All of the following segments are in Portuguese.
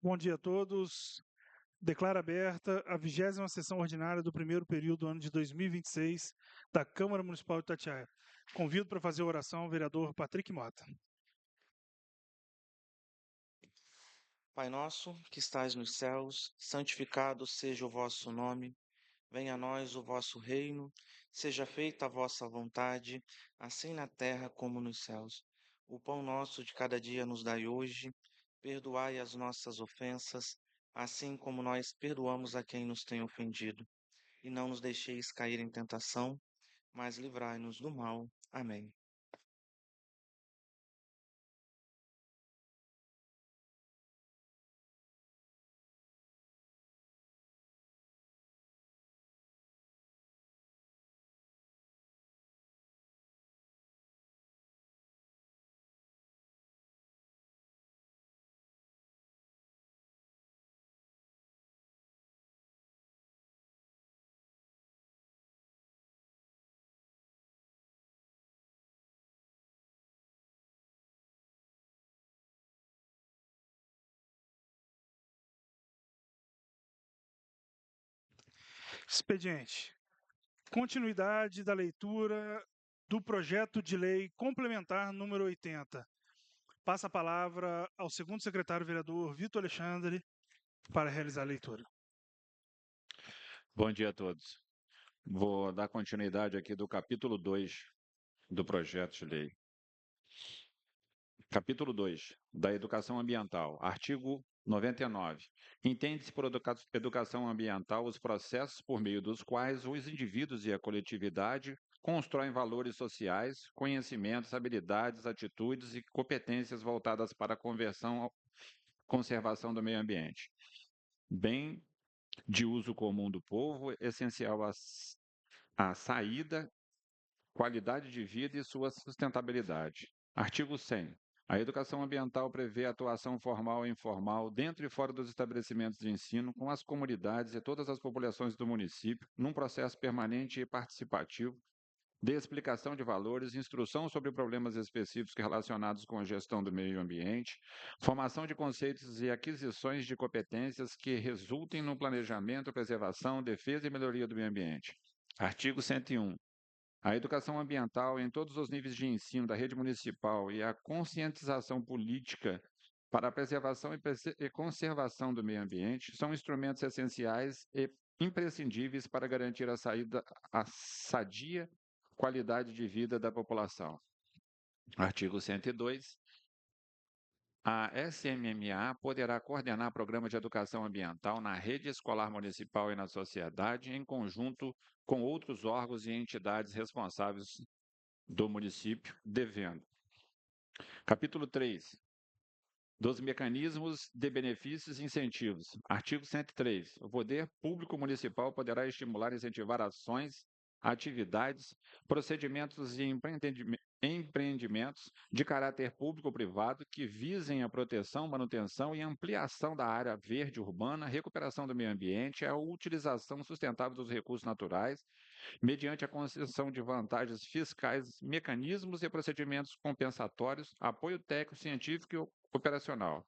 Bom dia a todos. Declaro aberta a 20ª sessão ordinária do primeiro período do ano de 2026 da Câmara Municipal de Itatiaia. Convido para fazer a oração o vereador Patrick Mota. Pai nosso, que estais nos céus, santificado seja o vosso nome. Venha a nós o vosso reino, seja feita a vossa vontade, assim na terra como nos céus. O pão nosso de cada dia nos dai hoje, perdoai as nossas ofensas, assim como nós perdoamos a quem nos tem ofendido. E não nos deixeis cair em tentação, mas livrai-nos do mal. Amém. Expediente. Continuidade da leitura do projeto de lei complementar número 80. Passa a palavra ao segundo secretário vereador Vitor Alexandre para realizar a leitura. Bom dia a todos. Vou dar continuidade aqui do capítulo 2 do projeto de lei. Capítulo 2 da Educação Ambiental, artigo 99. Entende-se por educação ambiental os processos por meio dos quais os indivíduos e a coletividade constroem valores sociais, conhecimentos, habilidades, atitudes e competências voltadas para a conservação do meio ambiente. Bem de uso comum do povo, essencial à saída, qualidade de vida e sua sustentabilidade. Artigo 100. A educação ambiental prevê atuação formal e informal dentro e fora dos estabelecimentos de ensino com as comunidades e todas as populações do município, num processo permanente e participativo de explicação de valores, instrução sobre problemas específicos relacionados com a gestão do meio ambiente, formação de conceitos e aquisições de competências que resultem no planejamento, preservação, defesa e melhoria do meio ambiente. Artigo 101. A educação ambiental em todos os níveis de ensino da rede municipal e a conscientização política para a preservação e conservação do meio ambiente são instrumentos essenciais e imprescindíveis para garantir a sadia qualidade de vida da população. Artigo 102. A SMMA poderá coordenar programa de educação ambiental na rede escolar municipal e na sociedade, em conjunto com outros órgãos e entidades responsáveis do município, devendo. Capítulo 3. Dos mecanismos de benefícios e incentivos. Artigo 103. O poder público municipal poderá estimular e incentivar ações, atividades, procedimentos e empreendimentos de caráter público-privado que visem a proteção, manutenção e ampliação da área verde urbana, recuperação do meio ambiente, a utilização sustentável dos recursos naturais, mediante a concessão de vantagens fiscais, mecanismos e procedimentos compensatórios, apoio técnico, científico e operacional.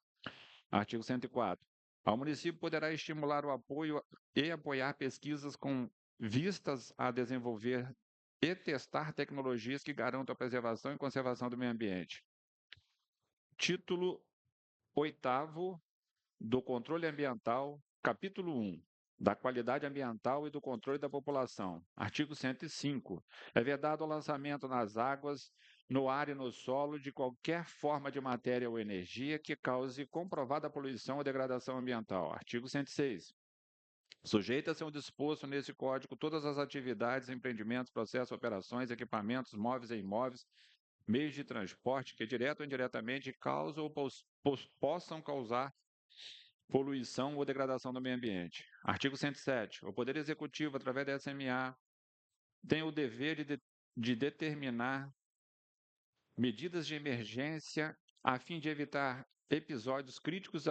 Artigo 104. O município poderá estimular o apoio e apoiar pesquisas com vistas a desenvolver e testar tecnologias que garantam a preservação e conservação do meio ambiente. Título 8º do Controle Ambiental, capítulo 1, da qualidade ambiental e do controle da população. Artigo 105. É vedado o lançamento nas águas, no ar e no solo de qualquer forma de matéria ou energia que cause comprovada poluição ou degradação ambiental. Artigo 106. Sujeita-se ao disposto nesse Código todas as atividades, empreendimentos, processos, operações, equipamentos, móveis e imóveis, meios de transporte que, direto ou indiretamente, causam ou possam causar poluição ou degradação do meio ambiente. Artigo 107. O Poder Executivo, através da SMA, tem o dever de determinar medidas de emergência a fim de evitar episódios críticos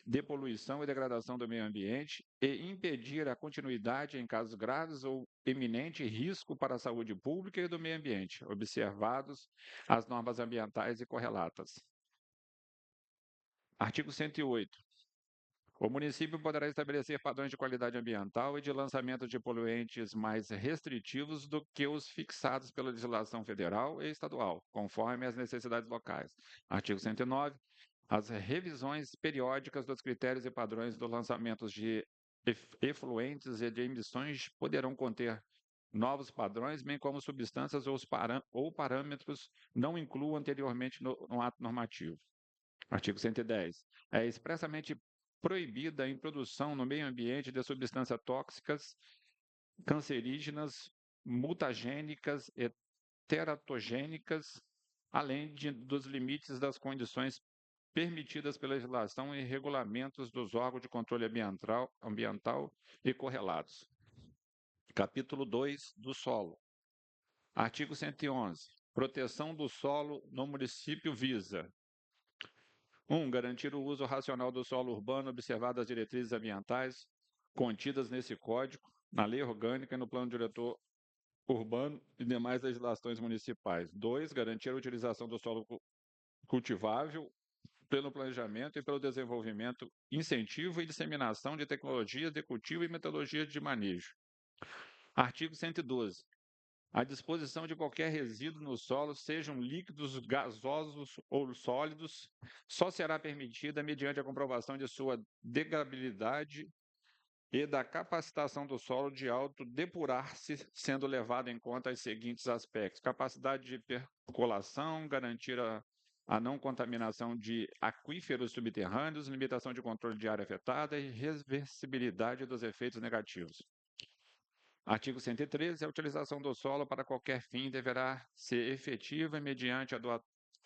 de poluição e degradação do meio ambiente e impedir a continuidade em casos graves ou eminente risco para a saúde pública e do meio ambiente, observados as normas ambientais e correlatas. Artigo 108. O município poderá estabelecer padrões de qualidade ambiental e de lançamento de poluentes mais restritivos do que os fixados pela legislação federal e estadual, conforme as necessidades locais. Artigo 109. As revisões periódicas dos critérios e padrões dos lançamentos de efluentes e de emissões poderão conter novos padrões, bem como substâncias ou parâmetros não incluídos anteriormente no ato normativo. Artigo 110. É expressamente proibida a introdução no meio ambiente de substâncias tóxicas, cancerígenas, mutagênicas e teratogênicas, além dos limites das condições permitidas pela legislação e regulamentos dos órgãos de controle ambiental e correlatos. Capítulo 2 do solo. Artigo 111. Proteção do solo no município visa: 1. Garantir o uso racional do solo urbano, observadas as diretrizes ambientais contidas nesse Código, na Lei Orgânica e no Plano Diretor Urbano e demais legislações municipais. 2. Garantir a utilização do solo cultivável pelo planejamento e pelo desenvolvimento, incentivo e disseminação de tecnologias de cultivo e metodologias de manejo. Artigo 112. A disposição de qualquer resíduo no solo, sejam líquidos, gasosos ou sólidos, só será permitida mediante a comprovação de sua degradabilidade e da capacitação do solo de autodepurar-se, sendo levado em conta os seguintes aspectos: capacidade de percolação, garantir a não contaminação de aquíferos subterrâneos, limitação de controle de área afetada e reversibilidade dos efeitos negativos. Artigo 113. A utilização do solo para qualquer fim deverá ser efetiva mediante a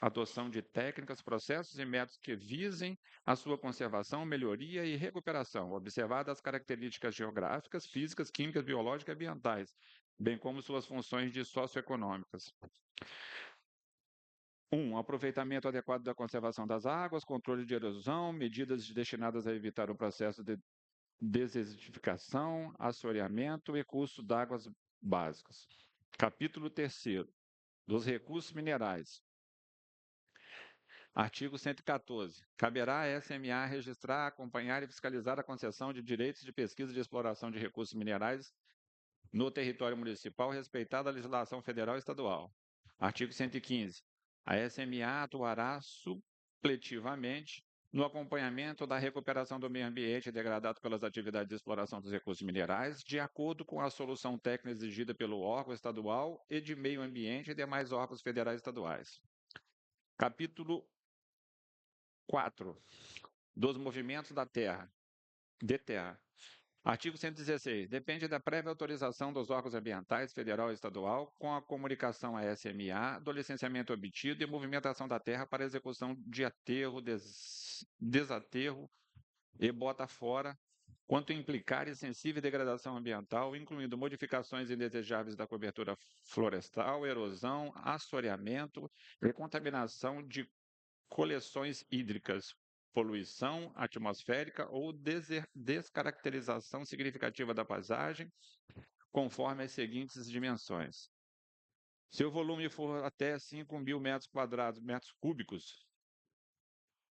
adoção de técnicas, processos e métodos que visem a sua conservação, melhoria e recuperação, observadas as características geográficas, físicas, químicas, biológicas e ambientais, bem como suas funções socioeconômicas. 1. Aproveitamento adequado da conservação das águas, controle de erosão, medidas destinadas a evitar o processo de desertificação, assoreamento e custo de águas básicas. Capítulo 3º. Dos recursos minerais. Artigo 114. Caberá à SMA registrar, acompanhar e fiscalizar a concessão de direitos de pesquisa e de exploração de recursos minerais no território municipal, respeitada a legislação federal e estadual. Artigo 115. A SMA atuará supletivamente no acompanhamento da recuperação do meio ambiente degradado pelas atividades de exploração dos recursos minerais, de acordo com a solução técnica exigida pelo órgão estadual e de meio ambiente e demais órgãos federais e estaduais. Capítulo 4. Dos movimentos de terra. Artigo 116. Depende da prévia autorização dos órgãos ambientais, federal e estadual, com a comunicação à SMA, do licenciamento obtido e movimentação da terra para execução de aterro, desaterro e bota fora, quanto implicar em sensível degradação ambiental, incluindo modificações indesejáveis da cobertura florestal, erosão, assoreamento e contaminação de coleções hídricas, poluição atmosférica ou descaracterização significativa da paisagem, conforme as seguintes dimensões. Se o volume for até 5.000 metros cúbicos,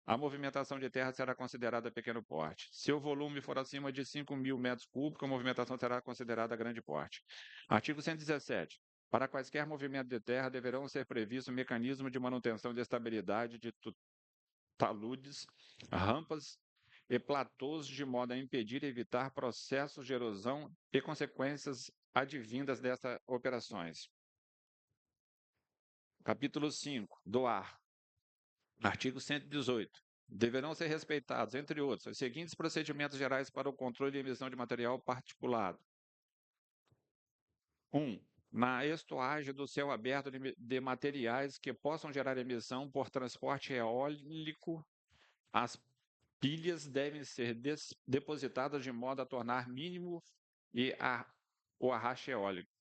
a movimentação de terra será considerada pequeno porte. Se o volume for acima de 5.000 metros cúbicos, a movimentação será considerada grande porte. Artigo 117. Para quaisquer movimentos de terra, deverão ser previstos mecanismos de manutenção de estabilidade de taludes, rampas e platôs, de modo a impedir e evitar processos de erosão e consequências advindas dessas operações. Capítulo 5. Do ar. Artigo 118. Deverão ser respeitados, entre outros, os seguintes procedimentos gerais para o controle e emissão de material particulado. 1. Na estuagem do céu aberto de materiais que possam gerar emissão por transporte eólico, as pilhas devem ser depositadas de modo a tornar mínimo o arraste eólico.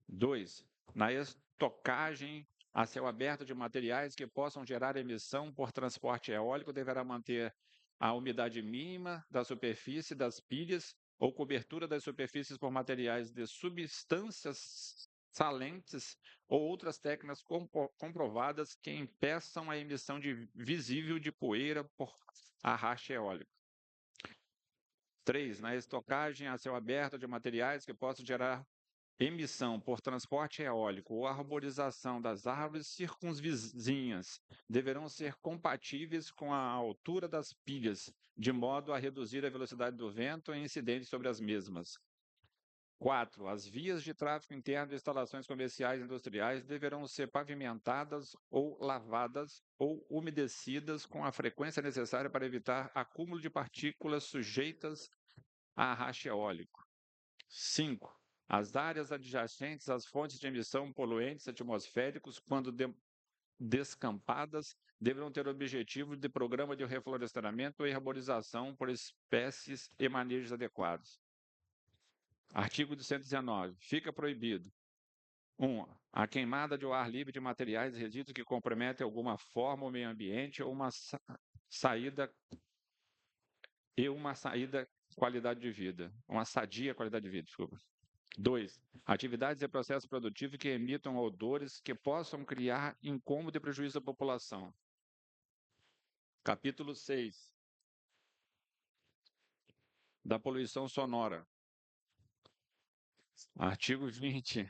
2. Na estocagem a céu aberto de materiais que possam gerar emissão por transporte eólico, deverá manter a umidade mínima da superfície das pilhas ou cobertura das superfícies por materiais de substâncias salentes ou outras técnicas comprovadas que impeçam a emissão visível de poeira por arraste eólico. 3. Na estocagem a céu aberto de materiais que possam gerar emissão por transporte eólico ou arborização das árvores circunvizinhas deverão ser compatíveis com a altura das pilhas, de modo a reduzir a velocidade do vento e incidentes sobre as mesmas. 4. As vias de tráfego interno de instalações comerciais e industriais deverão ser pavimentadas ou lavadas ou umedecidas com a frequência necessária para evitar acúmulo de partículas sujeitas a arraste eólico. 5. As áreas adjacentes às fontes de emissão poluentes atmosféricos, quando descampadas, deverão ter o objetivo de programa de reflorestamento e arborização por espécies e manejos adequados. Artigo 119. Fica proibido: 1. A queimada de ar livre de materiais e resíduos que comprometem alguma forma o meio ambiente ou uma saída qualidade de vida. Uma sadia qualidade de vida, desculpa. 2. Atividades e processos produtivos que emitam odores que possam criar incômodo e prejuízo à população. Capítulo 6. Da poluição sonora. Artigo 20.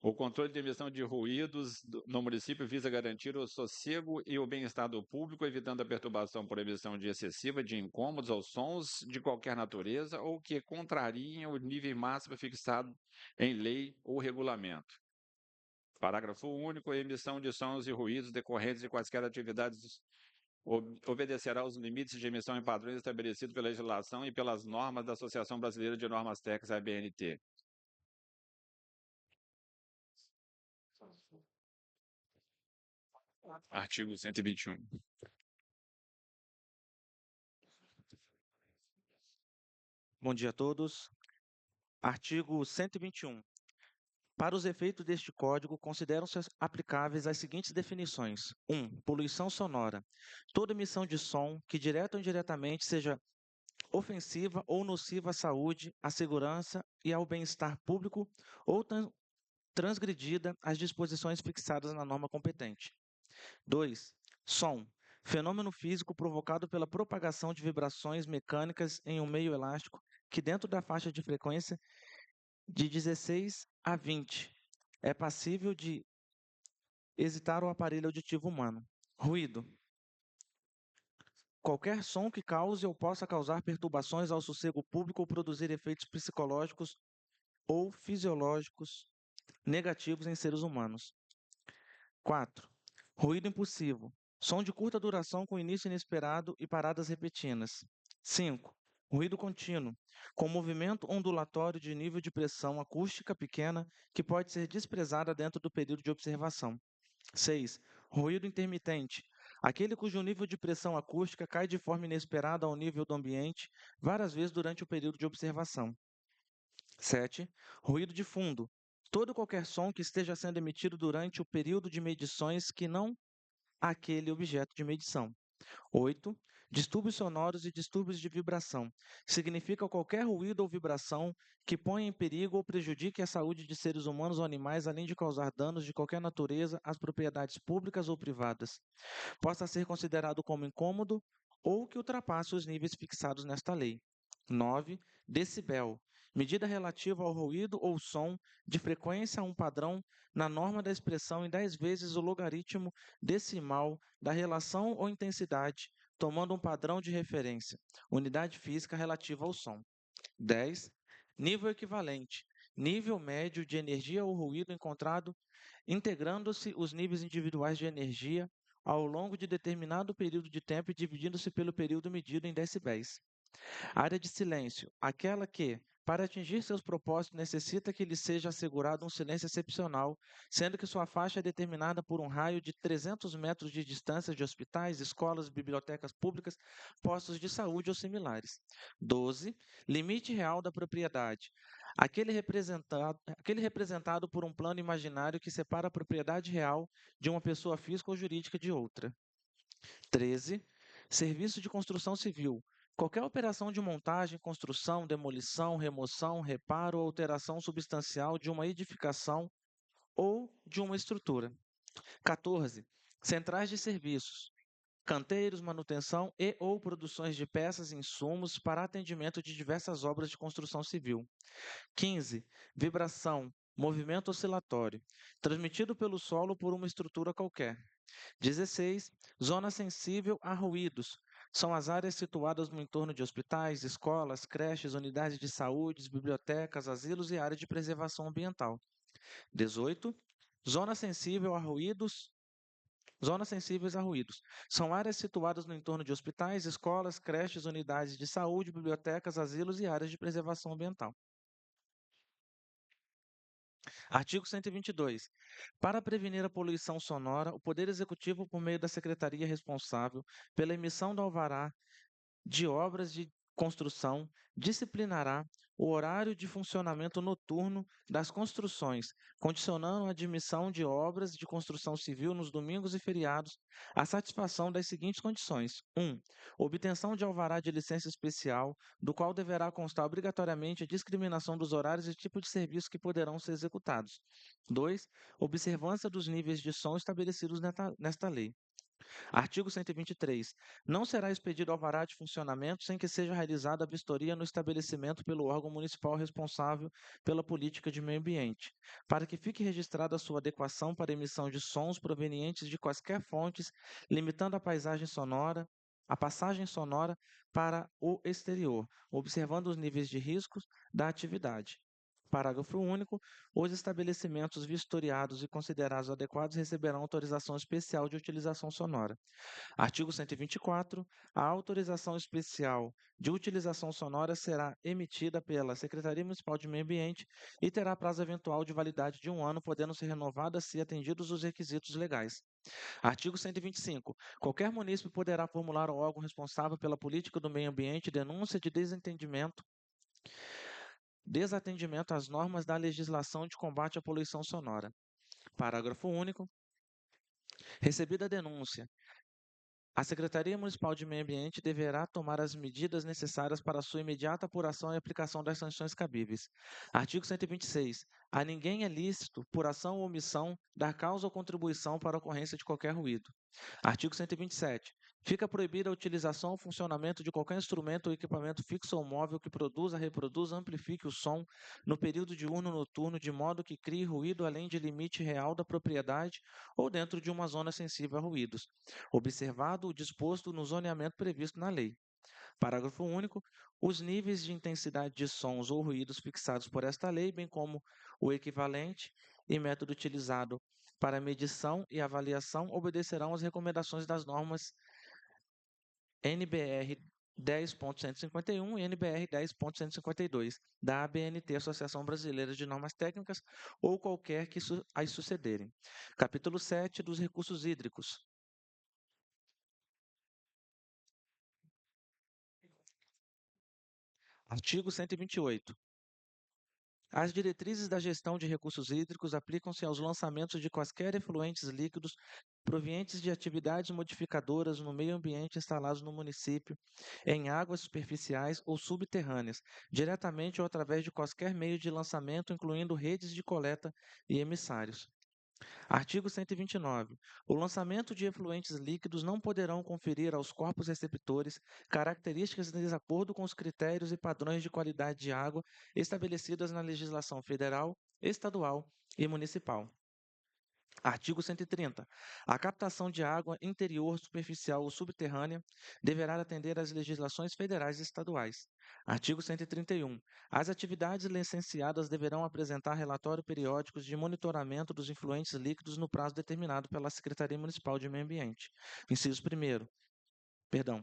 O controle de emissão de ruídos no município visa garantir o sossego e o bem-estar do público, evitando a perturbação por emissão excessiva de incômodos ou sons de qualquer natureza ou que contrariem o nível máximo fixado em lei ou regulamento. Parágrafo único. A emissão de sons e ruídos decorrentes de quaisquer atividades obedecerá aos limites de emissão em padrões estabelecidos pela legislação e pelas normas da Associação Brasileira de Normas Técnicas, ABNT. Artigo 121. Bom dia a todos. Artigo 121. Para os efeitos deste Código, consideram-se aplicáveis as seguintes definições. 1. Poluição sonora. Toda emissão de som que, direta ou indiretamente, seja ofensiva ou nociva à saúde, à segurança e ao bem-estar público ou transgredida as disposições fixadas na norma competente. 2. Som. Fenômeno físico provocado pela propagação de vibrações mecânicas em um meio elástico que, dentro da faixa de frequência de 16 a 20, é passível de excitar o aparelho auditivo humano. Ruído. Qualquer som que cause ou possa causar perturbações ao sossego público ou produzir efeitos psicológicos ou fisiológicos negativos em seres humanos. 4. Ruído impulsivo. Som de curta duração com início inesperado e paradas repentinas. 5. Ruído contínuo, com movimento ondulatório de nível de pressão acústica pequena que pode ser desprezada dentro do período de observação. 6. Ruído intermitente. Aquele cujo nível de pressão acústica cai de forma inesperada ao nível do ambiente várias vezes durante o período de observação. 7. Ruído de fundo. Todo e qualquer som que esteja sendo emitido durante o período de medições que não aquele objeto de medição. 8. Distúrbios sonoros e distúrbios de vibração. Significa qualquer ruído ou vibração que ponha em perigo ou prejudique a saúde de seres humanos ou animais, além de causar danos de qualquer natureza às propriedades públicas ou privadas. Possa ser considerado como incômodo ou que ultrapasse os níveis fixados nesta lei. 9. Decibel. Medida relativa ao ruído ou som de frequência a um padrão na norma da expressão em 10 vezes o logaritmo decimal da relação ou intensidade, tomando um padrão de referência, unidade física relativa ao som. 10. Nível equivalente. Nível médio de energia ou ruído encontrado integrando-se os níveis individuais de energia ao longo de determinado período de tempo e dividindo-se pelo período medido em decibéis. Área de silêncio. Aquela que, para atingir seus propósitos, necessita que lhe seja assegurado um silêncio excepcional, sendo que sua faixa é determinada por um raio de 300 metros de distância de hospitais, escolas, bibliotecas públicas, postos de saúde ou similares. 12. Limite real da propriedade. Aquele representado por um plano imaginário que separa a propriedade real de uma pessoa física ou jurídica de outra. 13. Serviço de construção civil. Qualquer operação de montagem, construção, demolição, remoção, reparo ou alteração substancial de uma edificação ou de uma estrutura. 14. Centrais de serviços. canteiros, manutenção e ou produções de peças e insumos para atendimento de diversas obras de construção civil. 15. Vibração, movimento oscilatório, transmitido pelo solo por uma estrutura qualquer. 16. Zona sensível a ruídos. São as áreas situadas no entorno de hospitais, escolas, creches, unidades de saúde, bibliotecas, asilos e áreas de preservação ambiental. 18. Zona sensível a ruídos. Zonas sensíveis a ruídos. São áreas situadas no entorno de hospitais, escolas, creches, unidades de saúde, bibliotecas, asilos e áreas de preservação ambiental. Artigo 122. Para prevenir a poluição sonora, o Poder Executivo, por meio da Secretaria responsável pela emissão do alvará de obras de construção, disciplinará o horário de funcionamento noturno das construções, condicionando a admissão de obras de construção civil nos domingos e feriados à satisfação das seguintes condições: 1. Obtenção de alvará de licença especial, do qual deverá constar obrigatoriamente a discriminação dos horários e tipo de serviço que poderão ser executados. 2. Observância dos níveis de som estabelecidos nesta lei. Artigo 123. Não será expedido alvará de funcionamento sem que seja realizada a vistoria no estabelecimento pelo órgão municipal responsável pela política de meio ambiente, para que fique registrada a sua adequação para emissão de sons provenientes de quaisquer fontes, limitando a passagem sonora para o exterior, observando os níveis de riscos da atividade. Parágrafo único. Os estabelecimentos vistoriados e considerados adequados receberão autorização especial de utilização sonora. Artigo 124. A autorização especial de utilização sonora será emitida pela Secretaria Municipal de Meio Ambiente e terá prazo eventual de validade de 1 ano, podendo ser renovada se atendidos os requisitos legais. Artigo 125. Qualquer munícipe poderá formular ao órgão responsável pela política do meio ambiente denúncia de desatendimento às normas da legislação de combate à poluição sonora. Parágrafo único. Recebida a denúncia, a Secretaria Municipal de Meio Ambiente deverá tomar as medidas necessárias para sua imediata apuração e aplicação das sanções cabíveis. Artigo 126. A ninguém é lícito, por ação ou omissão, dar causa ou contribuição para a ocorrência de qualquer ruído. Artigo 127. Fica proibida a utilização ou funcionamento de qualquer instrumento ou equipamento fixo ou móvel que produza, reproduza, amplifique o som no período diurno ou noturno, de modo que crie ruído além de limite real da propriedade ou dentro de uma zona sensível a ruídos, observado o disposto no zoneamento previsto na lei. Parágrafo único. Os níveis de intensidade de sons ou ruídos fixados por esta lei, bem como o equivalente e método utilizado para medição e avaliação, obedecerão às recomendações das normas NBR 10.151 e NBR 10.152 da ABNT, Associação Brasileira de Normas Técnicas, ou qualquer que as sucederem. Capítulo 7 dos recursos hídricos. Artigo 128. As diretrizes da gestão de recursos hídricos aplicam-se aos lançamentos de quaisquer efluentes líquidos provenientes de atividades modificadoras no meio ambiente instalados no município, em águas superficiais ou subterrâneas, diretamente ou através de quaisquer meio de lançamento, incluindo redes de coleta e emissários. Artigo 129. O lançamento de efluentes líquidos não poderão conferir aos corpos receptores características em desacordo com os critérios e padrões de qualidade de água estabelecidas na legislação federal, estadual e municipal. Artigo 130. A captação de água interior, superficial ou subterrânea deverá atender às legislações federais e estaduais. Artigo 131. As atividades licenciadas deverão apresentar relatório periódicos de monitoramento dos efluentes líquidos no prazo determinado pela Secretaria Municipal de Meio Ambiente.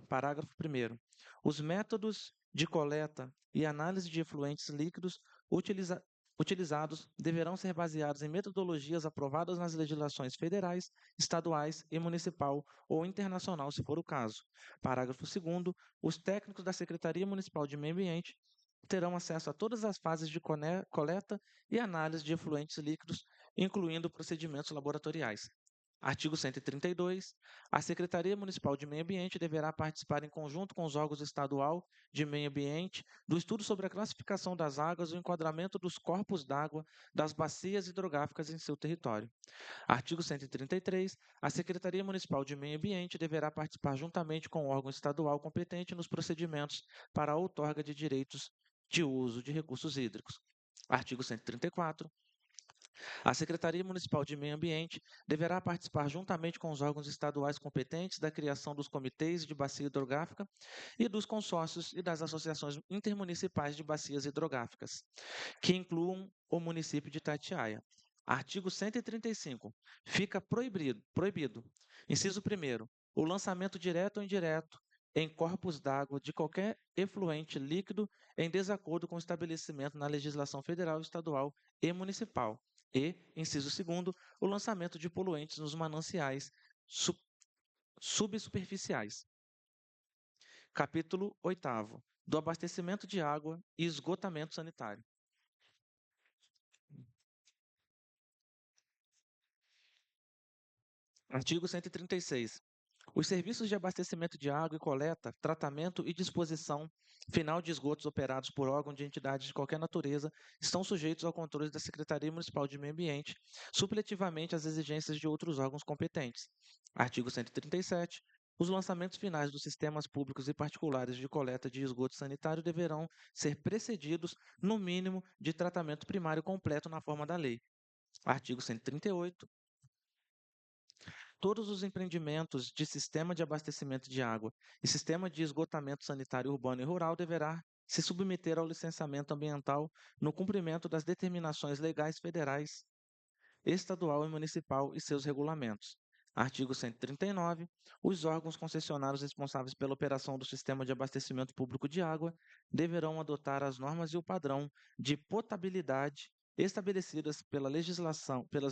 Parágrafo 1º. Os métodos de coleta e análise de efluentes líquidos utilizados deverão ser baseados em metodologias aprovadas nas legislações federais, estaduais e municipal ou internacional, se for o caso. Parágrafo 2º. Os técnicos da Secretaria Municipal de Meio Ambiente terão acesso a todas as fases de coleta e análise de efluentes líquidos, incluindo procedimentos laboratoriais. Artigo 132. A Secretaria Municipal de Meio Ambiente deverá participar em conjunto com os órgãos estadual de meio ambiente do estudo sobre a classificação das águas e o enquadramento dos corpos d'água das bacias hidrográficas em seu território. Artigo 133. A Secretaria Municipal de Meio Ambiente deverá participar juntamente com o órgão estadual competente nos procedimentos para a outorga de direitos de uso de recursos hídricos. Artigo 134. A Secretaria Municipal de Meio Ambiente deverá participar juntamente com os órgãos estaduais competentes da criação dos comitês de bacia hidrográfica e dos consórcios e das associações intermunicipais de bacias hidrográficas, que incluam o município de Itatiaia. Artigo 135. Fica proibido. Inciso 1º. O lançamento direto ou indireto em corpos d'água de qualquer efluente líquido em desacordo com o estabelecimento na legislação federal, estadual e municipal. E, inciso 2º, o lançamento de poluentes nos mananciais subsuperficiais. Capítulo 8º. Do abastecimento de água e esgotamento sanitário. Artigo 136. Os serviços de abastecimento de água e coleta, tratamento e disposição final de esgotos operados por órgão de entidade de qualquer natureza estão sujeitos ao controle da Secretaria Municipal de Meio Ambiente, supletivamente às exigências de outros órgãos competentes. Artigo 137. Os lançamentos finais dos sistemas públicos e particulares de coleta de esgoto sanitário deverão ser precedidos, no mínimo, de tratamento primário completo na forma da lei. Artigo 138. Todos os empreendimentos de sistema de abastecimento de água e sistema de esgotamento sanitário urbano e rural deverá se submeter ao licenciamento ambiental no cumprimento das determinações legais federais, estadual e municipal e seus regulamentos. Artigo 139. Os órgãos concessionários responsáveis pela operação do sistema de abastecimento público de água deverão adotar as normas e o padrão de potabilidade estabelecidas pelas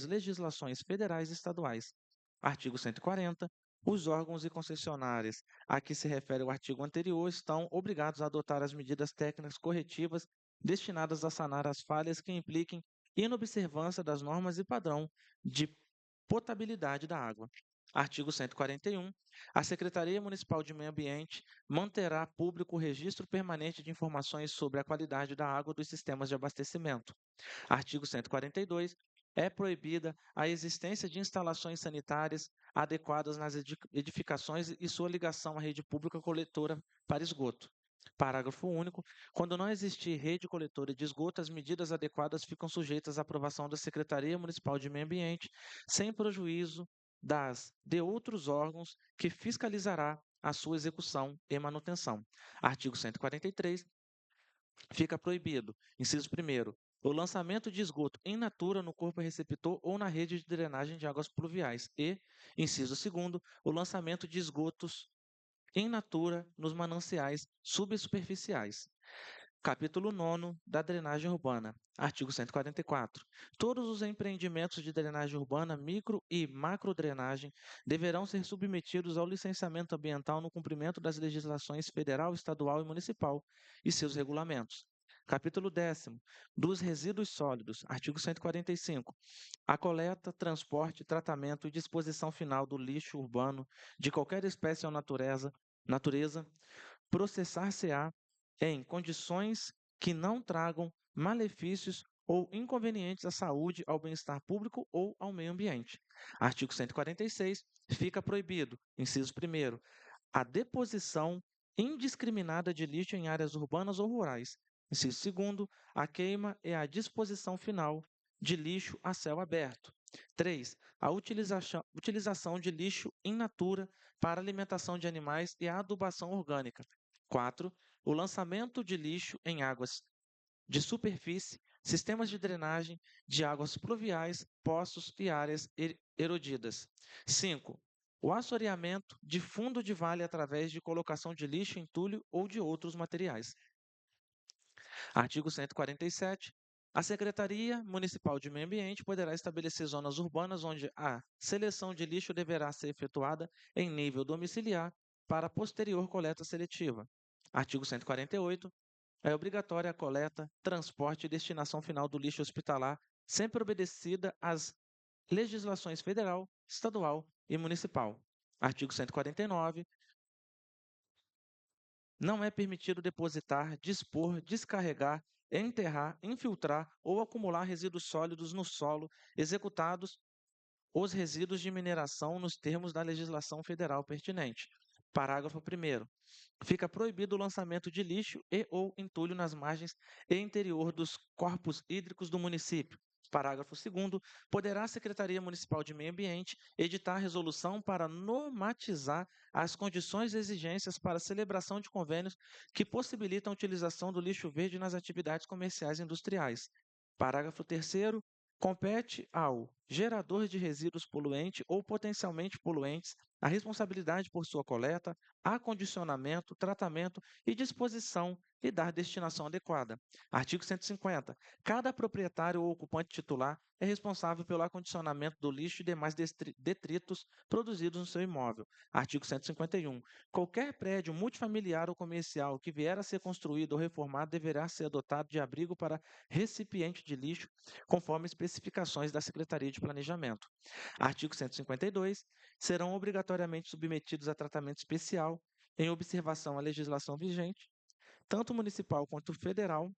legislações federais e estaduais. Artigo 140. Os órgãos e concessionárias a que se refere o artigo anterior estão obrigados a adotar as medidas técnicas corretivas destinadas a sanar as falhas que impliquem inobservância das normas e padrão de potabilidade da água. Artigo 141. A Secretaria Municipal de Meio Ambiente manterá público o registro permanente de informações sobre a qualidade da água dos sistemas de abastecimento. Artigo 142. É proibida a existência de instalações sanitárias adequadas nas edificações e sua ligação à rede pública coletora para esgoto. Parágrafo único. Quando não existir rede coletora de esgoto, as medidas adequadas ficam sujeitas à aprovação da Secretaria Municipal de Meio Ambiente, sem prejuízo das de outros órgãos que fiscalizará a sua execução e manutenção. Artigo 143. Fica proibido, inciso 1º, o lançamento de esgoto in natura no corpo receptor ou na rede de drenagem de águas pluviais e, inciso 2º, o lançamento de esgotos in natura nos mananciais subsuperficiais. Capítulo 9 da drenagem urbana. Artigo 144. Todos os empreendimentos de drenagem urbana, micro e macrodrenagem deverão ser submetidos ao licenciamento ambiental no cumprimento das legislações federal, estadual e municipal e seus regulamentos. Capítulo 10 dos resíduos sólidos. Artigo 145. A coleta, transporte, tratamento e disposição final do lixo urbano de qualquer espécie ou natureza processar-se-á em condições que não tragam malefícios ou inconvenientes à saúde, ao bem-estar público ou ao meio ambiente. Artigo 146. Fica proibido, inciso 1º, a deposição indiscriminada de lixo em áreas urbanas ou rurais. Inciso 2º, a queima e a disposição final de lixo a céu aberto. 3. A utilização de lixo in natura para alimentação de animais e a adubação orgânica. 4. O lançamento de lixo em águas de superfície, sistemas de drenagem de águas pluviais, poços e áreas erodidas. 5. O assoreamento de fundo de vale através de colocação de lixo, entulho ou de outros materiais. Artigo 147. A Secretaria Municipal de Meio Ambiente poderá estabelecer zonas urbanas onde a seleção de lixo deverá ser efetuada em nível domiciliar para posterior coleta seletiva. Artigo 148. É obrigatória a coleta, transporte e destinação final do lixo hospitalar, sempre obedecida às legislações federal, estadual e municipal. Artigo 149. Não é permitido depositar, dispor, descarregar, enterrar, infiltrar ou acumular resíduos sólidos no solo, executados os resíduos de mineração nos termos da legislação federal pertinente. Parágrafo 1º. Fica proibido o lançamento de lixo e ou entulho nas margens e interior dos corpos hídricos do município. Parágrafo 2º. Poderá a Secretaria Municipal de Meio Ambiente editar resolução para normatizar as condições e exigências para a celebração de convênios que possibilitam a utilização do lixo verde nas atividades comerciais e industriais. Parágrafo 3º. Compete ao gerador de resíduos poluentes ou potencialmente poluentes a responsabilidade por sua coleta, acondicionamento, tratamento e disposição e dar destinação adequada. Artigo 150. Cada proprietário ou ocupante titular é responsável pelo acondicionamento do lixo e demais detritos produzidos no seu imóvel. Artigo 151. Qualquer prédio multifamiliar ou comercial que vier a ser construído ou reformado deverá ser dotado de abrigo para recipiente de lixo, conforme especificações da Secretaria de Planejamento. Artigo 152. Serão obrigatoriamente submetidos a tratamento especial, em observação à legislação vigente, tanto municipal quanto federal.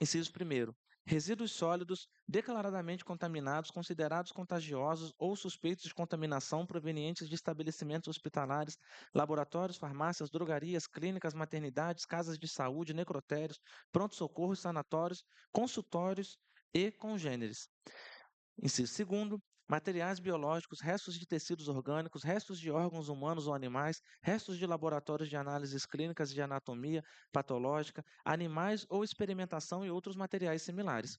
Inciso 1º. Resíduos sólidos declaradamente contaminados, considerados contagiosos ou suspeitos de contaminação provenientes de estabelecimentos hospitalares, laboratórios, farmácias, drogarias, clínicas, maternidades, casas de saúde, necrotérios, pronto-socorros, sanatórios, consultórios e congêneres. Inciso 2º. Materiais biológicos, restos de tecidos orgânicos, restos de órgãos humanos ou animais, restos de laboratórios de análises clínicas de anatomia patológica, animais ou experimentação e outros materiais similares.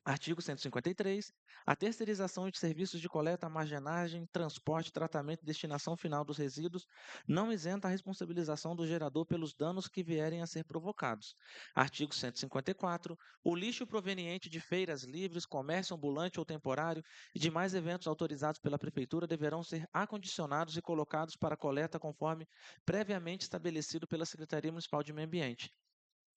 Artigo 153. A terceirização de serviços de coleta, armazenagem, transporte, tratamento e destinação final dos resíduos não isenta a responsabilização do gerador pelos danos que vierem a ser provocados. Artigo 154. O lixo proveniente de feiras livres, comércio ambulante ou temporário e demais eventos autorizados pela Prefeitura deverão ser acondicionados e colocados para coleta conforme previamente estabelecido pela Secretaria Municipal de Meio Ambiente.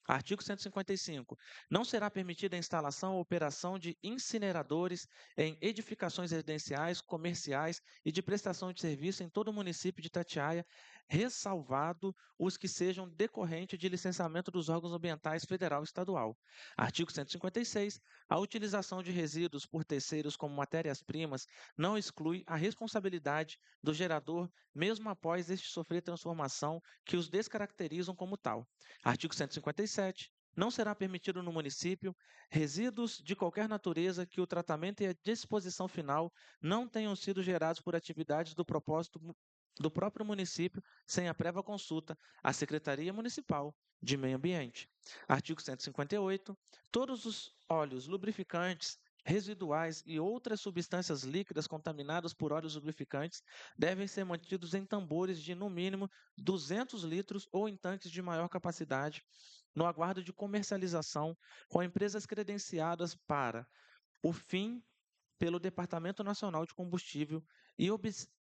Artigo 155. Não será permitida a instalação ou operação de incineradores em edificações residenciais, comerciais e de prestação de serviço em todo o município de Itatiaia, ressalvado os que sejam decorrentes de licenciamento dos órgãos ambientais federal e estadual. Artigo 156. A utilização de resíduos por terceiros como matérias-primas não exclui a responsabilidade do gerador, mesmo após este sofrer transformação que os descaracterizam como tal. Artigo 157. Não será permitido no município resíduos de qualquer natureza que o tratamento e a disposição final não tenham sido gerados por atividades do propósito do próprio município sem a prévia consulta à Secretaria Municipal de Meio Ambiente. Artigo 158. Todos os óleos lubrificantes, residuais e outras substâncias líquidas contaminadas por óleos lubrificantes devem ser mantidos em tambores de, no mínimo, 200 litros ou em tanques de maior capacidade, no aguardo de comercialização com empresas credenciadas para o fim pelo Departamento Nacional de Combustível e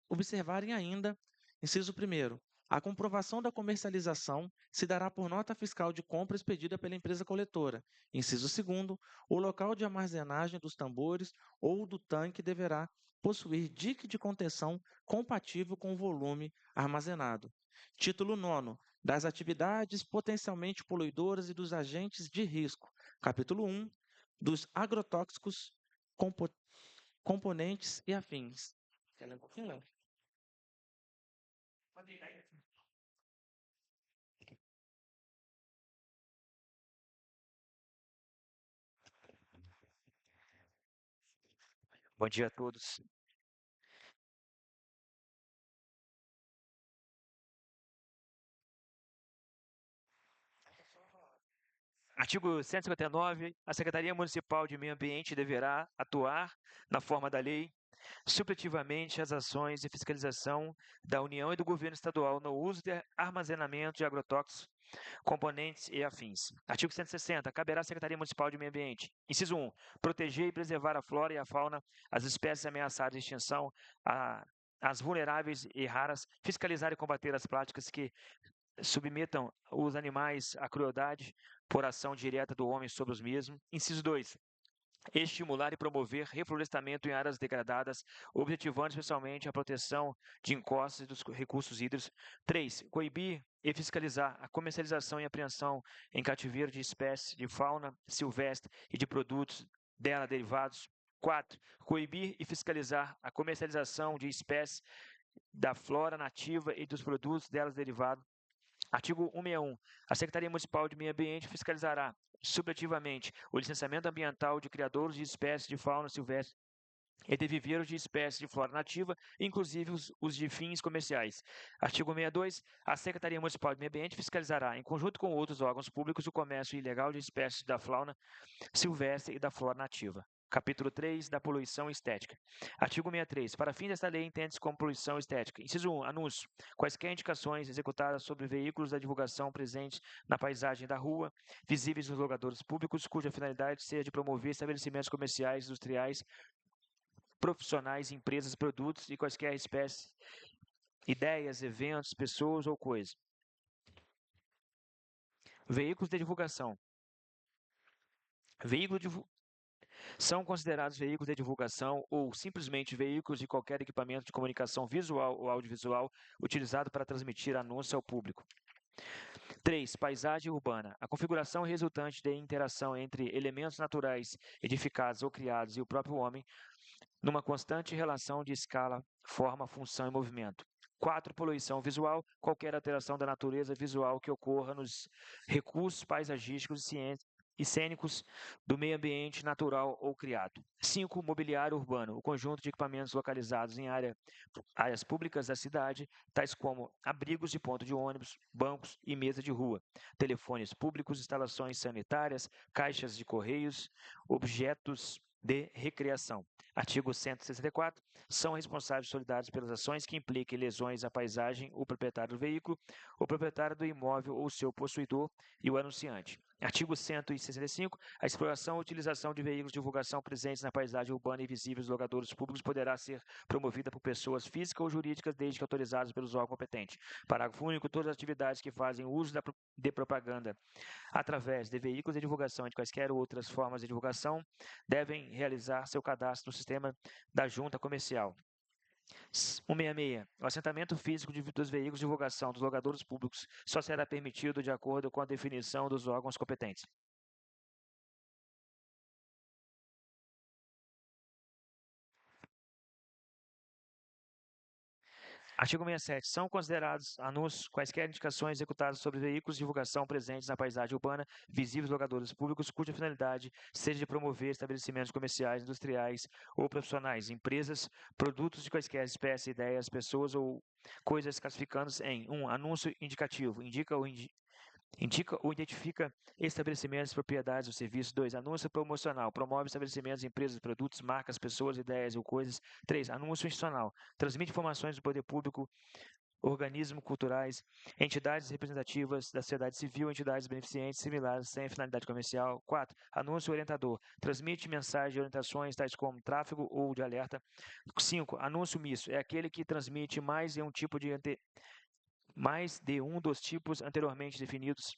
observarem ainda, inciso 1º, a comprovação da comercialização se dará por nota fiscal de compra expedida pela empresa coletora. Inciso 2º, o local de armazenagem dos tambores ou do tanque deverá possuir dique de contenção compatível com o volume armazenado. Título 9º. Das atividades potencialmente poluidoras e dos agentes de risco. Capítulo 1. Dos agrotóxicos, componentes e afins. Quer ler um pouquinho, Léo? Bom dia a todos. Artigo 159. A Secretaria Municipal de Meio Ambiente deverá atuar, na forma da lei, supletivamente às ações de fiscalização da União e do Governo Estadual no uso e armazenamento de agrotóxicos, componentes e afins. Artigo 160. Caberá à Secretaria Municipal de Meio Ambiente. Inciso 1. Proteger e preservar a flora e a fauna, as espécies ameaçadas de extinção, as vulneráveis e raras, fiscalizar e combater as práticas que submetam os animais à crueldade por ação direta do homem sobre os mesmos. Inciso 2. estimular e promover reflorestamento em áreas degradadas, objetivando especialmente a proteção de encostas e dos recursos hídricos. 3. Coibir e fiscalizar a comercialização e apreensão em cativeiro de espécies de fauna silvestre e de produtos dela derivados. 4. Coibir e fiscalizar a comercialização de espécies da flora nativa e dos produtos delas derivados. Artigo 161. A Secretaria Municipal de Meio Ambiente fiscalizará subjetivamente o licenciamento ambiental de criadouros de espécies de fauna silvestre e de viveiros de espécies de flora nativa, inclusive os de fins comerciais. Artigo 62. A Secretaria Municipal de Meio Ambiente fiscalizará, em conjunto com outros órgãos públicos, o comércio ilegal de espécies da fauna silvestre e da flora nativa. Capítulo 3 da poluição estética. Artigo 63. Para fins desta lei, entende-se como poluição estética. Inciso 1. Anúncio. Quaisquer indicações executadas sobre veículos da divulgação presentes na paisagem da rua, visíveis nos locadores públicos, cuja finalidade seja de promover estabelecimentos comerciais, industriais, profissionais, empresas, produtos e quaisquer espécies, ideias, eventos, pessoas ou coisas. Veículos de divulgação. São considerados veículos de divulgação ou simplesmente veículos de qualquer equipamento de comunicação visual ou audiovisual utilizado para transmitir anúncio ao público. 3. Paisagem urbana. A configuração resultante de interação entre elementos naturais edificados ou criados e o próprio homem, numa constante relação de escala, forma, função e movimento. 4. Poluição visual. Qualquer alteração da natureza visual que ocorra nos recursos paisagísticos e cênicos do meio ambiente natural ou criado. 5. Mobiliário urbano. O conjunto de equipamentos localizados em áreas públicas da cidade, tais como abrigos de ponto de ônibus, bancos e mesa de rua, telefones públicos, instalações sanitárias, caixas de correios, objetos de recreação. Artigo 164. São responsáveis solidários pelas ações que impliquem lesões à paisagem o proprietário do veículo, o proprietário do imóvel ou seu possuidor e o anunciante. Artigo 165. A exploração ou utilização de veículos de divulgação presentes na paisagem urbana e visíveis dos locadouros públicos poderá ser promovida por pessoas físicas ou jurídicas, desde que autorizadas pelos órgãos competentes. Parágrafo único. Todas as atividades que fazem uso de propaganda através de veículos de divulgação e de quaisquer outras formas de divulgação devem realizar seu cadastro no sistema da Junta Comercial. 166. O assentamento físico dos veículos de divulgação dos locadouros públicos só será permitido de acordo com a definição dos órgãos competentes. Artigo 67. São considerados anúncios quaisquer indicações executadas sobre veículos de divulgação presentes na paisagem urbana, visíveis locadores públicos, cuja finalidade seja de promover estabelecimentos comerciais, industriais ou profissionais, empresas, produtos de quaisquer espécie, ideias, pessoas ou coisas, classificando-se em 1. Anúncio indicativo. Indica ou identifica estabelecimentos, propriedades ou serviços. 2. Anúncio promocional. Promove estabelecimentos, empresas, produtos, marcas, pessoas, ideias ou coisas. 3. Anúncio institucional. Transmite informações do poder público, organismos culturais, entidades representativas da sociedade civil, entidades beneficentes similares sem finalidade comercial. 4. Anúncio orientador. Transmite mensagens e orientações tais como tráfego ou de alerta. 5. Anúncio misto. É aquele que transmite mais de um dos tipos anteriormente definidos.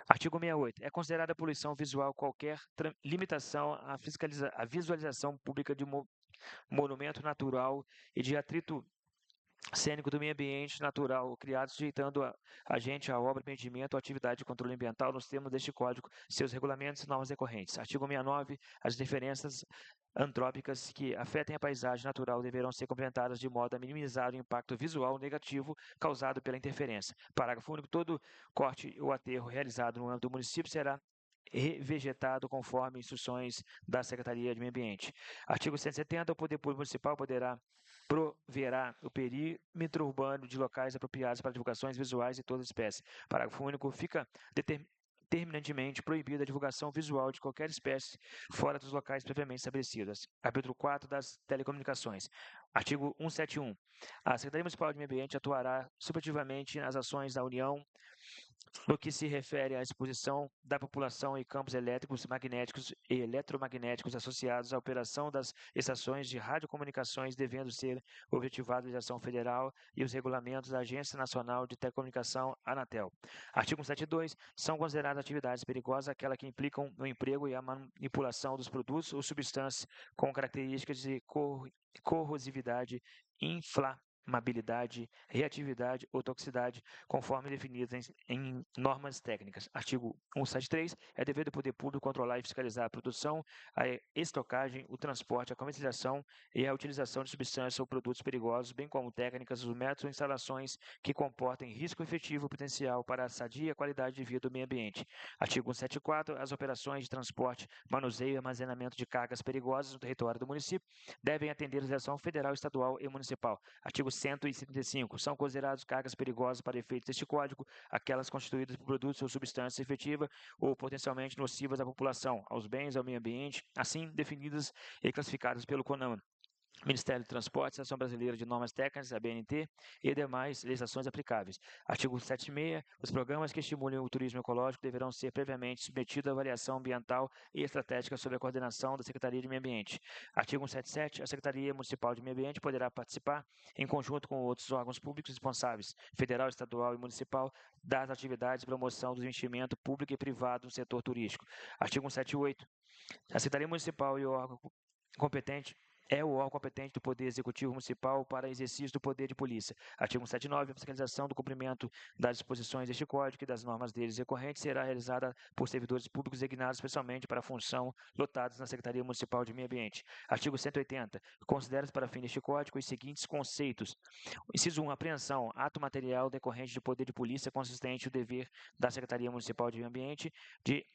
Artigo 68. É considerada poluição visual qualquer limitação à visualização pública de monumento natural e de atrito cênico do meio ambiente natural criado, sujeitando a agente à obra, empreendimento ou atividade de controle ambiental nos termos deste Código, seus regulamentos e normas decorrentes. Artigo 69. As diferenças antrópicas que afetem a paisagem natural deverão ser complementadas de modo a minimizar o impacto visual negativo causado pela interferência. Parágrafo único. Todo corte ou aterro realizado no âmbito do município será revegetado conforme instruções da Secretaria de Meio Ambiente. Artigo 170. O Poder Público Municipal proverá o perímetro urbano de locais apropriados para divulgações visuais de toda espécie. Parágrafo único. Fica terminantemente proibida a divulgação visual de qualquer espécie fora dos locais previamente estabelecidos. Capítulo 4 das Telecomunicações. Artigo 171. A Secretaria Municipal de Meio Ambiente atuará supletivamente nas ações da União no que se refere à exposição da população em campos elétricos, magnéticos e eletromagnéticos associados à operação das estações de radiocomunicações, devendo ser objetivada a legislação federal e os regulamentos da Agência Nacional de Telecomunicação, Anatel. Artigo 172. São consideradas atividades perigosas aquelas que implicam no emprego e a manipulação dos produtos ou substâncias com características de corrosividade, inflamabilidade, reatividade ou toxicidade, conforme definidas em normas técnicas. Artigo 173. É dever do poder público controlar e fiscalizar a produção, a estocagem, o transporte, a comercialização e a utilização de substâncias ou produtos perigosos, bem como técnicas, os métodos ou instalações que comportem risco efetivo potencial para a sadia qualidade de vida do meio ambiente. Artigo 174. As operações de transporte, manuseio e armazenamento de cargas perigosas no território do município devem atender a legislação federal, estadual e municipal. Artigo 175. São consideradas cargas perigosas para efeitos deste Código aquelas constituídas por produtos ou substâncias efetivas ou potencialmente nocivas à população, aos bens e ao meio ambiente, assim definidas e classificadas pelo CONAMA, Ministério do Transporte, Associação Brasileira de Normas Técnicas, a BNT, e demais legislações aplicáveis. Artigo 76. Os programas que estimulem o turismo ecológico deverão ser previamente submetidos à avaliação ambiental e estratégica sob a coordenação da Secretaria de Meio Ambiente. Artigo 177. A Secretaria Municipal de Meio Ambiente poderá participar, em conjunto com outros órgãos públicos responsáveis, federal, estadual e municipal, das atividades de promoção do investimento público e privado no setor turístico. Artigo 178. A Secretaria Municipal e o órgão competente é o órgão competente do Poder Executivo Municipal para exercício do poder de polícia. Artigo 179. A fiscalização do cumprimento das disposições deste Código e das normas deles recorrentes será realizada por servidores públicos designados especialmente para a função lotados na Secretaria Municipal de Meio Ambiente. Artigo 180. Considera-se para fim deste Código os seguintes conceitos. Inciso 1. Apreensão. Ato material decorrente de poder de polícia consistente no dever da Secretaria Municipal de Meio Ambiente de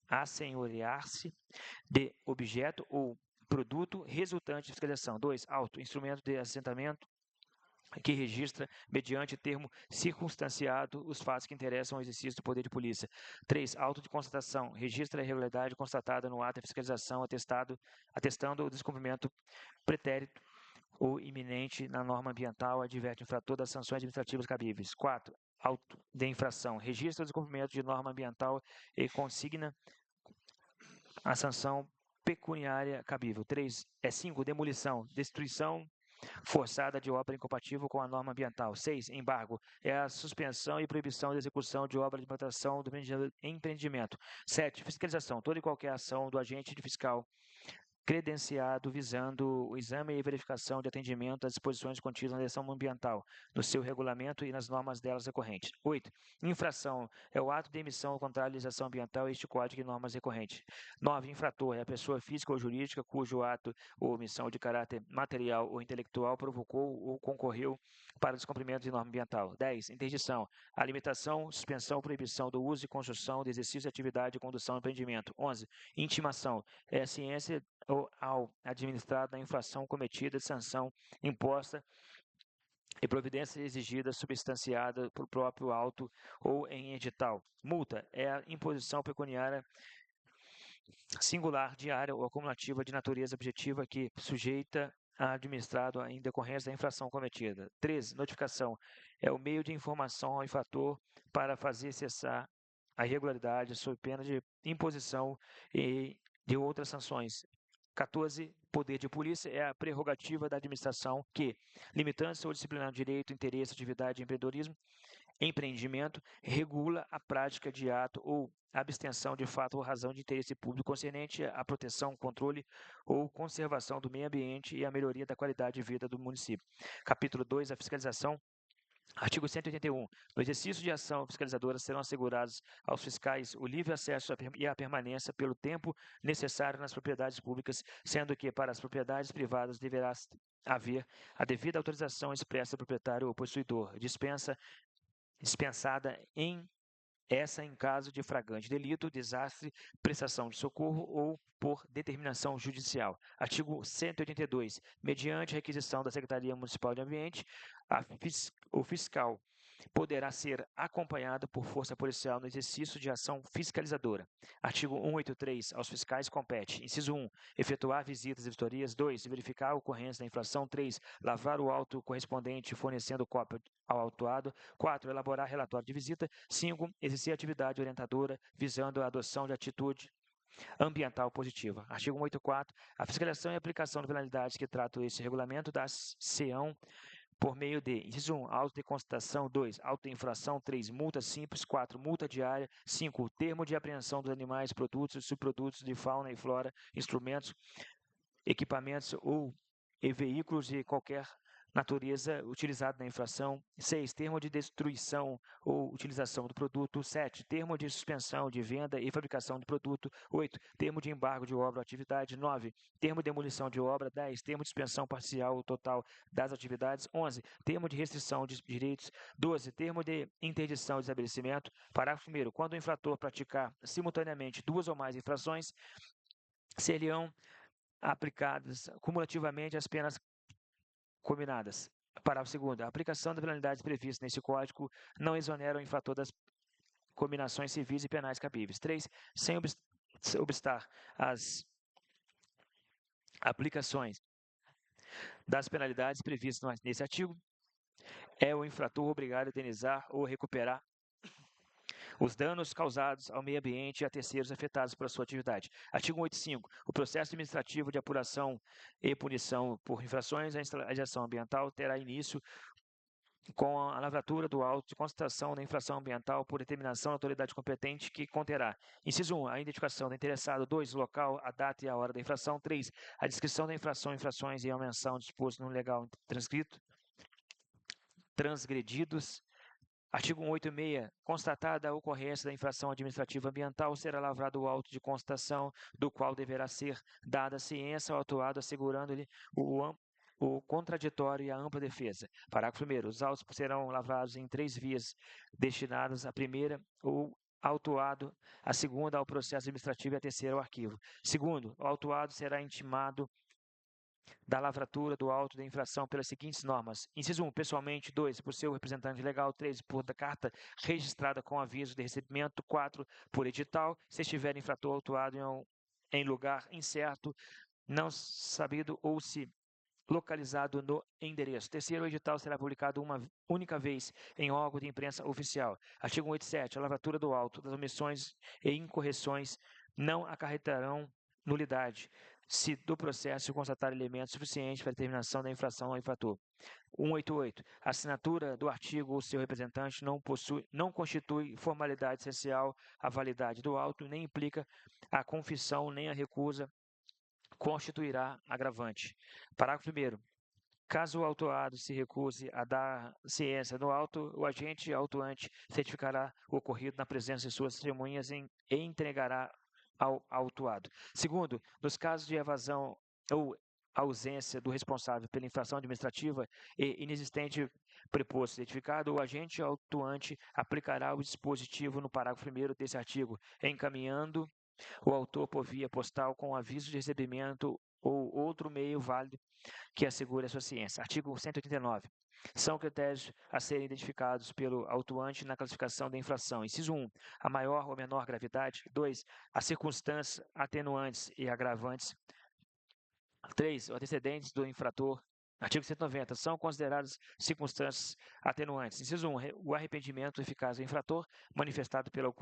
assenhorear-se de objeto ou produto resultante de fiscalização. 2. Auto, instrumento de assentamento que registra, mediante termo circunstanciado, os fatos que interessam ao exercício do poder de polícia. 3. Auto de constatação, registra a irregularidade constatada no ato de fiscalização, atestando o descumprimento pretérito ou iminente na norma ambiental, adverte o infrator das sanções administrativas cabíveis. 4. Auto de infração, registra o descumprimento de norma ambiental e consigna a sanção pecuniária cabível. 5. Demolição, destruição forçada de obra incompatível com a norma ambiental. 6. Embargo, é a suspensão e proibição de execução de obra de implantação do empreendimento. 7. Fiscalização, toda e qualquer ação do agente fiscal credenciado visando o exame e verificação de atendimento às disposições contidas na legislação ambiental, no seu regulamento e nas normas delas recorrentes. 8. Infração é o ato de emissão contrário à legislação ambiental e este Código e normas recorrentes. 9. Infrator é a pessoa física ou jurídica cujo ato ou omissão de caráter material ou intelectual provocou ou concorreu para o descumprimento de norma ambiental. 10. Interdição, a limitação, suspensão, proibição do uso e construção, do exercício de atividade, condução e empreendimento. 11. Intimação é a ciência ou ao administrado da infração cometida, de sanção imposta e providência exigida substanciada por próprio auto ou em edital. Multa é a imposição pecuniária singular, diária ou acumulativa de natureza objetiva que sujeita a administrado em decorrência da infração cometida. 13. Notificação é o meio de informação ao infrator para fazer cessar a irregularidade sob pena de imposição e de outras sanções. 14. Poder de polícia é a prerrogativa da administração que, limitando-se ao disciplinado direito, interesse, atividade e empreendimento, regula a prática de ato ou abstenção de fato ou razão de interesse público concernente à proteção, controle ou conservação do meio ambiente e à melhoria da qualidade de vida do município. Capítulo 2. A fiscalização. Artigo 181. No exercício de ação fiscalizadora serão assegurados aos fiscais o livre acesso e a permanência pelo tempo necessário nas propriedades públicas, sendo que para as propriedades privadas deverá haver a devida autorização expressa do proprietário ou possuidor, dispensada em caso de flagrante delito, desastre, prestação de socorro ou por determinação judicial. Artigo 182. Mediante requisição da Secretaria Municipal de Ambiente, o fiscal poderá ser acompanhado por força policial no exercício de ação fiscalizadora. Artigo 183. Aos fiscais compete: inciso 1, efetuar visitas e vistorias. 2, verificar a ocorrência da infração. 3, lavrar o auto correspondente fornecendo cópia ao autuado. 4, elaborar relatório de visita. 5, exercer atividade orientadora visando a adoção de atitude ambiental positiva. Artigo 184. A fiscalização e aplicação de penalidades que tratam esse regulamento dar-se-ão por meio de: inciso 1, auto de constatação. 2, auto de infração. 3, multa simples. 4, multa diária. 5, termo de apreensão dos animais, produtos e subprodutos de fauna e flora, instrumentos, equipamentos e veículos de qualquer natureza utilizado na infração. 6, termo de destruição ou utilização do produto. 7, termo de suspensão de venda e fabricação do produto. 8, termo de embargo de obra ou atividade. 9, termo de demolição de obra. 10, termo de suspensão parcial ou total das atividades. 11, termo de restrição de direitos. 12, termo de interdição de estabelecimento. Parágrafo 1º. Quando o infrator praticar simultaneamente duas ou mais infrações, ser-lhe-ão aplicadas cumulativamente as penas combinadas. Parágrafo 2º. A aplicação das penalidades previstas nesse Código não exonera o infrator das combinações civis e penais cabíveis. 3. Sem obstar as aplicações das penalidades previstas nesse artigo, é o infrator obrigado a indenizar ou recuperar os danos causados ao meio ambiente e a terceiros afetados pela sua atividade. Artigo 185. O processo administrativo de apuração e punição por infrações à legislação ambiental terá início com a lavratura do auto de constatação da infração ambiental por determinação da autoridade competente, que conterá: inciso 1, a identificação do interessado. 2, o local, a data e a hora da infração. 3, a descrição da infração, infrações e a menção disposto no legal transgredidos. Artigo 186. Constatada a ocorrência da infração administrativa ambiental, será lavrado o auto de constatação, do qual deverá ser dada ciência ao autuado, assegurando-lhe o contraditório e a ampla defesa. Parágrafo 1º. Os autos serão lavrados em 3 vias, destinadas à primeira, o autuado, a segunda ao processo administrativo e a terceira ao arquivo. Segundo, o autuado será intimado da lavratura do auto da infração pelas seguintes normas: inciso 1, pessoalmente. 2, por seu representante legal. 3, por carta registrada com aviso de recebimento. 4, por edital, se estiver infrator autuado em lugar incerto, não sabido ou se localizado no endereço. Terceiro, o edital será publicado uma única vez em órgão de imprensa oficial. Artigo 187. A lavratura do auto das omissões e incorreções não acarretarão nulidade, se do processo constatar elementos suficientes para a determinação da infração ao infrator. 188. A assinatura do artigo ou seu representante não constitui formalidade essencial à validade do auto, nem implica a confissão nem a recusa constituirá agravante. Parágrafo 1º. Caso o autuado se recuse a dar ciência no auto, o agente autuante certificará o ocorrido na presença de suas testemunhas e entregará ao autuado. Segundo, nos casos de evasão ou ausência do responsável pela infração administrativa e inexistente preposto certificado, o agente autuante aplicará o dispositivo no parágrafo 1º desse artigo, encaminhando o autor por via postal com aviso de recebimento ou outro meio válido que assegure a sua ciência. Artigo 189. São critérios a serem identificados pelo autuante na classificação da infração. Inciso 1, a maior ou menor gravidade. 2, as circunstâncias atenuantes e agravantes. 3, os antecedentes do infrator. Artigo 190. São consideradas circunstâncias atenuantes. Inciso 1, o arrependimento eficaz do infrator, manifestado pela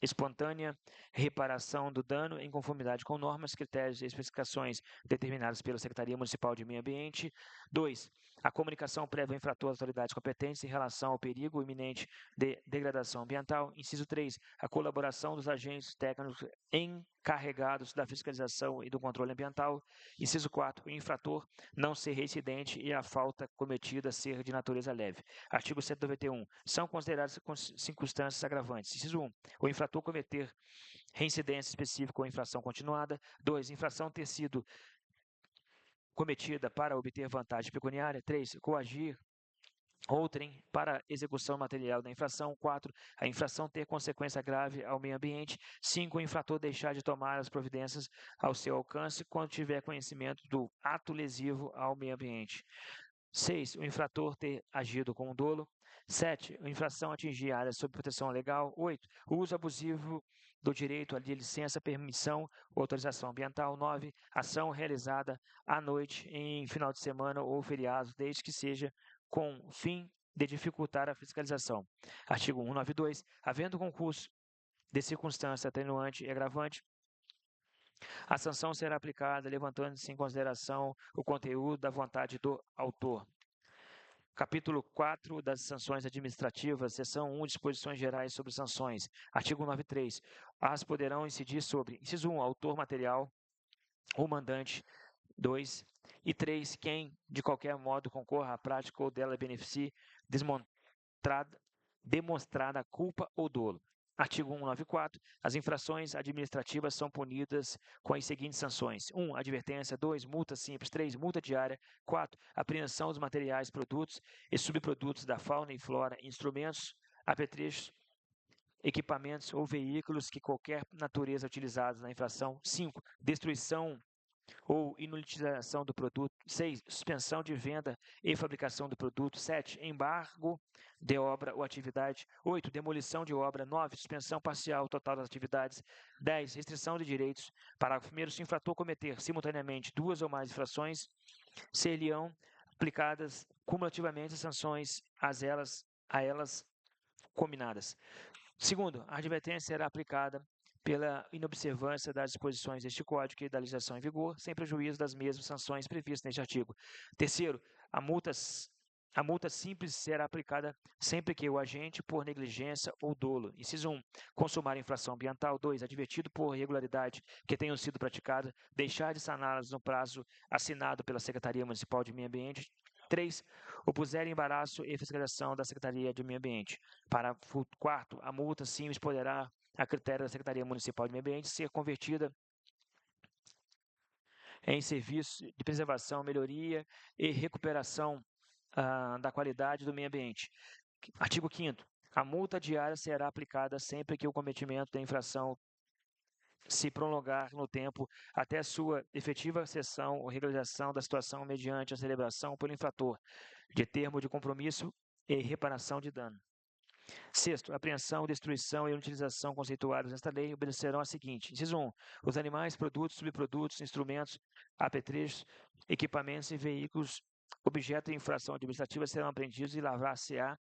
espontânea reparação do dano em conformidade com normas, critérios e especificações determinadas pela Secretaria Municipal de Meio Ambiente. 2, a comunicação prévia ao infrator às autoridades competentes em relação ao perigo iminente de degradação ambiental. Inciso 3, a colaboração dos agentes técnicos encarregados da fiscalização e do controle ambiental. Inciso 4, o infrator não ser reincidente e a falta cometida ser de natureza leve. Artigo 191. São consideradas circunstâncias agravantes. Inciso 1, o infrator cometer reincidência específica ou infração continuada. 2, infração ter sido cometida para obter vantagem pecuniária. 3, coagir outrem para execução material da infração. 4, a infração ter consequência grave ao meio ambiente. 5, o infrator deixar de tomar as providências ao seu alcance quando tiver conhecimento do ato lesivo ao meio ambiente. 6. O infrator ter agido com dolo. 7. A infração atingir a área sob proteção legal. 8. O uso abusivo do direito de licença, permissão ou autorização ambiental. 9. Ação realizada à noite, em final de semana ou feriado, desde que seja com o fim de dificultar a fiscalização. Artigo 192. Havendo concurso de circunstância atenuante e agravante, a sanção será aplicada levantando-se em consideração o conteúdo da vontade do autor. Capítulo 4 das sanções administrativas, seção 1, disposições gerais sobre sanções. Artigo 93. As poderão incidir sobre: inciso 1, autor material ou mandante. 2 e 3, quem de qualquer modo concorra à prática ou dela beneficie, demonstrada culpa ou dolo. Artigo 194. As infrações administrativas são punidas com as seguintes sanções: 1. Advertência. 2. Multa simples. 3. Multa diária. 4. Apreensão dos materiais, produtos e subprodutos da fauna e flora, instrumentos, apetrechos, equipamentos ou veículos que qualquer natureza utilizados na infração. 5. Destruição ou inutilização do produto. 6. Suspensão de venda e fabricação do produto. 7. Embargo de obra ou atividade. 8. Demolição de obra. 9. Suspensão parcial ou total das atividades. 10. Restrição de direitos. Parágrafo 1º. Se o infrator cometer simultaneamente duas ou mais infrações, ser-lhe-ão aplicadas cumulativamente as sanções a elas combinadas. Segundo, a advertência será aplicada pela inobservância das disposições deste Código e da legislação em vigor, sem prejuízo das mesmas sanções previstas neste artigo. Terceiro, a multa simples será aplicada sempre que o agente, por negligência ou dolo, inciso 1, consumar infração ambiental. 2, advertido por irregularidade que tenham sido praticadas, deixar de saná-las no prazo assinado pela Secretaria Municipal de Meio Ambiente. 3. Opuser embaraço e fiscalização da Secretaria de Meio Ambiente. Parágrafo 4º. A multa simples poderá, a critério da Secretaria Municipal de Meio Ambiente, ser convertida em serviço de preservação, melhoria e recuperação da qualidade do meio ambiente. Artigo 5º. A multa diária será aplicada sempre que o cometimento da infração se prolongar no tempo até sua efetiva cessão ou regularização da situação mediante a celebração pelo infrator de termo de compromisso e reparação de dano. Sexto, apreensão, destruição e utilização conceituadas nesta lei obedecerão a seguinte: inciso 1, os animais, produtos, subprodutos, instrumentos, apetrechos, equipamentos e veículos objeto de infração administrativa serão apreendidos e lavrar-se-á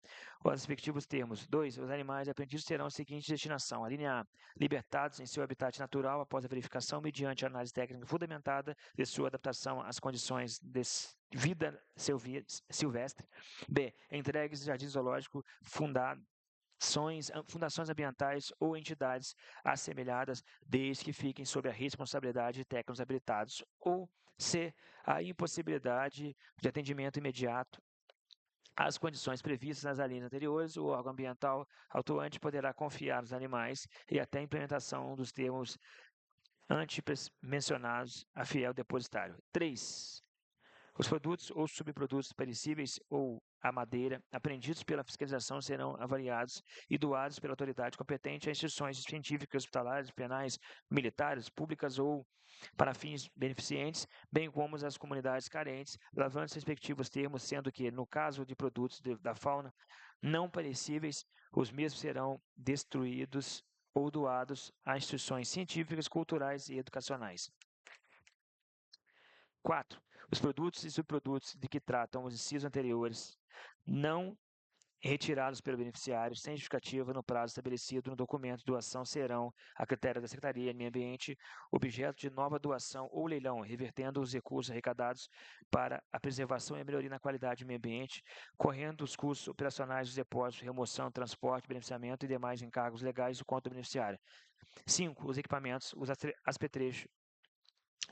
os respectivos termos. 2. Os animais apreendidos terão a seguinte destinação: a linha A, libertados em seu habitat natural após a verificação mediante análise técnica fundamentada de sua adaptação às condições de vida silvestre. B. Entregues ao jardim zoológico, fundações ambientais ou entidades assemelhadas, desde que fiquem sob a responsabilidade de técnicos habilitados. Ou C. A impossibilidade de atendimento imediato às condições previstas nas alíneas anteriores, o órgão ambiental autuante poderá confiar os animais e até a implementação dos termos antes mencionados a fiel depositário. 3. Os produtos ou subprodutos perecíveis ou a madeira apreendidos pela fiscalização serão avaliados e doados pela autoridade competente a instituições científicas, hospitalares, penais, militares, públicas ou para fins beneficentes, bem como às comunidades carentes, lavando os respectivos termos, sendo que, no caso de produtos da fauna não perecíveis, os mesmos serão destruídos ou doados a instituições científicas, culturais e educacionais. 4. Os produtos e subprodutos de que tratam os incisos anteriores não retirados pelo beneficiário sem justificativa no prazo estabelecido no documento de doação serão, a critério da Secretaria de Meio Ambiente, objeto de nova doação ou leilão, revertendo os recursos arrecadados para a preservação e a melhoria na qualidade do meio ambiente, correndo os custos operacionais dos depósitos, remoção, transporte, beneficiamento e demais encargos legais do conta do beneficiário. 5. Os equipamentos, os apetrechos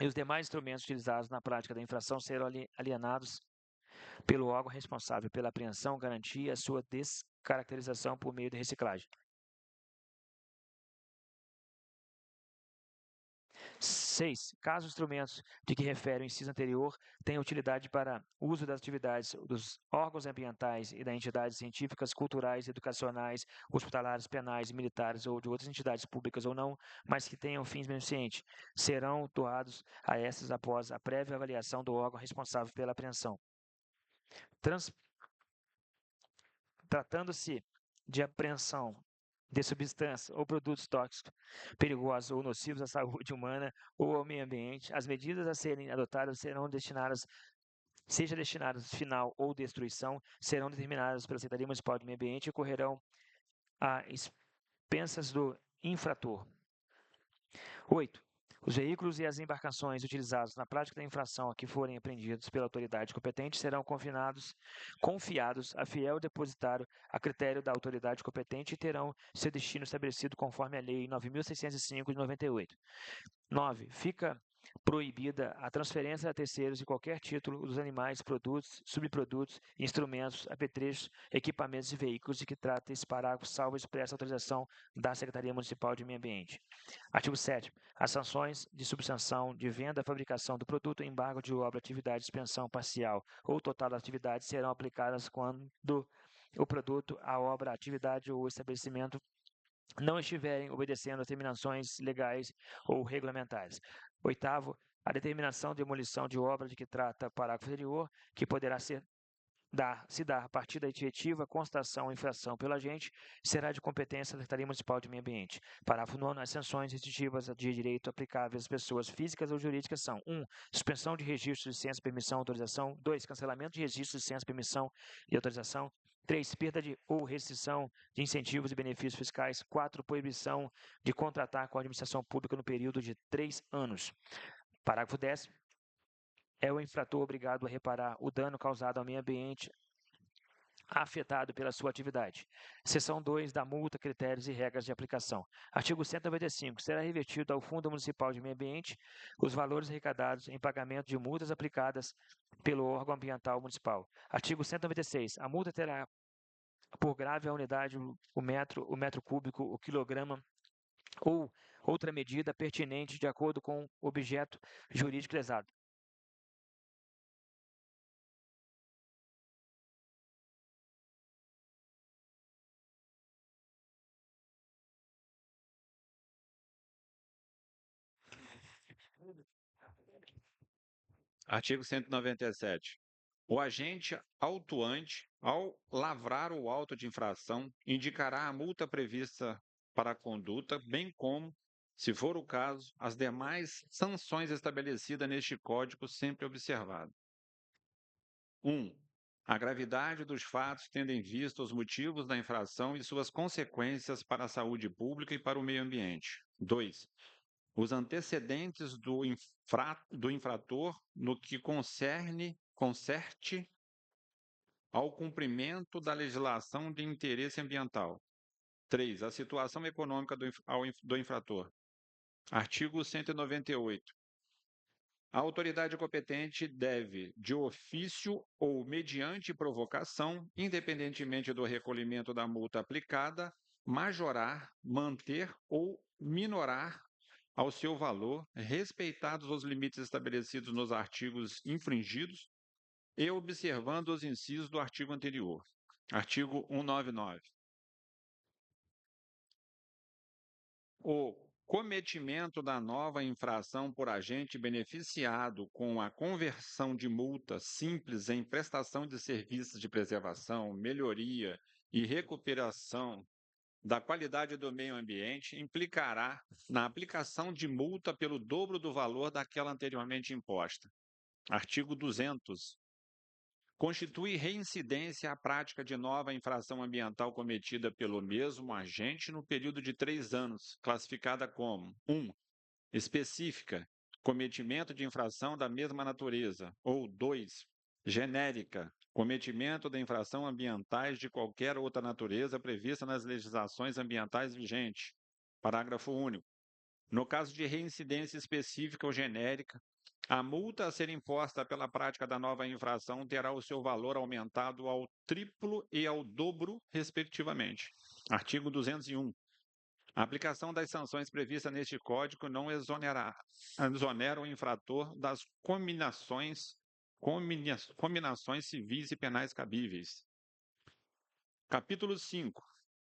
e os demais instrumentos utilizados na prática da infração serão alienados pelo órgão responsável pela apreensão, garantia a sua descaracterização por meio de reciclagem. 6. Caso os instrumentos de que refere o inciso anterior tenham utilidade para uso das atividades dos órgãos ambientais e das entidades científicas, culturais, educacionais, hospitalares, penais, militares ou de outras entidades públicas ou não, mas que tenham fins beneficentes, serão doados a essas após a prévia avaliação do órgão responsável pela apreensão. Tratando-se de apreensão de substâncias ou produtos tóxicos, perigosos ou nocivos à saúde humana ou ao meio ambiente, as medidas a serem adotadas serão destinadas, seja destinadas final ou destruição, serão determinadas pela Secretaria Municipal de Meio Ambiente e ocorrerão a expensas do infrator. 8. Os veículos e as embarcações utilizados na prática da infração a que forem apreendidos pela autoridade competente serão confiados a fiel depositário a critério da autoridade competente e terão seu destino estabelecido conforme a Lei 9.605 de 98. 9. Fica proibida a transferência a terceiros de qualquer título dos animais, produtos, subprodutos, instrumentos, apetrechos, equipamentos e veículos de que trata esse parágrafo, salvo expressa autorização da Secretaria Municipal de Meio Ambiente. Artigo 7º. As sanções de subsanção de venda, fabricação do produto, embargo de obra, atividade, suspensão parcial ou total da atividade serão aplicadas quando o produto, a obra, a atividade ou o estabelecimento não estiverem obedecendo às determinações legais ou regulamentares. 8º, a determinação de demolição de obra de que trata o parágrafo anterior, que poderá se dar a partir da efetiva constatação ou infração pelo agente, será de competência da Secretaria Municipal de Meio Ambiente. Parágrafo 9º, as sanções restritivas de direito aplicáveis às pessoas físicas ou jurídicas são: 1. Suspensão de registro, licença, permissão, autorização. 2. Cancelamento de registro, licença, permissão e autorização. 3. Perda ou restrição de incentivos e benefícios fiscais. 4. Proibição de contratar com a administração pública no período de 3 anos. Parágrafo 10º. É o infrator obrigado a reparar o dano causado ao meio ambiente afetado pela sua atividade. Seção 2 da multa, critérios e regras de aplicação. Artigo 195. Será revertido ao Fundo Municipal de Meio Ambiente os valores arrecadados em pagamento de multas aplicadas pelo órgão ambiental municipal. Artigo 196. A multa terá por grave a unidade, o metro cúbico, o quilograma ou outra medida pertinente de acordo com o objeto jurídico lesado. Artigo 197. O agente autuante, ao lavrar o auto de infração, indicará a multa prevista para a conduta, bem como, se for o caso, as demais sanções estabelecidas neste Código, sempre observado. 1. A gravidade dos fatos, tendo em vista os motivos da infração e suas consequências para a saúde pública e para o meio ambiente. 2. Os antecedentes do infrator no que concerte ao cumprimento da legislação de interesse ambiental. 3. A situação econômica do infrator. Artigo 198. A autoridade competente deve, de ofício ou mediante provocação, independentemente do recolhimento da multa aplicada, majorar, manter ou minorar ao seu valor, respeitados os limites estabelecidos nos artigos infringidos e observando os incisos do artigo anterior. Artigo 199. O cometimento da nova infração por agente beneficiado com a conversão de multa simples em prestação de serviços de preservação, melhoria e recuperação da qualidade do meio ambiente implicará na aplicação de multa pelo dobro do valor daquela anteriormente imposta. Artigo 200. Constitui reincidência a prática de nova infração ambiental cometida pelo mesmo agente no período de 3 anos, classificada como 1. Específica, cometimento de infração da mesma natureza, ou 2. Genérica, cometimento da infração ambientais de qualquer outra natureza prevista nas legislações ambientais vigentes. Parágrafo único. No caso de reincidência específica ou genérica, a multa a ser imposta pela prática da nova infração terá o seu valor aumentado ao triplo e ao dobro, respectivamente. Artigo 201. A aplicação das sanções previstas neste Código não exonera o infrator das combinações civis e penais cabíveis. Capítulo 5.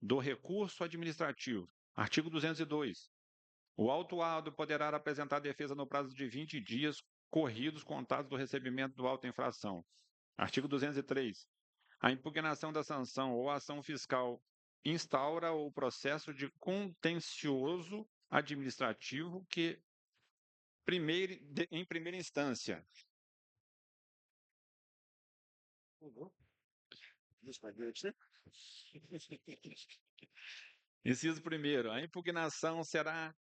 Do recurso administrativo. Artigo 202. O autuado poderá apresentar defesa no prazo de 20 dias corridos contados do recebimento do auto-infração. Artigo 203. A impugnação da sanção ou ação fiscal instaura o processo de contencioso administrativo que, em primeira instância, inciso 1º, a impugnação será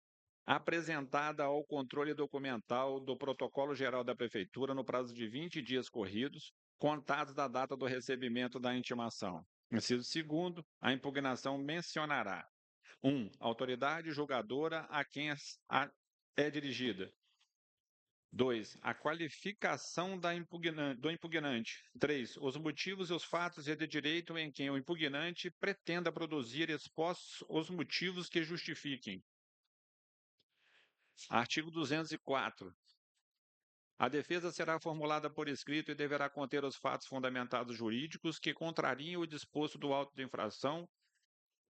apresentada ao controle documental do Protocolo Geral da Prefeitura no prazo de 20 dias corridos, contados da data do recebimento da intimação. Inciso 2º, a impugnação mencionará: 1. Autoridade julgadora a quem é dirigida. 2. A qualificação do impugnante. 3. Os motivos e os fatos de direito em que o impugnante pretenda produzir expostos os motivos que justifiquem. Artigo 204. A defesa será formulada por escrito e deverá conter os fatos fundamentados jurídicos que contrariem o disposto do auto de infração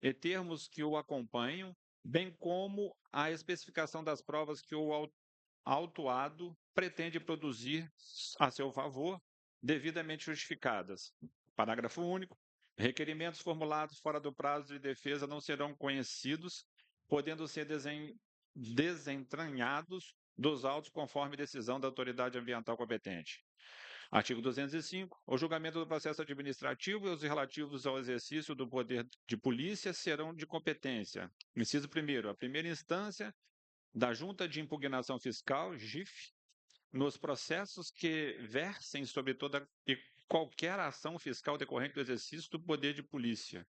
e termos que o acompanham, bem como a especificação das provas que o autuado pretende produzir a seu favor, devidamente justificadas. Parágrafo único. Requerimentos formulados fora do prazo de defesa não serão conhecidos, podendo ser desentranhados dos autos conforme decisão da autoridade ambiental competente. Artigo 205. O julgamento do processo administrativo e os relativos ao exercício do poder de polícia serão de competência. Inciso 1º. A primeira instância da Junta de Impugnação Fiscal, JIF, nos processos que versem sobre toda e qualquer ação fiscal decorrente do exercício do poder de polícia,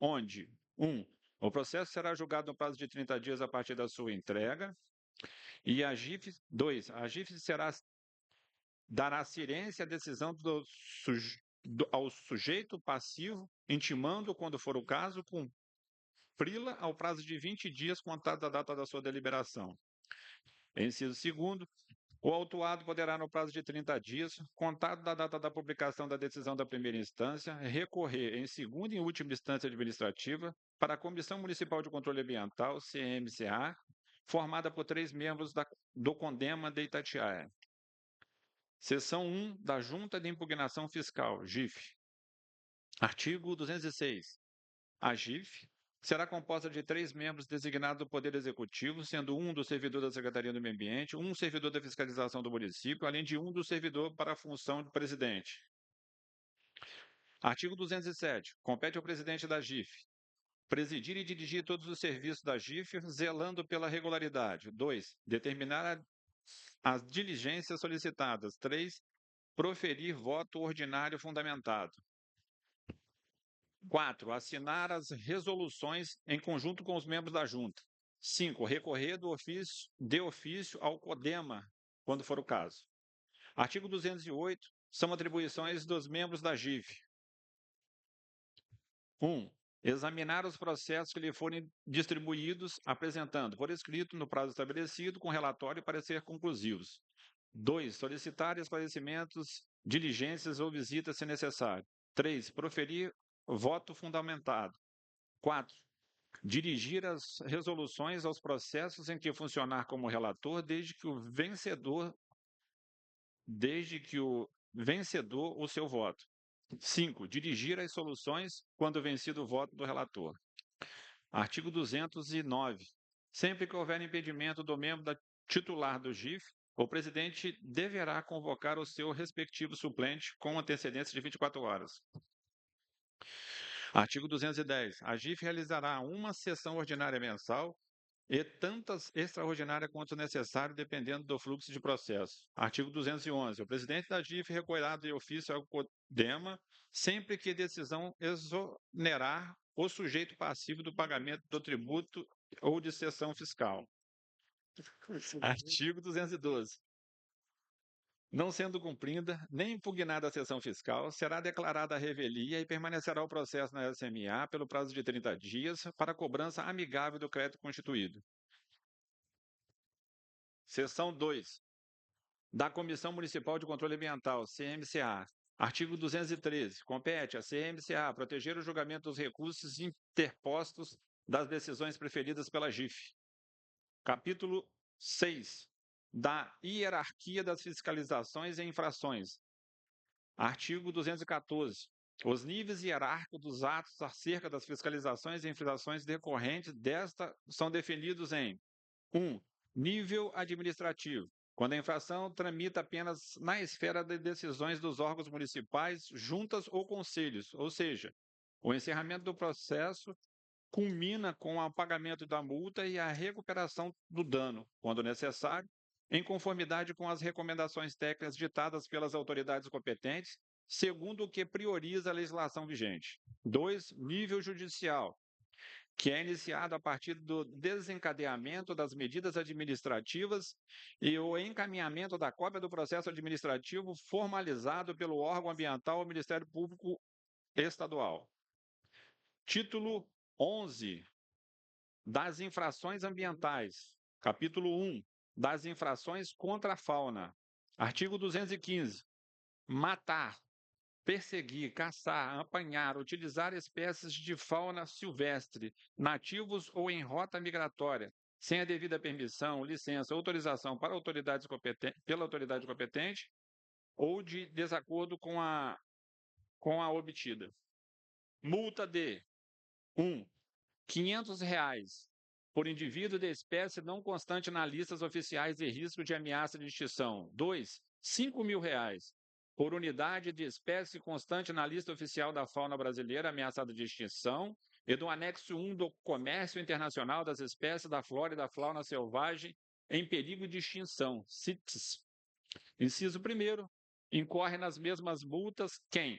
onde 1. O processo será julgado no prazo de 30 dias a partir da sua entrega, e a JIF, 2. A JIF dará ciência à decisão ao sujeito passivo, intimando, quando for o caso, cumpri-la ao prazo de 20 dias contado da data da sua deliberação. Inciso 2º. O autuado poderá, no prazo de 30 dias, contado da data da publicação da decisão da primeira instância, recorrer em segunda e última instância administrativa para a Comissão Municipal de Controle Ambiental, CMCA, formada por 3 membros do CONDEMA de Itatiaia. Seção 1 da Junta de Impugnação Fiscal, JIF. Artigo 206. A JIF será composta de 3 membros designados do Poder Executivo, sendo um do servidor da Secretaria do Meio Ambiente, um servidor da fiscalização do município, além de um do servidor para a função de presidente. Artigo 207. Compete ao presidente da JIF presidir e dirigir todos os serviços da JIF, zelando pela regularidade. 2. Determinar as diligências solicitadas. 3. Proferir voto ordinário fundamentado. 4. Assinar as resoluções em conjunto com os membros da Junta. 5. Recorrer de ofício ao CODEMA, quando for o caso. Artigo 208. São atribuições dos membros da JIF. 1. Examinar os processos que lhe forem distribuídos, apresentando por escrito, no prazo estabelecido, com relatório e parecer conclusivos. 2. Solicitar esclarecimentos, diligências ou visitas, se necessário. 3. Proferir voto fundamentado. 4. Dirigir as resoluções aos processos em que funcionar como relator, desde que o vencedor o seu voto. 5. Dirigir as soluções quando vencido o voto do relator. Artigo 209. Sempre que houver impedimento do membro titular do JIF, o presidente deverá convocar o seu respectivo suplente com antecedência de 24 horas. Artigo 210. A JIF realizará uma sessão ordinária mensal e tantas extraordinárias quanto necessário, dependendo do fluxo de processo. Artigo 211. O presidente da JIF recolherá de ofício ao CODEMA sempre que decisão exonerar o sujeito passivo do pagamento do tributo ou de cessão fiscal. Artigo 212. Não sendo cumprida nem impugnada a cessão fiscal, será declarada a revelia e permanecerá o processo na SMA pelo prazo de 30 dias para cobrança amigável do crédito constituído. Seção 2. Da Comissão Municipal de Controle Ambiental, CMCA. Artigo 213. Compete à CMCA proteger o julgamento dos recursos interpostos das decisões preferidas pela JIF. Capítulo 6. Da hierarquia das fiscalizações e infrações. Artigo 214. Os níveis hierárquicos dos atos acerca das fiscalizações e infrações decorrentes desta são definidos em 1. Nível administrativo, quando a infração tramita apenas na esfera de decisões dos órgãos municipais, juntas ou conselhos, ou seja, o encerramento do processo culmina com o pagamento da multa e a recuperação do dano, quando necessário, em conformidade com as recomendações técnicas ditadas pelas autoridades competentes, segundo o que prioriza a legislação vigente. 2. Nível judicial, que é iniciado a partir do desencadeamento das medidas administrativas e o encaminhamento da cópia do processo administrativo formalizado pelo órgão ambiental ao Ministério Público Estadual. Título 11 das infrações ambientais. Capítulo 1 das infrações contra a fauna. Artigo 215. Matar, perseguir, caçar, apanhar, utilizar espécies de fauna silvestre, nativos ou em rota migratória, sem a devida permissão, licença ou autorização pela autoridade competente ou de desacordo com a obtida. Multa de 1. R$ 500 por indivíduo de espécie não constante nas listas oficiais de risco de ameaça de extinção. 2. R$ 5.000 por unidade de espécie constante na lista oficial da fauna brasileira ameaçada de extinção e do anexo 1 do Comércio Internacional das Espécies da Flora e da Fauna Selvagem em perigo de extinção, CITES. Inciso 1º, incorre nas mesmas multas quem?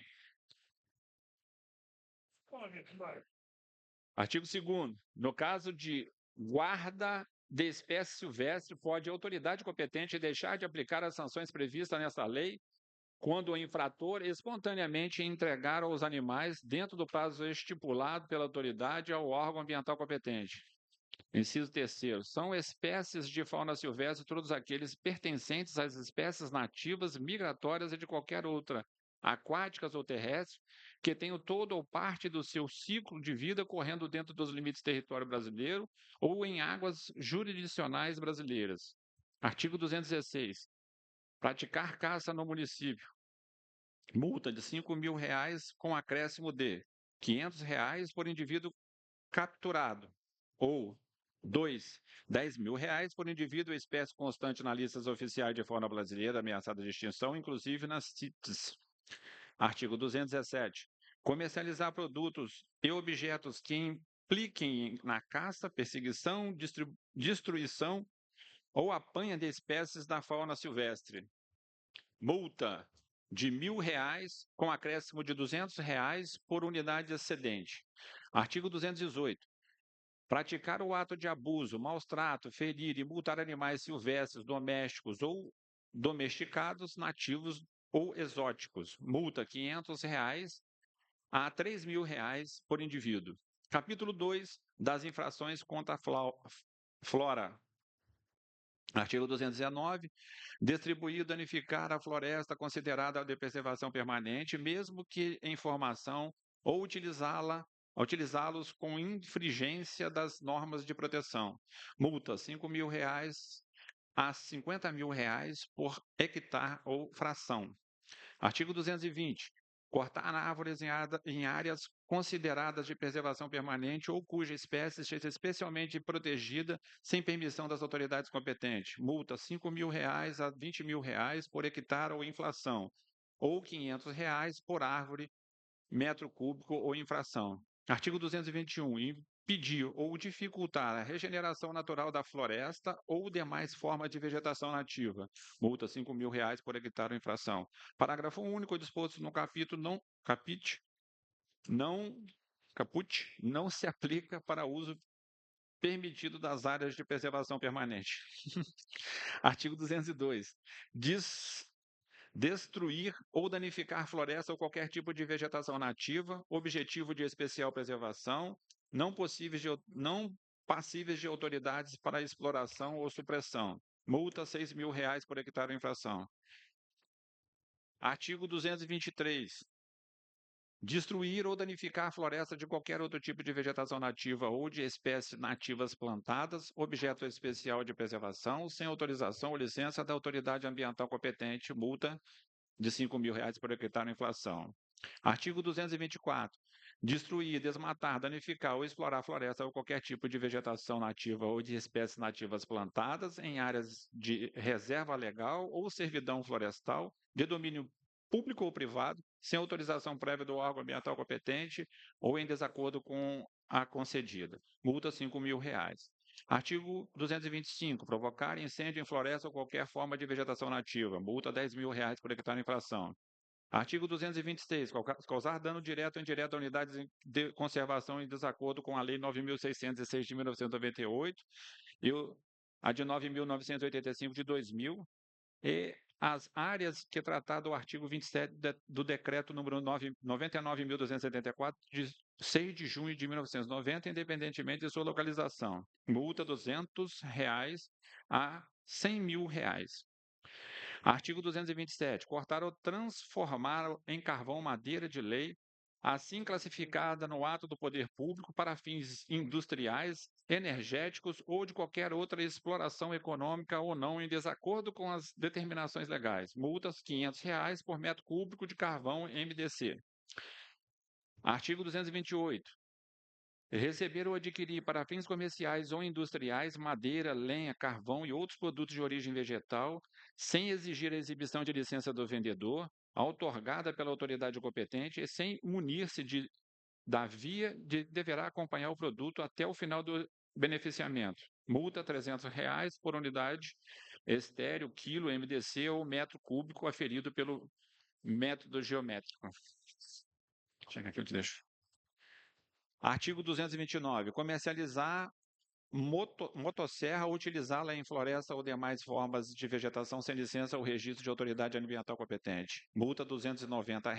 Artigo 2º. No caso de guarda de espécie silvestre, pode a autoridade competente deixar de aplicar as sanções previstas nesta lei quando o infrator espontaneamente entregar os animais dentro do prazo estipulado pela autoridade ao órgão ambiental competente. Inciso 3º. São espécies de fauna silvestre todos aqueles pertencentes às espécies nativas, migratórias e de qualquer outra, aquáticas ou terrestres, que tenham todo ou parte do seu ciclo de vida correndo dentro dos limites do território brasileiro ou em águas jurisdicionais brasileiras. Artigo 216. Praticar caça no município. Multa de R$ 5.000 com acréscimo de R$ 500 por indivíduo capturado. Ou 2. R$ 10.000 por indivíduo ou espécie constante nas listas oficiais de fauna brasileira ameaçada de extinção, inclusive nas CITES. Artigo 217. Comercializar produtos e objetos que impliquem na caça, perseguição, destruição ou apanha de espécies da fauna silvestre. Multa de R$ 1.000 com acréscimo de R$ 200 por unidade excedente. Artigo 218. Praticar o ato de abuso, maus trato, ferir e multar animais silvestres, domésticos ou domesticados, nativos ou exóticos. Multa R$ 500 a R$ 3.000 por indivíduo. Capítulo 2 das infrações contra a flora. Artigo 219. Distribuir ou danificar a floresta considerada de preservação permanente, mesmo que em formação, ou utilizá-los com infringência das normas de proteção. Multa R$ 5.000 a R$ 50.000 por hectare ou fração. Artigo 220. Cortar árvores em áreas consideradas de preservação permanente ou cuja espécie esteja especialmente protegida sem permissão das autoridades competentes. Multa R$ 5.000 a R$ 20.000 por hectare ou inflação, ou R$ 500 por árvore, metro cúbico ou infração. Artigo 221. Impedir ou dificultar a regeneração natural da floresta ou demais formas de vegetação nativa. Multa R$ 5.000 por hectare ou infração. Parágrafo único disposto no caput não se aplica para uso permitido das áreas de preservação permanente. Artigo 202. Destruir ou danificar floresta ou qualquer tipo de vegetação nativa, objetivo de especial preservação, não passíveis de autoridades para exploração ou supressão. Multa R$ 6.000 por hectare ou infração. Artigo 223. Destruir ou danificar floresta de qualquer outro tipo de vegetação nativa ou de espécies nativas plantadas, objeto especial de preservação, sem autorização ou licença da autoridade ambiental competente, multa de R$ 5.000 por hectare à inflação. Artigo 224. Destruir, desmatar, danificar ou explorar floresta ou qualquer tipo de vegetação nativa ou de espécies nativas plantadas em áreas de reserva legal ou servidão florestal de domínio público ou privado, sem autorização prévia do órgão ambiental competente ou em desacordo com a concedida. Multa R$ 5.000. Artigo 225. Provocar incêndio em floresta ou qualquer forma de vegetação nativa. Multa R$ 10.000 por hectare à inflação. Artigo 226. Causar dano direto ou indireto a unidades de conservação em desacordo com a Lei 9.606 de 1998 e a de 9.985 de 2000 e as áreas que tratar do artigo 27 do decreto número 99.274 de 6 de junho de 1990, independentemente de sua localização. Multa R$ 200 a R$ 100.000. Artigo 227. Cortar ou transformar em carvão madeira de lei, assim classificada no ato do poder público para fins industriais, energéticos ou de qualquer outra exploração econômica ou não em desacordo com as determinações legais. Multas R$ 500 por metro cúbico de carvão MDC. Artigo 228. Receber ou adquirir para fins comerciais ou industriais madeira, lenha, carvão e outros produtos de origem vegetal, sem exigir a exibição de licença do vendedor, outorgada pela autoridade competente e sem munir-se da via deverá acompanhar o produto até o final do beneficiamento. Multa R$ 300 por unidade estéreo, quilo, MDC ou metro cúbico aferido pelo método geométrico. Chega aqui, eu te deixo. Artigo 229. Comercializar motosserra ou utilizá-la em floresta ou demais formas de vegetação sem licença ou registro de autoridade ambiental competente. Multa R$ 290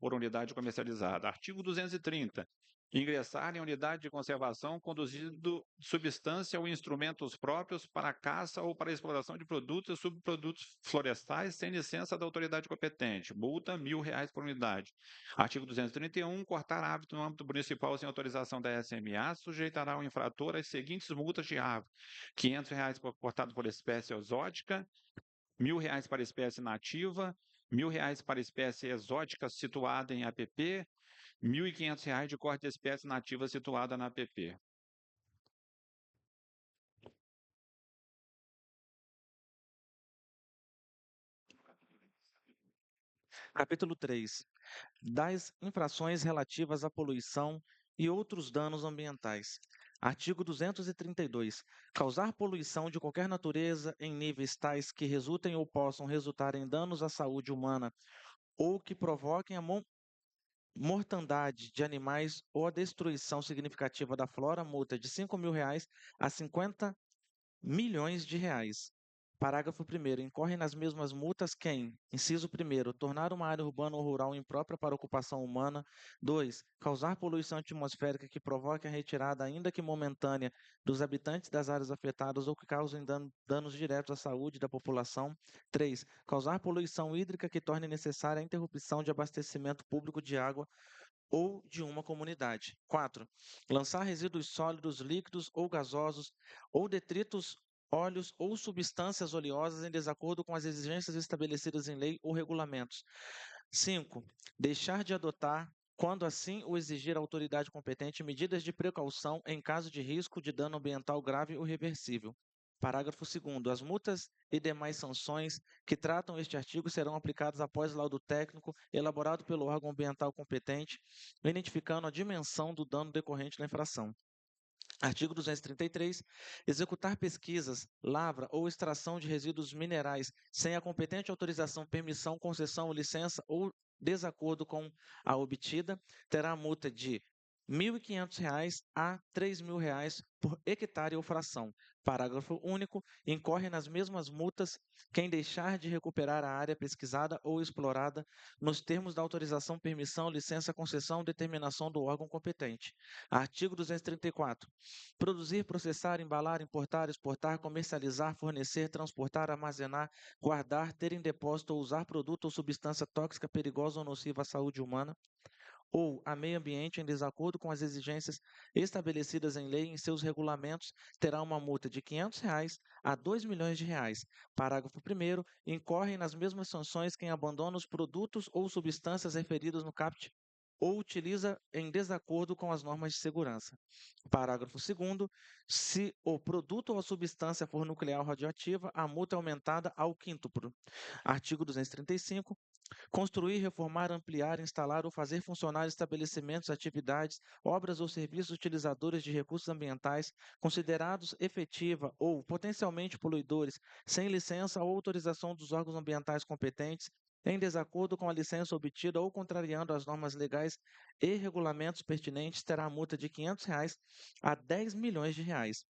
por unidade comercializada. Artigo 230. Ingressar em unidade de conservação conduzindo substância ou instrumentos próprios para a caça ou para a exploração de produtos e subprodutos florestais sem licença da autoridade competente. Multa R$ 1.000 por unidade. Artigo 231. Cortar hábito no âmbito municipal sem autorização da SMA sujeitará o infrator às seguintes multas de árvore: R$ 500 cortado por espécie exótica, R$ 1.000 para espécie nativa, R$ 1.000 para espécie exótica situada em APP, R$ 1.500 de corte de espécie nativa situada na APP. Capítulo 3. Das infrações relativas à poluição e outros danos ambientais. Artigo 232. Causar poluição de qualquer natureza em níveis tais que resultem ou possam resultar em danos à saúde humana ou que provoquem a mortandade de animais ou a destruição significativa da flora, multa de R$ 5.000 a R$ 50 milhões de reais. Parágrafo 1º. Incorre nas mesmas multas quem, inciso 1º, tornar uma área urbana ou rural imprópria para ocupação humana. 2. Causar poluição atmosférica que provoque a retirada, ainda que momentânea, dos habitantes das áreas afetadas ou que causem danos diretos à saúde da população. 3. Causar poluição hídrica que torne necessária a interrupção de abastecimento público de água ou de uma comunidade. 4. Lançar resíduos sólidos, líquidos ou gasosos ou detritos, óleos ou substâncias oleosas em desacordo com as exigências estabelecidas em lei ou regulamentos. 5. Deixar de adotar, quando assim o exigir a autoridade competente, medidas de precaução em caso de risco de dano ambiental grave ou reversível. Parágrafo 2º. As multas e demais sanções que tratam este artigo serão aplicadas após laudo técnico elaborado pelo órgão ambiental competente, identificando a dimensão do dano decorrente da infração. Artigo 233. Executar pesquisas, lavra ou extração de resíduos minerais sem a competente autorização, permissão, concessão, licença ou desacordo com a obtida, terá multa de R$ 1.500 a R$ 3.000 por hectare ou fração. Parágrafo único. Incorre nas mesmas multas quem deixar de recuperar a área pesquisada ou explorada nos termos da autorização, permissão, licença, concessão, determinação do órgão competente. Artigo 234. Produzir, processar, embalar, importar, exportar, comercializar, fornecer, transportar, armazenar, guardar, ter em depósito ou usar produto ou substância tóxica, perigosa ou nociva à saúde humana, ou a meio ambiente em desacordo com as exigências estabelecidas em lei e em seus regulamentos, terá uma multa de R$ 500 a R$ 2 milhões. Parágrafo 1º. Incorrem nas mesmas sanções quem abandona os produtos ou substâncias referidos no caput ou utiliza em desacordo com as normas de segurança. Parágrafo 2º. Se o produto ou a substância for nuclear ou radioativa, a multa é aumentada ao quíntuplo. Artigo 235. Construir, reformar, ampliar, instalar ou fazer funcionar estabelecimentos, atividades, obras ou serviços utilizadores de recursos ambientais considerados efetiva ou potencialmente poluidores, sem licença ou autorização dos órgãos ambientais competentes, em desacordo com a licença obtida ou contrariando as normas legais e regulamentos pertinentes, terá multa de R$ 500 a R$ 10 milhões.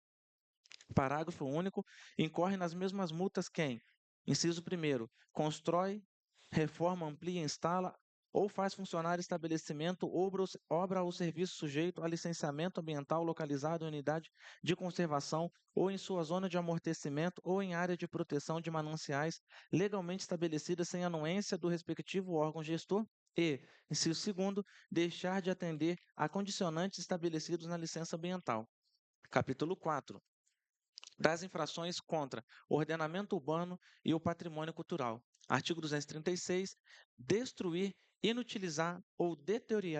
Parágrafo único. Incorre nas mesmas multas quem: inciso 1º, constrói, reforma, amplia, instala ou faz funcionar estabelecimento, obra ou serviço sujeito a licenciamento ambiental localizado em unidade de conservação ou em sua zona de amortecimento ou em área de proteção de mananciais legalmente estabelecida sem anuência do respectivo órgão gestor e, inciso 2º, deixar de atender a condicionantes estabelecidos na licença ambiental. Capítulo 4. Das infrações contra o ordenamento urbano e o patrimônio cultural. Artigo 236. Destruir, inutilizar ou deteriorar,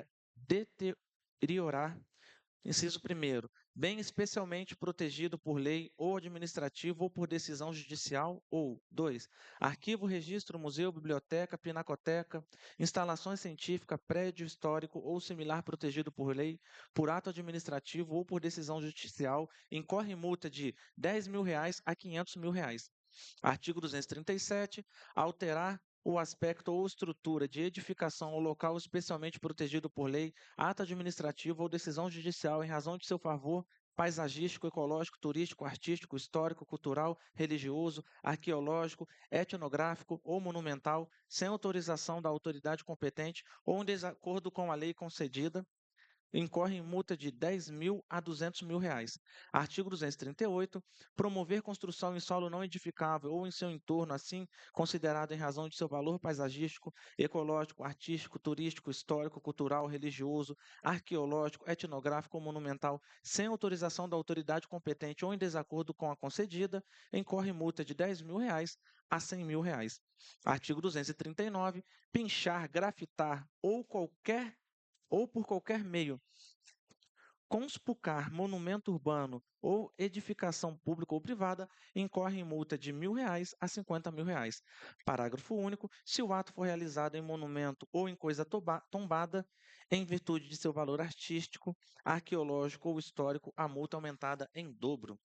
inciso 1º, bem especialmente protegido por lei ou administrativo ou por decisão judicial, ou 2. Arquivo, registro, museu, biblioteca, pinacoteca, instalações científicas, prédio histórico ou similar protegido por lei, por ato administrativo ou por decisão judicial, incorre multa de R$ 10 mil a R$ 500 mil. Artigo 237. Alterar o aspecto ou estrutura de edificação ou local especialmente protegido por lei, ato administrativo ou decisão judicial em razão de seu favor paisagístico, ecológico, turístico, artístico, histórico, cultural, religioso, arqueológico, etnográfico ou monumental, sem autorização da autoridade competente ou em desacordo com a lei concedida, incorre em multa de R$ 10 mil a R$ 200 mil. Artigo 238. Promover construção em solo não edificável ou em seu entorno, assim considerado em razão de seu valor paisagístico, ecológico, artístico, turístico, histórico, cultural, religioso, arqueológico, etnográfico ou monumental, sem autorização da autoridade competente ou em desacordo com a concedida, incorre multa de R$ 10 mil a R$ 100 mil. Artigo 239. Pinchar, grafitar ou por qualquer meio, conspucar monumento urbano ou edificação pública ou privada, incorre em multa de R$ 1.000 a R$ 50 mil. Parágrafo único. Se o ato for realizado em monumento ou em coisa tombada, em virtude de seu valor artístico, arqueológico ou histórico, a multa é aumentada em dobro.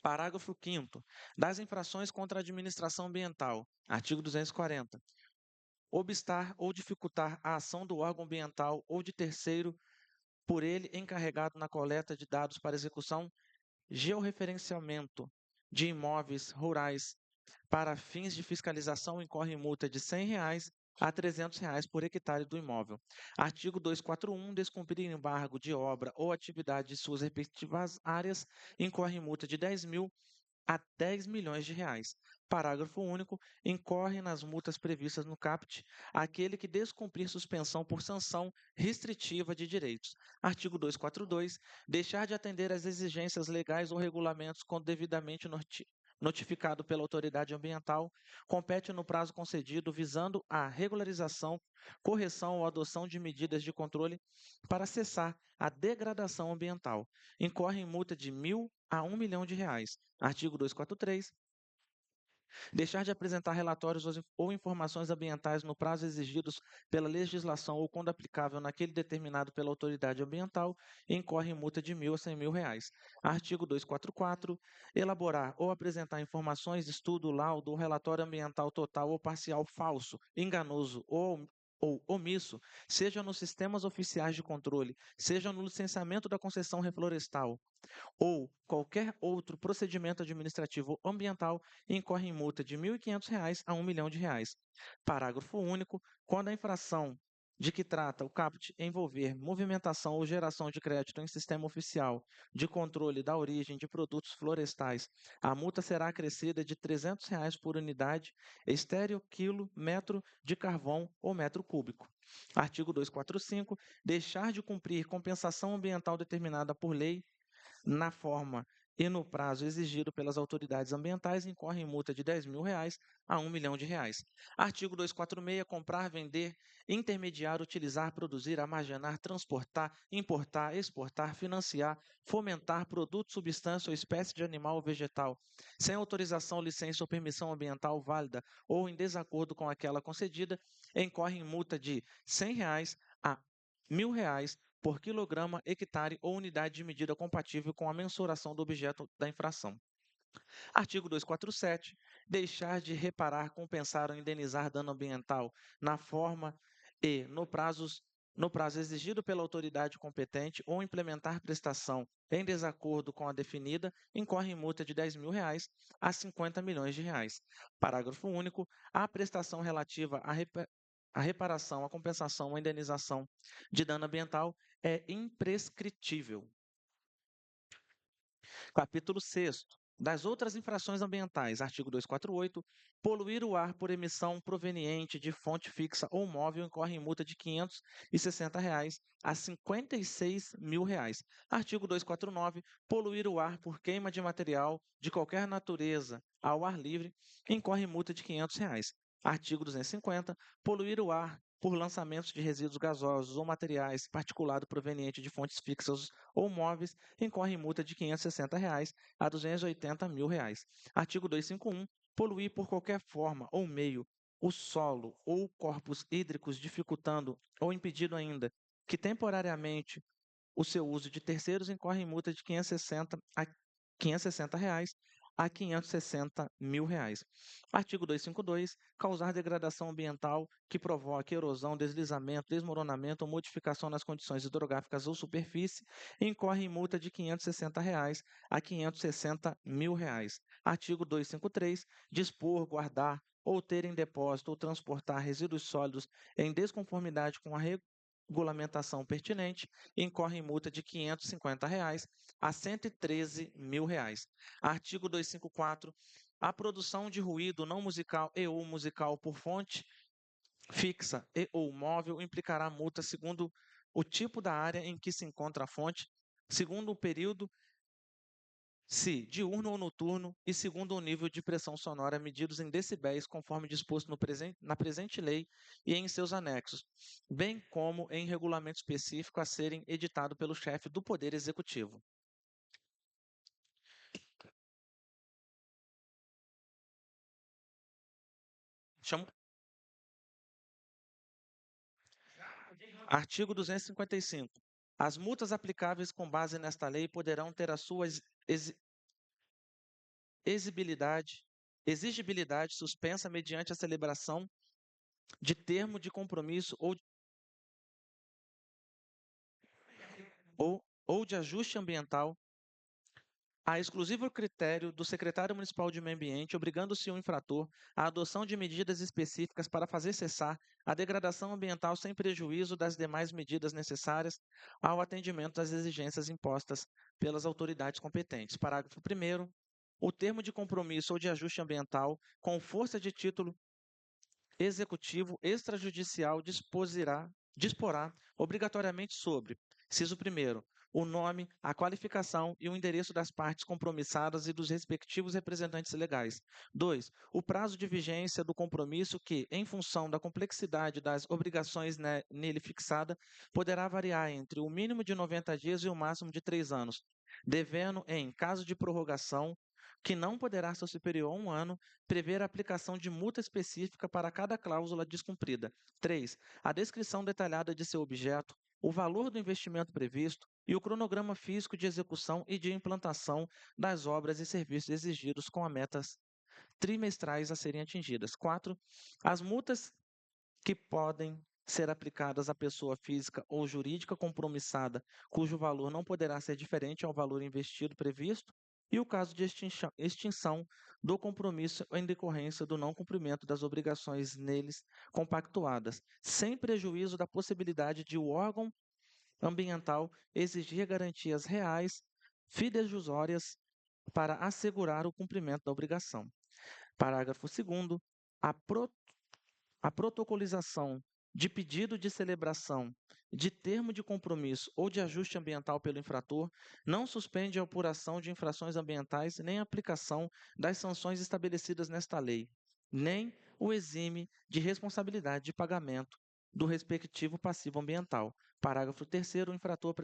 Parágrafo 5º. Das infrações contra a administração ambiental. Artigo 240. Obstar ou dificultar a ação do órgão ambiental ou de terceiro por ele encarregado na coleta de dados para execução, georreferenciamento de imóveis rurais para fins de fiscalização, incorre multa de R$ 100 a R$ 300 por hectare do imóvel. Artigo 241. Descumprir embargo de obra ou atividade de suas respectivas áreas, incorre multa de R$ 10 mil a R$ 10 milhões. Parágrafo único. Incorre nas multas previstas no caput aquele que descumprir suspensão por sanção restritiva de direitos. Artigo 242. Deixar de atender às exigências legais ou regulamentos quando devidamente notificado pela autoridade ambiental, compete no prazo concedido visando a regularização, correção ou adoção de medidas de controle para cessar a degradação ambiental. Incorre em multa de R$ 1.000 a R$ 1 milhão. Artigo 243. Deixar de apresentar relatórios ou informações ambientais no prazo exigidos pela legislação ou quando aplicável naquele determinado pela autoridade ambiental, incorre em multa de R$ 1.000 a R$ 100 mil. Artigo 244. Elaborar ou apresentar informações, estudo, laudo ou relatório ambiental total ou parcial falso, enganoso ou omisso, seja nos sistemas oficiais de controle, seja no licenciamento da concessão reflorestal, ou qualquer outro procedimento administrativo ambiental, incorre em multa de R$ 1.500 a R$ 1 milhão. Parágrafo único. Quando a infração de que trata o caput envolver movimentação ou geração de crédito em sistema oficial de controle da origem de produtos florestais, a multa será acrescida de R$ 300 por unidade, estéreo, quilo, metro de carvão ou metro cúbico. Artigo 245. Deixar de cumprir compensação ambiental determinada por lei na forma e no prazo exigido pelas autoridades ambientais, incorre em multa de R$ 10.000 a R$ 1 milhão. Artigo 246. Comprar, vender, intermediar, utilizar, produzir, armazenar, transportar, importar, exportar, financiar, fomentar produto, substância ou espécie de animal ou vegetal, sem autorização, licença ou permissão ambiental válida ou em desacordo com aquela concedida, incorre em multa de R$ 100 a R$ 1.000 por quilograma, hectare ou unidade de medida compatível com a mensuração do objeto da infração. Artigo 247. Deixar de reparar, compensar ou indenizar dano ambiental na forma e no prazo exigido pela autoridade competente ou implementar prestação em desacordo com a definida, incorre em multa de R$ 10.000 a R$ 50 milhões. Parágrafo único. A prestação relativa à reparação, à compensação ou indenização de dano ambiental é imprescritível. Capítulo 6º. Das outras infrações ambientais, artigo 248, poluir o ar por emissão proveniente de fonte fixa ou móvel incorre em multa de R$ 560 a R$ 56.000. Artigo 249, poluir o ar por queima de material de qualquer natureza ao ar livre incorre em multa de R$ 500. Artigo 250, poluir o ar por lançamentos de resíduos gasosos ou materiais particulado proveniente de fontes fixas ou móveis, incorre em multa de R$ 560 a R$ 280.000. Artigo 251. Poluir por qualquer forma ou meio o solo ou corpos hídricos, dificultando ou impedindo ainda que temporariamente o seu uso de terceiros, incorre em multa de R$ 560 a R$ 560.000. Artigo 252. Causar degradação ambiental que provoque erosão, deslizamento, desmoronamento ou modificação nas condições hidrográficas ou superfície, incorre em multa de R$ 560 a R$ 560.000. Artigo 253. Dispor, guardar ou ter em depósito ou transportar resíduos sólidos em desconformidade com a regulamentação pertinente, incorre em multa de R$ 550 a R$ 113.000. Artigo 254. A produção de ruído não musical e ou musical por fonte fixa e ou móvel implicará multa segundo o tipo da área em que se encontra a fonte, segundo o período, se diurno ou noturno, e segundo o nível de pressão sonora medidos em decibéis, conforme disposto na presente lei e em seus anexos, bem como em regulamento específico a serem editado pelo chefe do Poder Executivo. Artigo 255. As multas aplicáveis com base nesta lei poderão ter a sua exigibilidade suspensa mediante a celebração de termo de compromisso ou de ajuste ambiental a exclusivo critério do secretário municipal de Meio Ambiente, obrigando-se o infrator à adoção de medidas específicas para fazer cessar a degradação ambiental sem prejuízo das demais medidas necessárias ao atendimento das exigências impostas pelas autoridades competentes. Parágrafo 1º. O termo de compromisso ou de ajuste ambiental, com força de título executivo extrajudicial, disporá obrigatoriamente sobre, inciso 1º, o nome, a qualificação e o endereço das partes compromissadas e dos respectivos representantes legais. 2. O prazo de vigência do compromisso que, em função da complexidade das obrigações nele fixada, poderá variar entre o mínimo de 90 dias e o máximo de 3 anos, devendo, em caso de prorrogação, que não poderá ser superior a 1 ano, prever a aplicação de multa específica para cada cláusula descumprida. 3. A descrição detalhada de seu objeto, o valor do investimento previsto e o cronograma físico de execução e de implantação das obras e serviços exigidos com as metas trimestrais a serem atingidas. 4. As multas que podem ser aplicadas à pessoa física ou jurídica compromissada, cujo valor não poderá ser diferente ao valor investido previsto e o caso de extinção do compromisso em decorrência do não cumprimento das obrigações neles compactuadas, sem prejuízo da possibilidade de o órgão ambiental exigir garantias reais, fidejussórias, para assegurar o cumprimento da obrigação. Parágrafo 2º. A protocolização de pedido de celebração de termo de compromisso ou de ajuste ambiental pelo infrator não suspende a apuração de infrações ambientais nem a aplicação das sanções estabelecidas nesta lei, nem o exime de responsabilidade de pagamento do respectivo passivo ambiental. Parágrafo 3º. O infrator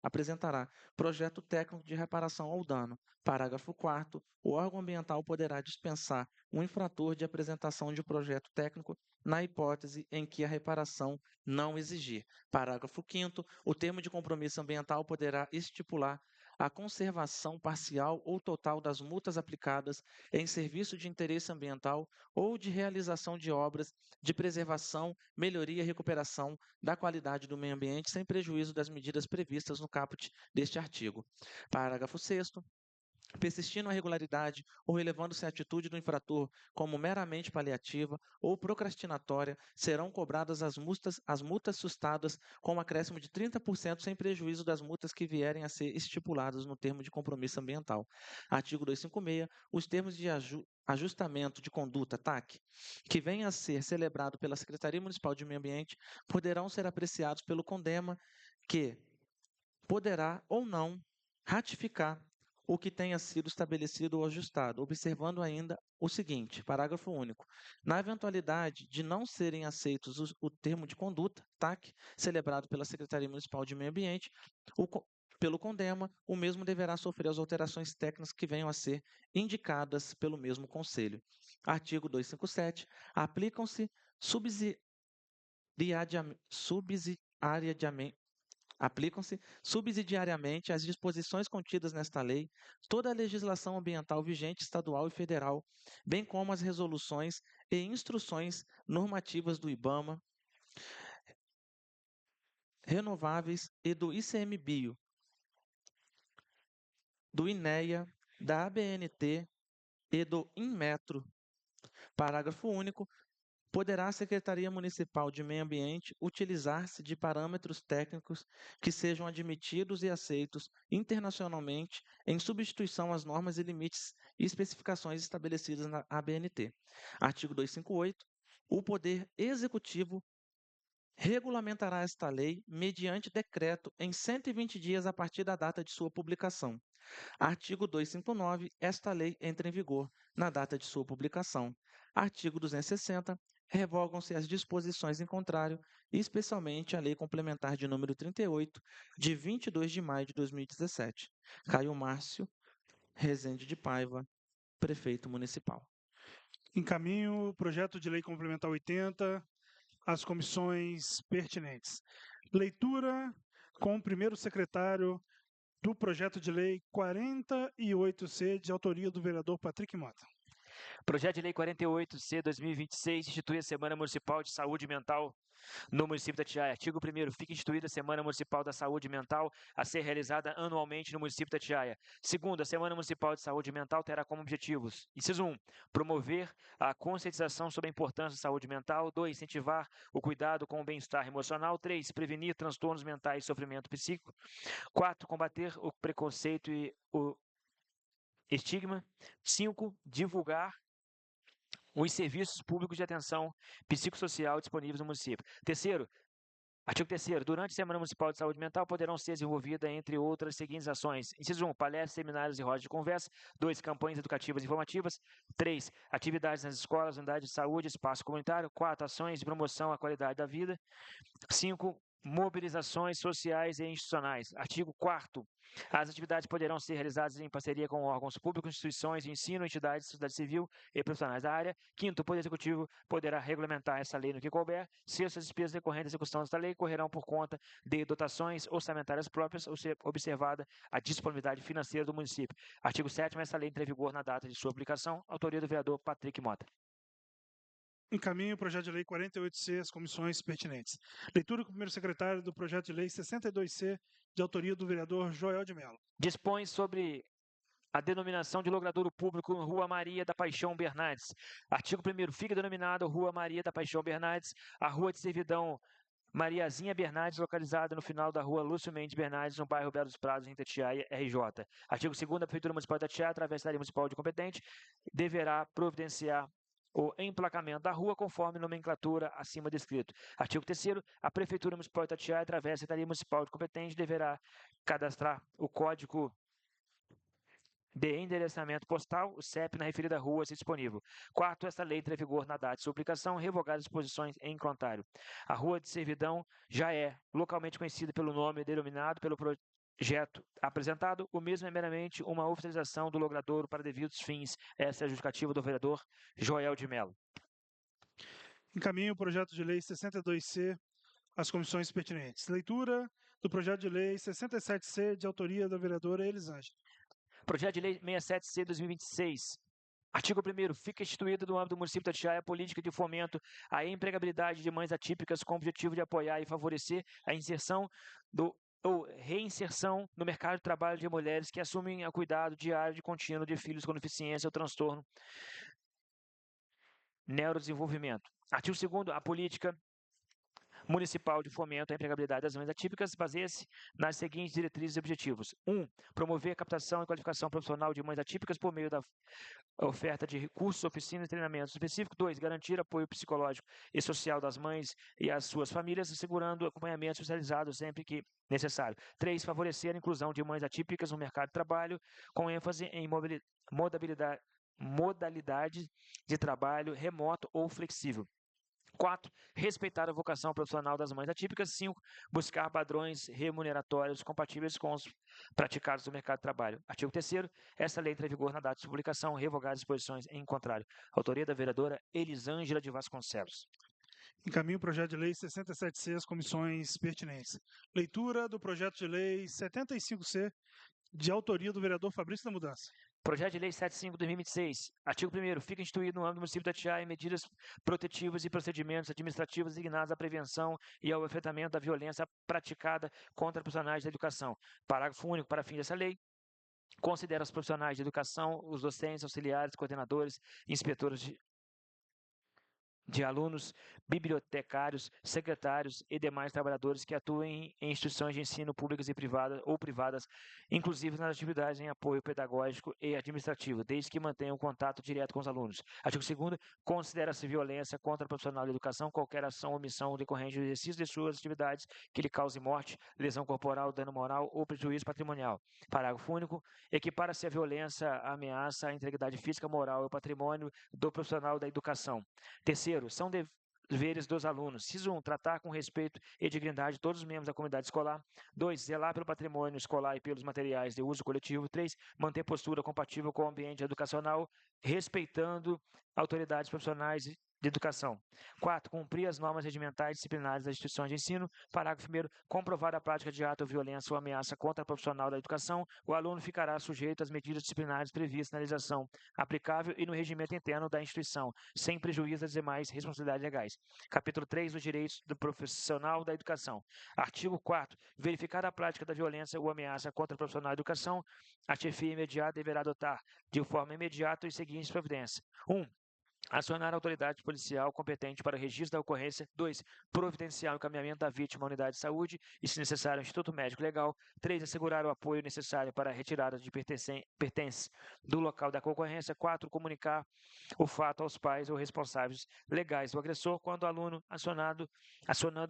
apresentará projeto técnico de reparação ao dano. Parágrafo 4º. O órgão ambiental poderá dispensar o infrator de apresentação de projeto técnico na hipótese em que a reparação não exigir. Parágrafo 5º. O termo de compromisso ambiental poderá estipular a conservação parcial ou total das multas aplicadas em serviço de interesse ambiental ou de realização de obras de preservação, melhoria e recuperação da qualidade do meio ambiente sem prejuízo das medidas previstas no caput deste artigo. Parágrafo 6º. Persistindo a irregularidade ou relevando-se a atitude do infrator como meramente paliativa ou procrastinatória, serão cobradas as multas sustadas com um acréscimo de 30% sem prejuízo das multas que vierem a ser estipuladas no termo de compromisso ambiental. Artigo 256. Os termos de ajustamento de conduta, TAC, que venha a ser celebrado pela Secretaria Municipal de Meio Ambiente, poderão ser apreciados pelo CONDEMA, que poderá ou não ratificar o que tenha sido estabelecido ou ajustado, observando ainda o seguinte, parágrafo único. Na eventualidade de não serem aceitos o termo de conduta, TAC, celebrado pela Secretaria Municipal de Meio Ambiente, pelo CONDEMA, o mesmo deverá sofrer as alterações técnicas que venham a ser indicadas pelo mesmo Conselho. Artigo 257. Aplicam-se subsidiariamente às disposições contidas nesta lei toda a legislação ambiental vigente estadual e federal, bem como as resoluções e instruções normativas do IBAMA, renováveis e do ICMBio, do INEA, da ABNT e do INMetro. Parágrafo único. Poderá a Secretaria Municipal de Meio Ambiente utilizar-se de parâmetros técnicos que sejam admitidos e aceitos internacionalmente em substituição às normas e limites e especificações estabelecidas na ABNT. Artigo 258. O Poder Executivo regulamentará esta lei mediante decreto em 120 dias a partir da data de sua publicação. Artigo 259. Esta lei entra em vigor na data de sua publicação. Artigo 260. Revogam-se as disposições em contrário, especialmente a Lei Complementar de número 38, de 22 de maio de 2017. Caio Márcio Rezende de Paiva, Prefeito Municipal. Encaminho o projeto de lei complementar 80 às comissões pertinentes. Leitura com o primeiro secretário do projeto de lei 48C, de autoria do vereador Patrick Mota. Projeto de Lei 48C 2026 institui a Semana Municipal de Saúde Mental no município da Atiaia. Artigo 1º. Fica instituída a Semana Municipal da Saúde Mental a ser realizada anualmente no município da Atiaia. Segundo, a Semana Municipal de Saúde Mental terá como objetivos: inciso 1, promover a conscientização sobre a importância da saúde mental. 2, incentivar o cuidado com o bem-estar emocional. 3, prevenir transtornos mentais e sofrimento psíquico. 4, combater o preconceito e o estigma. 5, divulgar os serviços públicos de atenção psicossocial disponíveis no município. Terceiro, artigo 3º. Durante a Semana Municipal de Saúde Mental poderão ser desenvolvidas, entre outras, seguintes ações. Inciso 1, palestras, seminários e rodas de conversa. 2, campanhas educativas e informativas. 3, atividades nas escolas, unidades de saúde, espaço comunitário. 4, ações de promoção à qualidade da vida. 5, mobilizações sociais e institucionais. Artigo 4º. As atividades poderão ser realizadas em parceria com órgãos públicos, instituições de ensino, entidades de sociedade civil e profissionais da área. 5º, o Poder Executivo poderá regulamentar essa lei no que couber. 6º, as despesas decorrentes da execução desta lei correrão por conta de dotações orçamentárias próprias, ou ser observada a disponibilidade financeira do município. Artigo 7º, essa lei entra em vigor na data de sua aplicação. Autoria do vereador Patrick Mota. Encaminho o projeto de lei 48C às comissões pertinentes. Leitura com o primeiro secretário do projeto de lei 62C, de autoria do vereador Joel de Mello. Dispõe sobre a denominação de logradouro público Rua Maria da Paixão Bernardes. Artigo 1º, fica denominado Rua Maria da Paixão Bernardes a Rua de Servidão Mariazinha Bernardes, localizada no final da Rua Lúcio Mendes Bernardes, no bairro Belos Prados, em Itatiaia, RJ. Artigo 2º, a Prefeitura Municipal de Itatiaia, através da Secretaria Municipal de Competente, deverá providenciar o emplacamento da rua conforme nomenclatura acima descrito. Artigo 3º, a Prefeitura Municipal de Itatiaia, através da Secretaria Municipal de Competente, deverá cadastrar o código de endereçamento postal, o CEP, na referida rua, se disponível. 4º, esta lei entra em vigor na data de sua publicação, revogadas as disposições em contrário. A Rua de Servidão já é localmente conhecida pelo nome denominado pelo projeto apresentado, o mesmo é meramente uma oficialização do logradouro para devidos fins. Essa é a justificativa do vereador Joel de Mello. Encaminho o projeto de lei 62C às comissões pertinentes. Leitura do projeto de lei 67C, de autoria da vereadora Elisângela. Projeto de Lei 67C 2026. Artigo 1º, fica instituída no âmbito do município de Itatiaia a política de fomento à empregabilidade de mães atípicas com o objetivo de apoiar e favorecer a inserção ou reinserção no mercado de trabalho de mulheres que assumem o cuidado diário e contínuo de filhos com deficiência ou transtorno neurodesenvolvimento. Artigo 2º, a política municipal de fomento à empregabilidade das mães atípicas baseia-se nas seguintes diretrizes e objetivos. 1. Promover a captação e qualificação profissional de mães atípicas por meio da oferta de recursos, oficinas e treinamentos específicos. 2. Garantir apoio psicológico e social das mães e às suas famílias, assegurando acompanhamento especializado sempre que necessário. 3. Favorecer a inclusão de mães atípicas no mercado de trabalho, com ênfase em modalidade de trabalho remoto ou flexível. 4. Respeitar a vocação profissional das mães atípicas. 5. Buscar padrões remuneratórios compatíveis com os praticados no mercado de trabalho. Artigo 3º. Esta lei entra em vigor na data de publicação, revogadas as disposições em contrário. Autoria da vereadora Elisângela de Vasconcelos. Encaminho o projeto de lei 67C às comissões pertinentes. Leitura do projeto de lei 75C, de autoria do vereador Fabrício da Mudança. Projeto de Lei 75/2026. Artigo 1º. Fica instituído no âmbito do município de Itatiaia medidas protetivas e procedimentos administrativos designados à prevenção e ao enfrentamento da violência praticada contra profissionais da educação. Parágrafo único. Para fim dessa lei, considera os profissionais de educação, os docentes, auxiliares, coordenadores, inspetores de alunos, bibliotecários, secretários e demais trabalhadores que atuem em instituições de ensino públicas e privadas ou privadas, inclusive nas atividades em apoio pedagógico e administrativo, desde que mantenham contato direto com os alunos. Artigo 2º. Considera-se violência contra o profissional de educação qualquer ação ou omissão decorrente do exercício de suas atividades que lhe cause morte, lesão corporal, dano moral ou prejuízo patrimonial. Parágrafo único. Equipara-se a violência, a ameaça à integridade física, moral e ao patrimônio do profissional da educação. Terceiro, são deveres dos alunos. Inciso 1. Tratar com respeito e dignidade todos os membros da comunidade escolar. 2. Zelar pelo patrimônio escolar e pelos materiais de uso coletivo. 3. Manter postura compatível com o ambiente educacional, respeitando autoridades profissionais de educação. 4. Cumprir as normas regimentais disciplinares das instituições de ensino. Parágrafo 1º. Comprovar a prática de ato, violência ou ameaça contra a profissional da educação, o aluno ficará sujeito às medidas disciplinares previstas na legislação aplicável e no regimento interno da instituição, sem prejuízo das demais responsabilidades legais. Capítulo 3 dos direitos do profissional da educação. Artigo 4º. Verificar a prática da violência ou ameaça contra o profissional da educação, a chefia imediata deverá adotar, de forma imediata, os seguintes providências. 1. Acionar a autoridade policial competente para o registro da ocorrência. 2. Providenciar o encaminhamento da vítima à unidade de saúde e, se necessário, ao Instituto Médico Legal. 3. Assegurar o apoio necessário para a retirada de pertences do local da ocorrência. 4. Comunicar o fato aos pais ou responsáveis legais do agressor quando o aluno acionando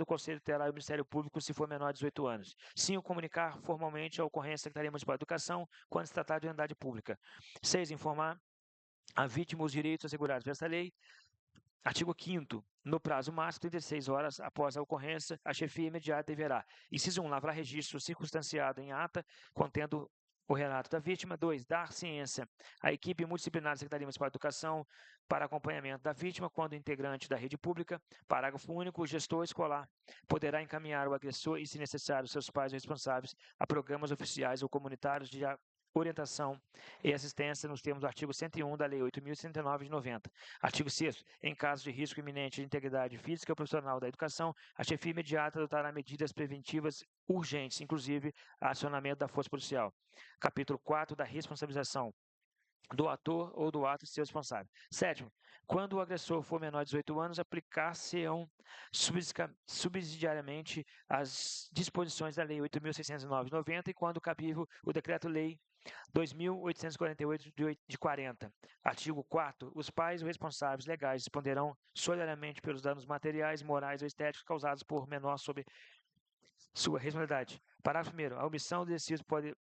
o Conselho Tutelar e o Ministério Público se for menor de 18 anos. 5. Comunicar formalmente a ocorrência à Secretaria Municipal de Educação quando se tratar de unidade pública. 6. Informar a vítima os direitos assegurados por esta lei. Artigo 5º. No prazo máximo de 36 horas após a ocorrência, a chefia imediata deverá: inciso 1. Lavrar registro circunstanciado em ata contendo o relato da vítima. 2. Dar ciência à equipe multidisciplinar da Secretaria Municipal de Educação para acompanhamento da vítima quando integrante da rede pública. Parágrafo único. O gestor escolar poderá encaminhar o agressor e, se necessário, seus pais ou responsáveis a programas oficiais ou comunitários de orientação e assistência nos termos do artigo 101 da Lei 8.069 de 90. Artigo 6º. Em caso de risco iminente de integridade física ou profissional da educação, a chefia imediata adotará medidas preventivas urgentes, inclusive acionamento da força policial. Capítulo 4 da responsabilização do ator ou do ato de seu responsável. 7º. Quando o agressor for menor de 18 anos, aplicar-se-ão subsidiariamente as disposições da Lei 8.609 de 90 e, quando cabível, o Decreto-Lei 2.848 de 40. Artigo 4º. Os pais ou responsáveis legais responderão solidariamente pelos danos materiais, morais ou estéticos causados por menor sob sua responsabilidade. Parágrafo 1º. A omissão do exercício pode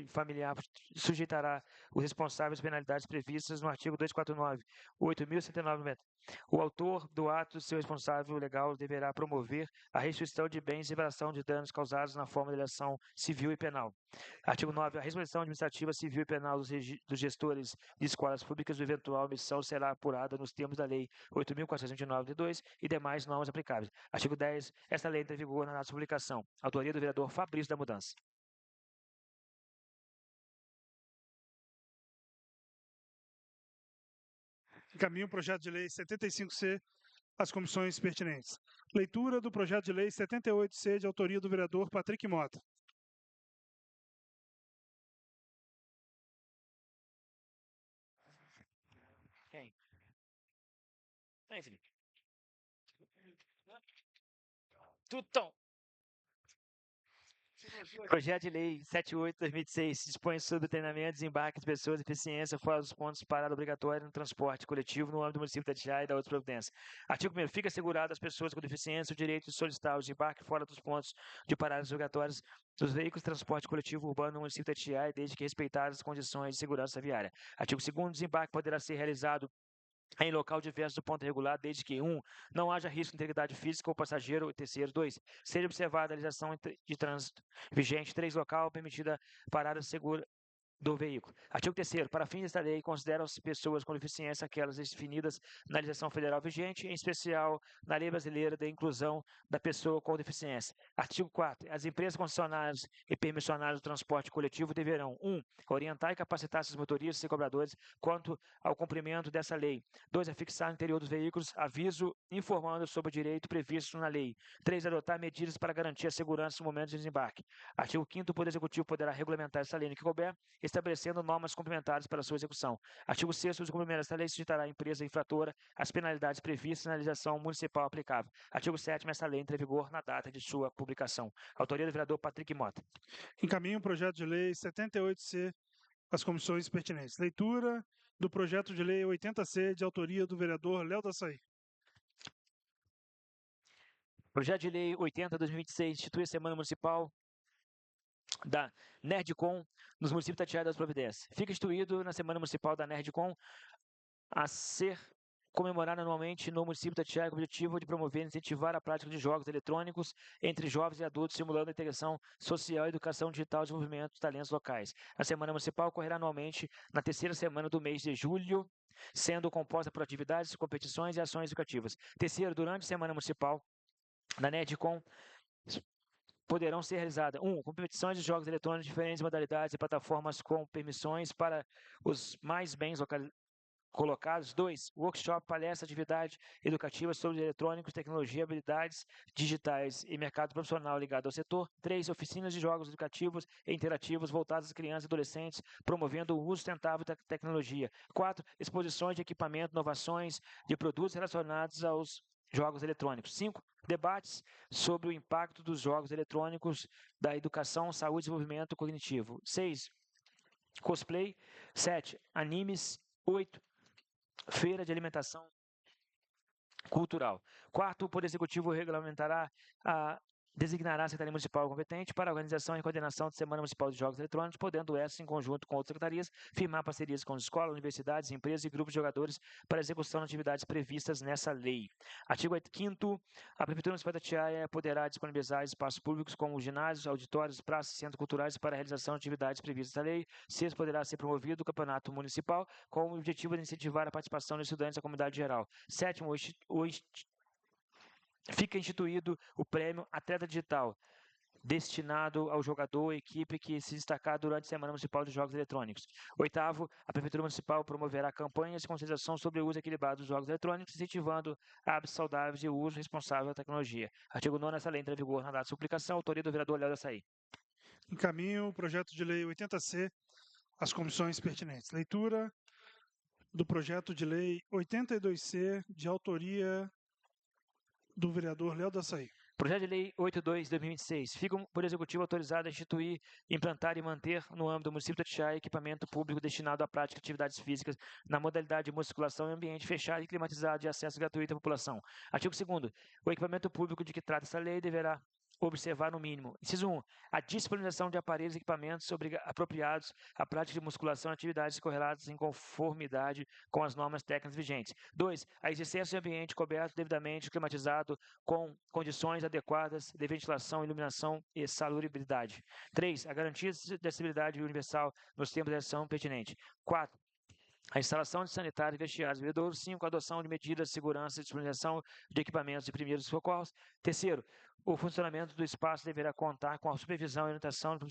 familiar sujeitará os responsáveis às penalidades previstas no artigo 249, 8.109. O autor do ato, seu responsável legal, deverá promover a restituição de bens e reparação de danos causados na forma de ação civil e penal. Artigo 9. A responsabilização administrativa, civil e penal dos gestores de escolas públicas do eventual omissão será apurada nos termos da Lei 8.429 de 2 e demais normas aplicáveis. Artigo 10. Esta lei entra em vigor na data de publicação. Autoria do vereador Fabrício da Mudança. Encaminho o projeto de lei 75C às comissões pertinentes. Leitura do projeto de lei 78C, de autoria do vereador Patrick Mota. Quem? Vem, Felipe. Tutão. Projeto de Lei 78/2006 dispõe sobre o treinamento e desembarque de pessoas de deficiência fora dos pontos de parada obrigatória no transporte coletivo no âmbito do município de Itatiaia e da outra providência. Artigo 1º. Fica assegurado às pessoas com deficiência o direito de solicitar o desembarque fora dos pontos de paradas obrigatórias dos veículos de transporte coletivo urbano no município de Itatiaia, desde que respeitadas as condições de segurança viária. Artigo 2º. O desembarque poderá ser realizado em local diverso do ponto regular, desde que 1. Não haja risco de integridade física ou passageiro. Terceiro. 2. Seja observada a legislação de trânsito vigente. 3. Local permitida parada segura do veículo. Artigo 3º. Para fins desta lei, consideram-se pessoas com deficiência aquelas definidas na legislação federal vigente, em especial na Lei Brasileira da Inclusão da Pessoa com Deficiência. Artigo 4º. As empresas concessionárias e permissionárias do transporte coletivo deverão 1. Orientar e capacitar seus motoristas e cobradores quanto ao cumprimento dessa lei. 2. Afixar no interior dos veículos aviso informando sobre o direito previsto na lei. 3. Adotar medidas para garantir a segurança no momento de desembarque. Artigo 5º. O Poder Executivo poderá regulamentar essa lei no que couber, estabelecendo normas complementares para sua execução. Artigo 6º. O descumprimento desta lei sujeitará a empresa infratora às penalidades previstas na legislação municipal aplicável. Artigo 7º. Esta lei entra em vigor na data de sua publicação. Autoria do vereador Patrick Mota. Encaminho o projeto de lei 78C às comissões pertinentes. Leitura do projeto de lei 80C, de autoria do vereador Léo Daçaí. Projeto de Lei 80/2026 institui a Semana Municipal da Nerdcom nos municípios de Itatiaia das Providências. Fica instituído na Semana Municipal da Nerdcom a ser comemorada anualmente no município de Itatiaia com o objetivo de promover e incentivar a prática de jogos eletrônicos entre jovens e adultos, estimulando a integração social, educação digital e desenvolvimento de talentos locais. A Semana Municipal ocorrerá anualmente na terceira semana do mês de julho, sendo composta por atividades, competições e ações educativas. Terceiro, durante a Semana Municipal da Nerdcom, poderão ser realizadas 1. Competições de jogos eletrônicos de diferentes modalidades e plataformas com permissões para os mais bens colocados. 2. Workshop, palestra, atividade educativa sobre eletrônicos, tecnologia, habilidades digitais e mercado profissional ligado ao setor. 3. Oficinas de jogos educativos e interativos voltadas às crianças e adolescentes, promovendo o uso sustentável da tecnologia. 4. Exposições de equipamento, inovações de produtos relacionados aos jogos eletrônicos. 5. Debates sobre o impacto dos jogos eletrônicos da educação, saúde e desenvolvimento cognitivo. 6. Cosplay. 7. Animes. 8. Feira de alimentação cultural. 4. O Poder Executivo designará a Secretaria Municipal competente para a organização e coordenação da Semana Municipal de Jogos Eletrônicos, podendo essa, em conjunto com outras secretarias, firmar parcerias com escolas, universidades, empresas e grupos de jogadores para a execução de atividades previstas nessa lei. Artigo 5º. A Prefeitura Municipal de Itatiaia poderá disponibilizar espaços públicos como ginásios, auditórios, praças e centros culturais para a realização de atividades previstas na lei. 6. Poderá ser promovido o campeonato municipal com o objetivo de incentivar a participação de estudantes da comunidade geral. 7º. Fica instituído o Prêmio Atleta Digital, destinado ao jogador ou equipe que se destacar durante a Semana Municipal de Jogos Eletrônicos. Oitavo, a Prefeitura Municipal promoverá campanhas de conscientização sobre o uso equilibrado dos jogos eletrônicos, incentivando hábitos saudáveis e o uso responsável da tecnologia. Artigo 9º, essa lei entra em vigor na data de publicação, autoria do vereador Léo Açaí. Encaminho o projeto de lei 80C às comissões pertinentes. Leitura do projeto de lei 82C, de autoria do vereador Léo do Açaí. Projeto de Lei 82/2026. Ficam por Executivo autorizado a instituir, implantar e manter no âmbito do município de Itatiaia equipamento público destinado à prática de atividades físicas na modalidade de musculação em ambiente fechado e climatizado de acesso gratuito à população. Artigo 2º. O equipamento público de que trata essa lei deverá observar no mínimo. Inciso 1. A disponibilização de aparelhos e equipamentos apropriados à prática de musculação e atividades correlatas em conformidade com as normas técnicas vigentes. 2. A existência de ambiente coberto devidamente climatizado com condições adequadas de ventilação, iluminação e salubridade. 3. A garantia de acessibilidade universal nos termos de ação pertinente. 4. A instalação de sanitários, vestiários e bebedouros. 5. A adoção de medidas de segurança e disponibilização de equipamentos de primeiros socorros. 3º, o funcionamento do espaço deverá contar com a supervisão e orientação do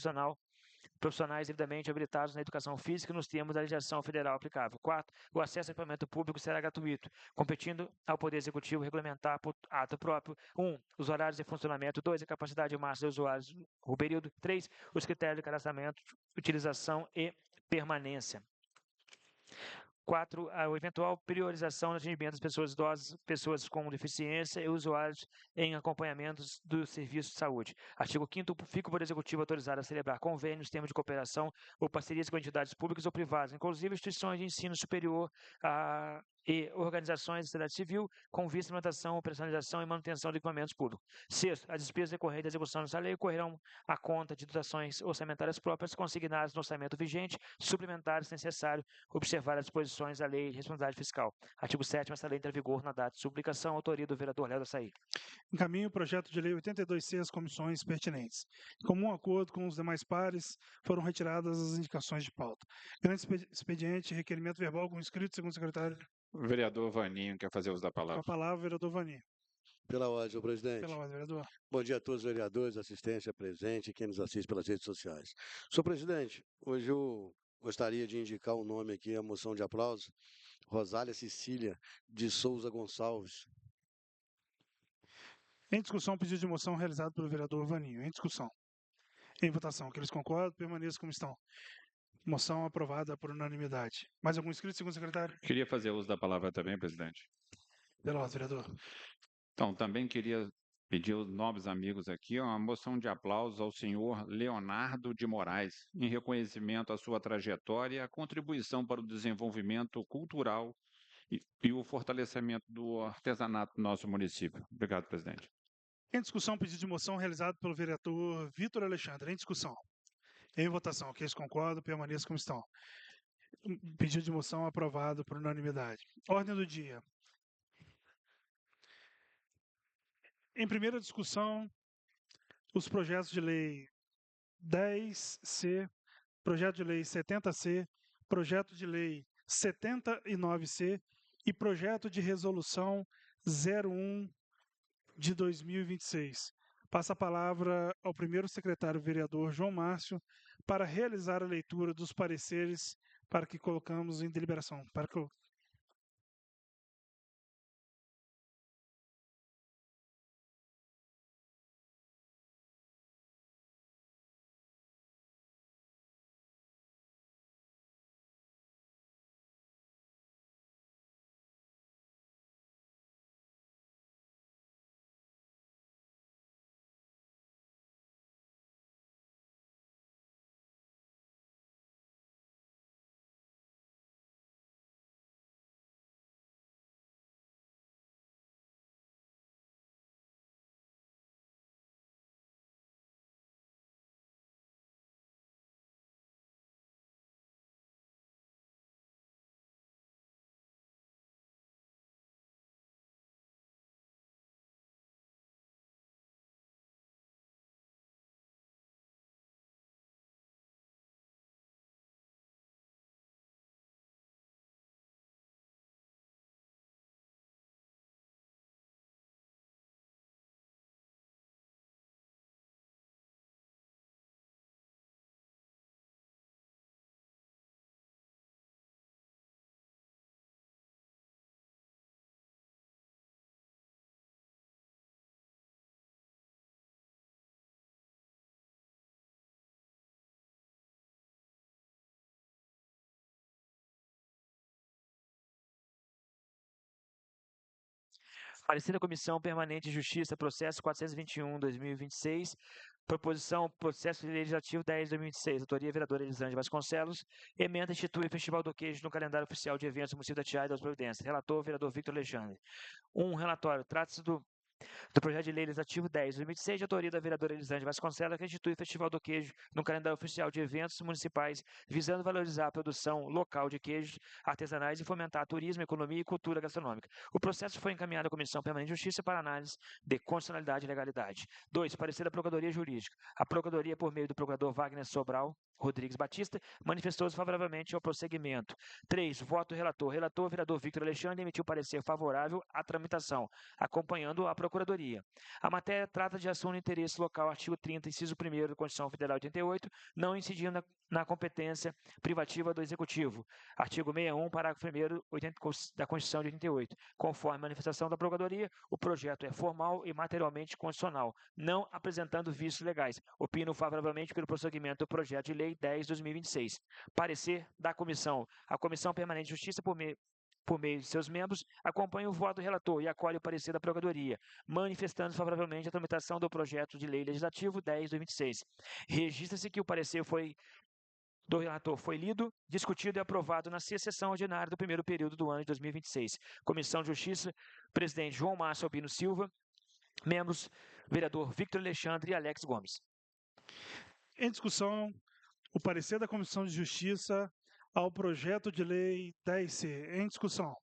profissionais devidamente habilitados na educação física nos termos da legislação federal aplicável. 4. O acesso ao equipamento público será gratuito, competindo ao Poder Executivo regulamentar por ato próprio. 1. Os horários de funcionamento. 2. A capacidade máxima de usuários por período. 3. Os critérios de cadastramento, utilização e permanência. 4. A eventual priorização no atendimento das pessoas idosas, pessoas com deficiência e usuários em acompanhamentos do serviço de saúde. Artigo 5º. Fica o Poder Executivo autorizado a celebrar convênios, termos de cooperação ou parcerias com entidades públicas ou privadas, inclusive instituições de ensino superior e organizações da sociedade civil, com vista à implantação, operacionalização e manutenção de equipamentos públicos. 6º. As despesas decorrentes da execução dessa lei ocorrerão à conta de dotações orçamentárias próprias consignadas no orçamento vigente, suplementares se necessário, observar as disposições da Lei de Responsabilidade Fiscal. Artigo 7º. Essa lei entra em vigor na data de sua publicação, autoria do vereador Léo do Açaí. Encaminho o projeto de lei 82C às comissões pertinentes. Em comum acordo com os demais pares, foram retiradas as indicações de pauta. Grande expediente, requerimento verbal com inscrito, segundo secretário. O vereador Vaninho quer fazer uso da Com palavra. a palavra, vereador Vaninho. Pela ordem, senhor presidente. Pela ordem, vereador. Bom dia a todos os vereadores, assistência presente e quem nos assiste pelas redes sociais. Senhor presidente, hoje eu gostaria de indicar um nome aqui, a moção de aplauso, Rosália Cecília de Souza Gonçalves. Em discussão, pedido de moção realizado pelo vereador Vaninho. Em discussão. Em votação. Aqueles que concordam, permaneçam como estão. Moção aprovada por unanimidade. Mais algum inscrito, segundo secretário? Queria fazer uso da palavra também, presidente. Pela ordem, vereador. Então, também queria pedir aos nobres amigos aqui uma moção de aplausos ao senhor Leonardo de Moraes, em reconhecimento à sua trajetória e à contribuição para o desenvolvimento cultural e o fortalecimento do artesanato do nosso município. Obrigado, presidente. Em discussão, pedido de moção realizado pelo vereador Vitor Alexandre. Em discussão. Em votação. Aqueles que concordam, permaneçam como estão. Pedido de moção aprovado por unanimidade. Ordem do dia. Em primeira discussão, os projetos de lei 10C, projeto de lei 70C, projeto de lei 79C e projeto de resolução 01 de 2026. Passa a palavra ao primeiro secretário vereador João Márcio para realizar a leitura dos pareceres para que colocamos em deliberação. Parecer da Comissão Permanente de Justiça, processo 421/2026, proposição, processo legislativo 10/2026, autoria vereadora Elisângela Vasconcelos, emenda institui o Festival do Queijo no calendário oficial de eventos do município da Tiaia e das Providências. Relator, vereador Victor Alexandre. Relatório, trata-se do projeto de lei legislativo 10/2026, de autoria da vereadora Elisângela Vasconcelos, que institui o Festival do Queijo no calendário oficial de eventos municipais, visando valorizar a produção local de queijos artesanais e fomentar turismo, economia e cultura gastronômica. O processo foi encaminhado à Comissão Permanente de Justiça para análise de constitucionalidade e legalidade. 2. Parecer da Procuradoria Jurídica. A Procuradoria, por meio do procurador Wagner Sobral Rodrigues Batista, manifestou-se favoravelmente ao prosseguimento. 3. Voto relator. Relator, vereador Victor Alexandre, emitiu parecer favorável à tramitação, acompanhando a Procuradoria. A matéria trata de ação no interesse local, artigo 30, inciso 1º da Constituição Federal de 88, não incidindo na competência privativa do Executivo. Artigo 61, parágrafo 1º da Constituição de 88. Conforme a manifestação da Procuradoria, o projeto é formal e materialmente constitucional, não apresentando vícios legais. Opino favoravelmente pelo prosseguimento do projeto de lei 10/2026. Parecer da Comissão. A Comissão Permanente de Justiça, por meio de seus membros, acompanha o voto do relator e acolhe o parecer da Procuradoria, manifestando favoravelmente a tramitação do projeto de lei legislativo 10/2026. Registra-se que o parecer do relator foi lido, discutido e aprovado na 6ª sessão ordinária do primeiro período do ano de 2026. Comissão de Justiça, presidente João Márcio Albino Silva, membros, vereador Victor Alexandre e Alex Gomes. Em discussão, o parecer da Comissão de Justiça ao projeto de lei 10C. Em discussão.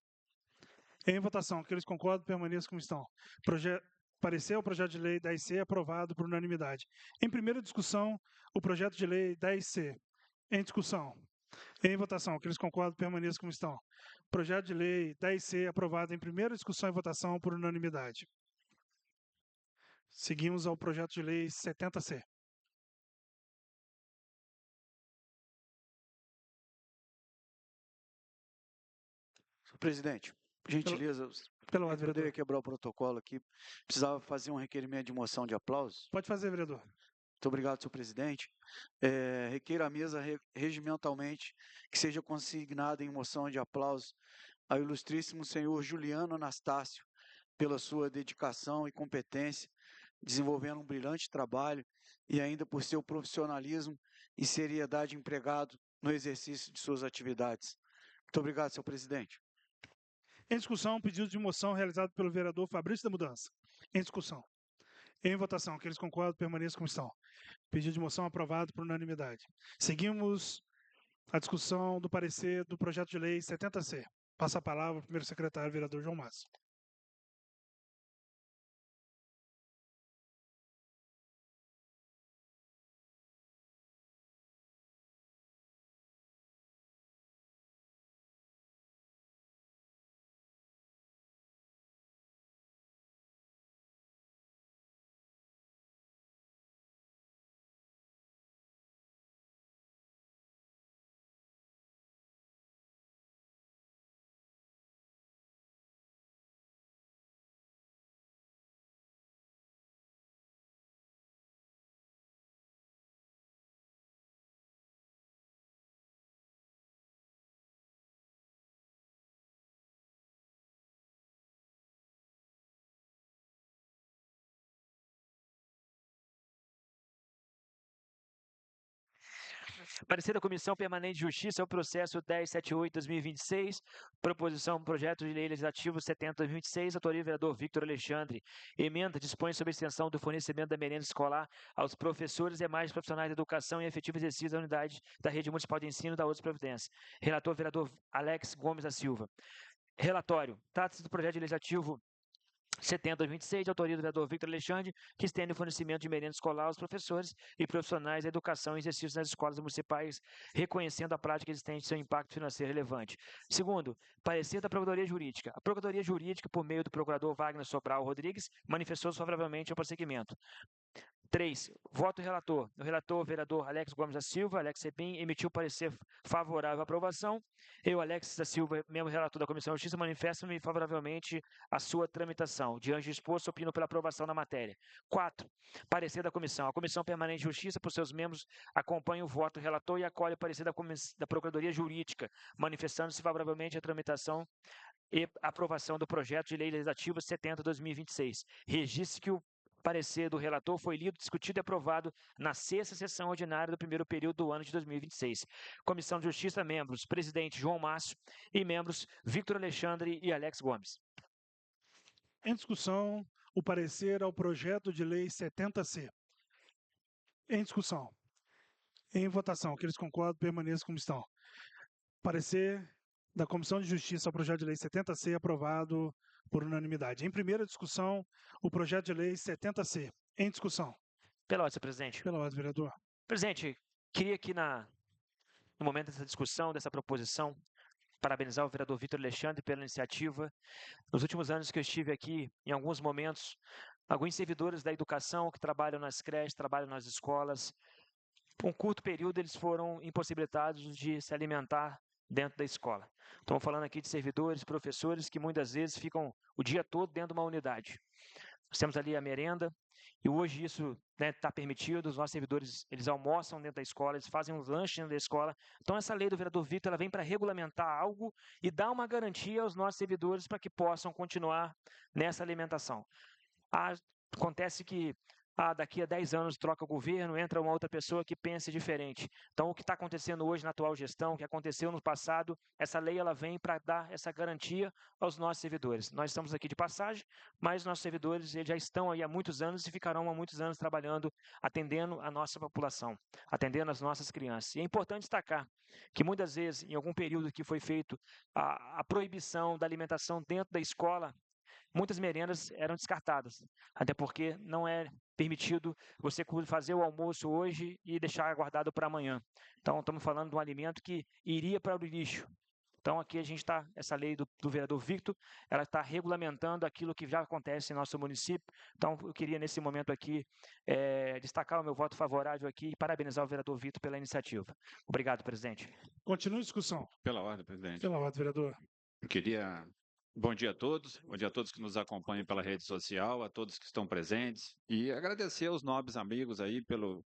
Em votação. Aqueles que concordam, permaneçam como estão. Parecer ao projeto de lei 10C aprovado por unanimidade. Em primeira discussão, o projeto de lei 10C. Em discussão. Em votação. Aqueles que concordam, permaneçam como estão. Projeto de lei 10C aprovado em primeira discussão e votação por unanimidade. Seguimos ao projeto de lei 70C. Senhor presidente, por gentileza, Pelo lado, poderia vereador. quebrar o protocolo aqui. Precisava fazer um requerimento de moção de aplauso. Pode fazer, vereador. Muito obrigado, senhor presidente. Requeiro à mesa regimentalmente que seja consignada em moção de aplauso ao ilustríssimo senhor Juliano Anastácio pela sua dedicação e competência, desenvolvendo um brilhante trabalho e ainda por seu profissionalismo e seriedade empregado no exercício de suas atividades. Muito obrigado, senhor presidente. Em discussão, pedido de moção realizado pelo vereador Fabrício da Mudança. Em discussão. Em votação. Aqueles que concordam, permaneçam como estão. Pedido de moção aprovado por unanimidade. Seguimos a discussão do parecer do projeto de lei 70C. Passa a palavra ao primeiro secretário, vereador João Márcio. Parecer da Comissão Permanente de Justiça ao processo 1078/2026, proposição projeto de lei legislativo 70/2026, autoria vereador Victor Alexandre. Emenda dispõe sobre a extensão do fornecimento da merenda escolar aos professores e demais profissionais de educação e efetivo exercício da unidade da rede municipal de ensino da outras providências. Relator vereador Alex Gomes da Silva. Relatório. Trata-se do projeto legislativo 70/2026, de autoria do vereador Victor Alexandre, que estende o fornecimento de merenda escolar aos professores e profissionais da educação e exercício nas escolas municipais, reconhecendo a prática existente e seu impacto financeiro relevante. Segundo, parecer da Procuradoria Jurídica. A Procuradoria Jurídica, por meio do procurador Wagner Sobral Rodrigues, manifestou-se favoravelmente ao prosseguimento. 3. Voto relator. O relator, vereador Alex Gomes da Silva, Alex Cepim, emitiu parecer favorável à aprovação. Eu, Alex da Silva, membro relator da Comissão de Justiça, manifesto-me favoravelmente à sua tramitação. Diante do exposto, opino pela aprovação da matéria. 4. Parecer da Comissão. A Comissão Permanente de Justiça, por seus membros, acompanha o voto do relator e acolhe o parecer da Procuradoria Jurídica, manifestando-se favoravelmente à tramitação e aprovação do projeto de lei legislativo 70/2026. Registre que o parecer do relator foi lido, discutido e aprovado na sexta sessão ordinária do primeiro período do ano de 2026. Comissão de Justiça, membros, presidente João Márcio e membros Victor Alexandre e Alex Gomes. Em discussão, o parecer ao projeto de lei 70C. Em discussão. Em votação, aqueles que concordam permaneçam como estão. Parecer da Comissão de Justiça ao projeto de lei 70C aprovado por unanimidade. Em primeira discussão, o projeto de lei 70C. Em discussão. Pela ordem, senhor presidente. Pela ordem, vereador. Presidente, queria aqui no momento dessa discussão, dessa proposição, parabenizar o vereador Victor Alexandre pela iniciativa. Nos últimos anos que eu estive aqui, em alguns momentos, alguns servidores da educação que trabalham nas creches, trabalham nas escolas, por um curto período eles foram impossibilitados de se alimentar dentro da escola. Estamos falando aqui de servidores, professores que muitas vezes ficam o dia todo dentro de uma unidade. Nós temos ali a merenda, e hoje isso está permitido, os nossos servidores eles almoçam dentro da escola, eles fazem um lanche dentro da escola. Então essa lei do vereador Victor ela vem para regulamentar algo e dar uma garantia aos nossos servidores para que possam continuar nessa alimentação. Acontece que daqui a 10 anos troca o governo, entra uma outra pessoa que pense diferente. Então, o que está acontecendo hoje na atual gestão, o que aconteceu no passado, essa lei ela vem para dar essa garantia aos nossos servidores. Nós estamos aqui de passagem, mas nossos servidores eles já estão aí há muitos anos e ficarão há muitos anos trabalhando, atendendo a nossa população, atendendo as nossas crianças. E é importante destacar que muitas vezes, em algum período que foi feito a proibição da alimentação dentro da escola, muitas merendas eram descartadas, até porque não é permitido você fazer o almoço hoje e deixar guardado para amanhã. Então, estamos falando de um alimento que iria para o lixo. Então, aqui a gente está, essa lei do vereador Victor, ela está regulamentando aquilo que já acontece em nosso município. Então, eu queria, nesse momento aqui, destacar o meu voto favorável aqui e parabenizar o vereador Victor pela iniciativa. Obrigado, presidente. Continua a discussão. Pela ordem, presidente. Pela ordem, vereador. Eu queria... Bom dia a todos que nos acompanham pela rede social, a todos que estão presentes, e agradecer aos nobres amigos aí pelo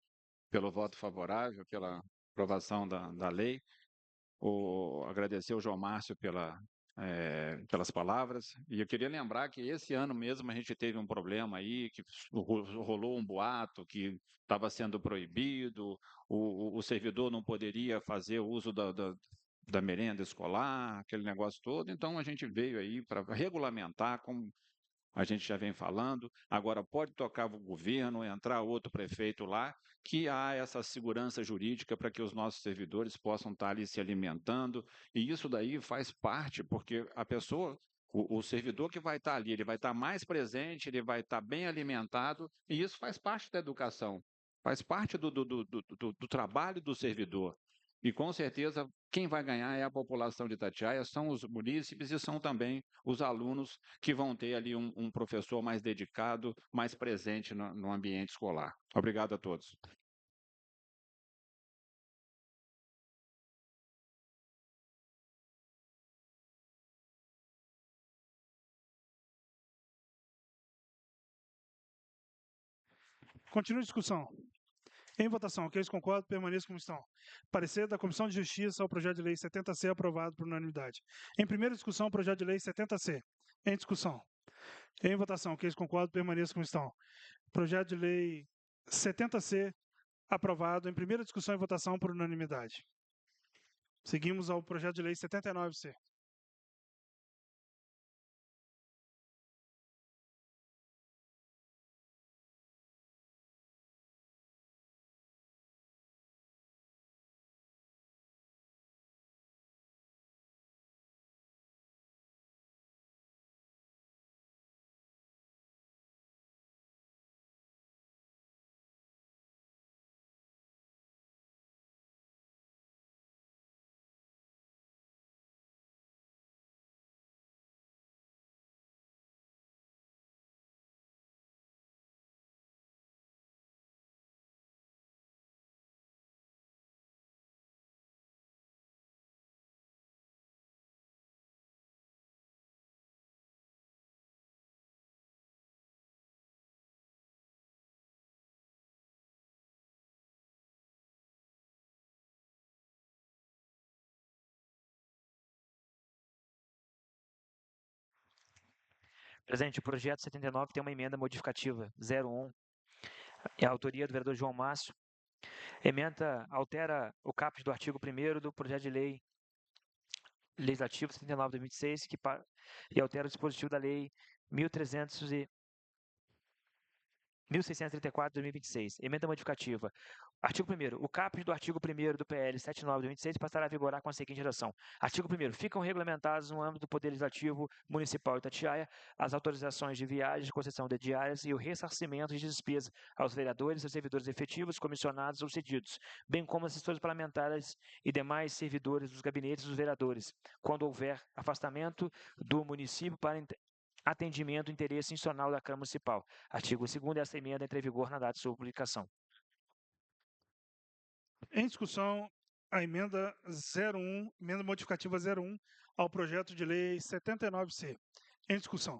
voto favorável, pela aprovação da lei, agradecer ao João Márcio pelas palavras, e eu queria lembrar que esse ano mesmo a gente teve um problema aí, que rolou um boato que estava sendo proibido, o servidor não poderia fazer o uso da merenda escolar, aquele negócio todo. Então, a gente veio aí para regulamentar, como a gente já vem falando. Agora, pode tocar o governo, entrar outro prefeito lá, que há essa segurança jurídica para que os nossos servidores possam estar ali se alimentando. E isso daí faz parte, porque a pessoa... O servidor que vai estar ali, ele vai estar mais presente, ele vai estar bem alimentado, e isso faz parte da educação, faz parte do trabalho do servidor. E, com certeza, quem vai ganhar é a população de Itatiaia, são os munícipes e são também os alunos que vão ter ali um professor mais dedicado, mais presente no ambiente escolar. Obrigado a todos. Continua a discussão. Em votação, aqueles que concordam permaneçam como estão. Parecer da Comissão de Justiça ao projeto de lei 70C aprovado por unanimidade. Em primeira discussão, o projeto de lei 70C. Em discussão. Em votação, aqueles que concordam permaneçam como estão. Projeto de lei 70C aprovado em primeira discussão e votação por unanimidade. Seguimos ao projeto de lei 79C. Presidente, o projeto 79 tem uma emenda modificativa 01, é a autoria do vereador João Márcio. Emenda altera o caput do artigo 1º do projeto de lei legislativo 79 de 2026, e altera o dispositivo da lei 1634 de 2026. Emenda modificativa. Artigo 1º. O caput do artigo 1º do PL 79 de 2026 passará a vigorar com a seguinte redação. Artigo 1º. Ficam regulamentados no âmbito do Poder Legislativo Municipal de Itatiaia as autorizações de viagens, concessão de diárias e o ressarcimento de despesas aos vereadores, aos servidores efetivos, comissionados ou cedidos, bem como assessores parlamentares e demais servidores dos gabinetes dos vereadores, quando houver afastamento do município para atendimento do interesse institucional da Câmara Municipal. Artigo 2º. Esta emenda entra em vigor na data de sua publicação. Em discussão, a emenda 01, emenda modificativa 01 ao projeto de lei 79C. Em discussão.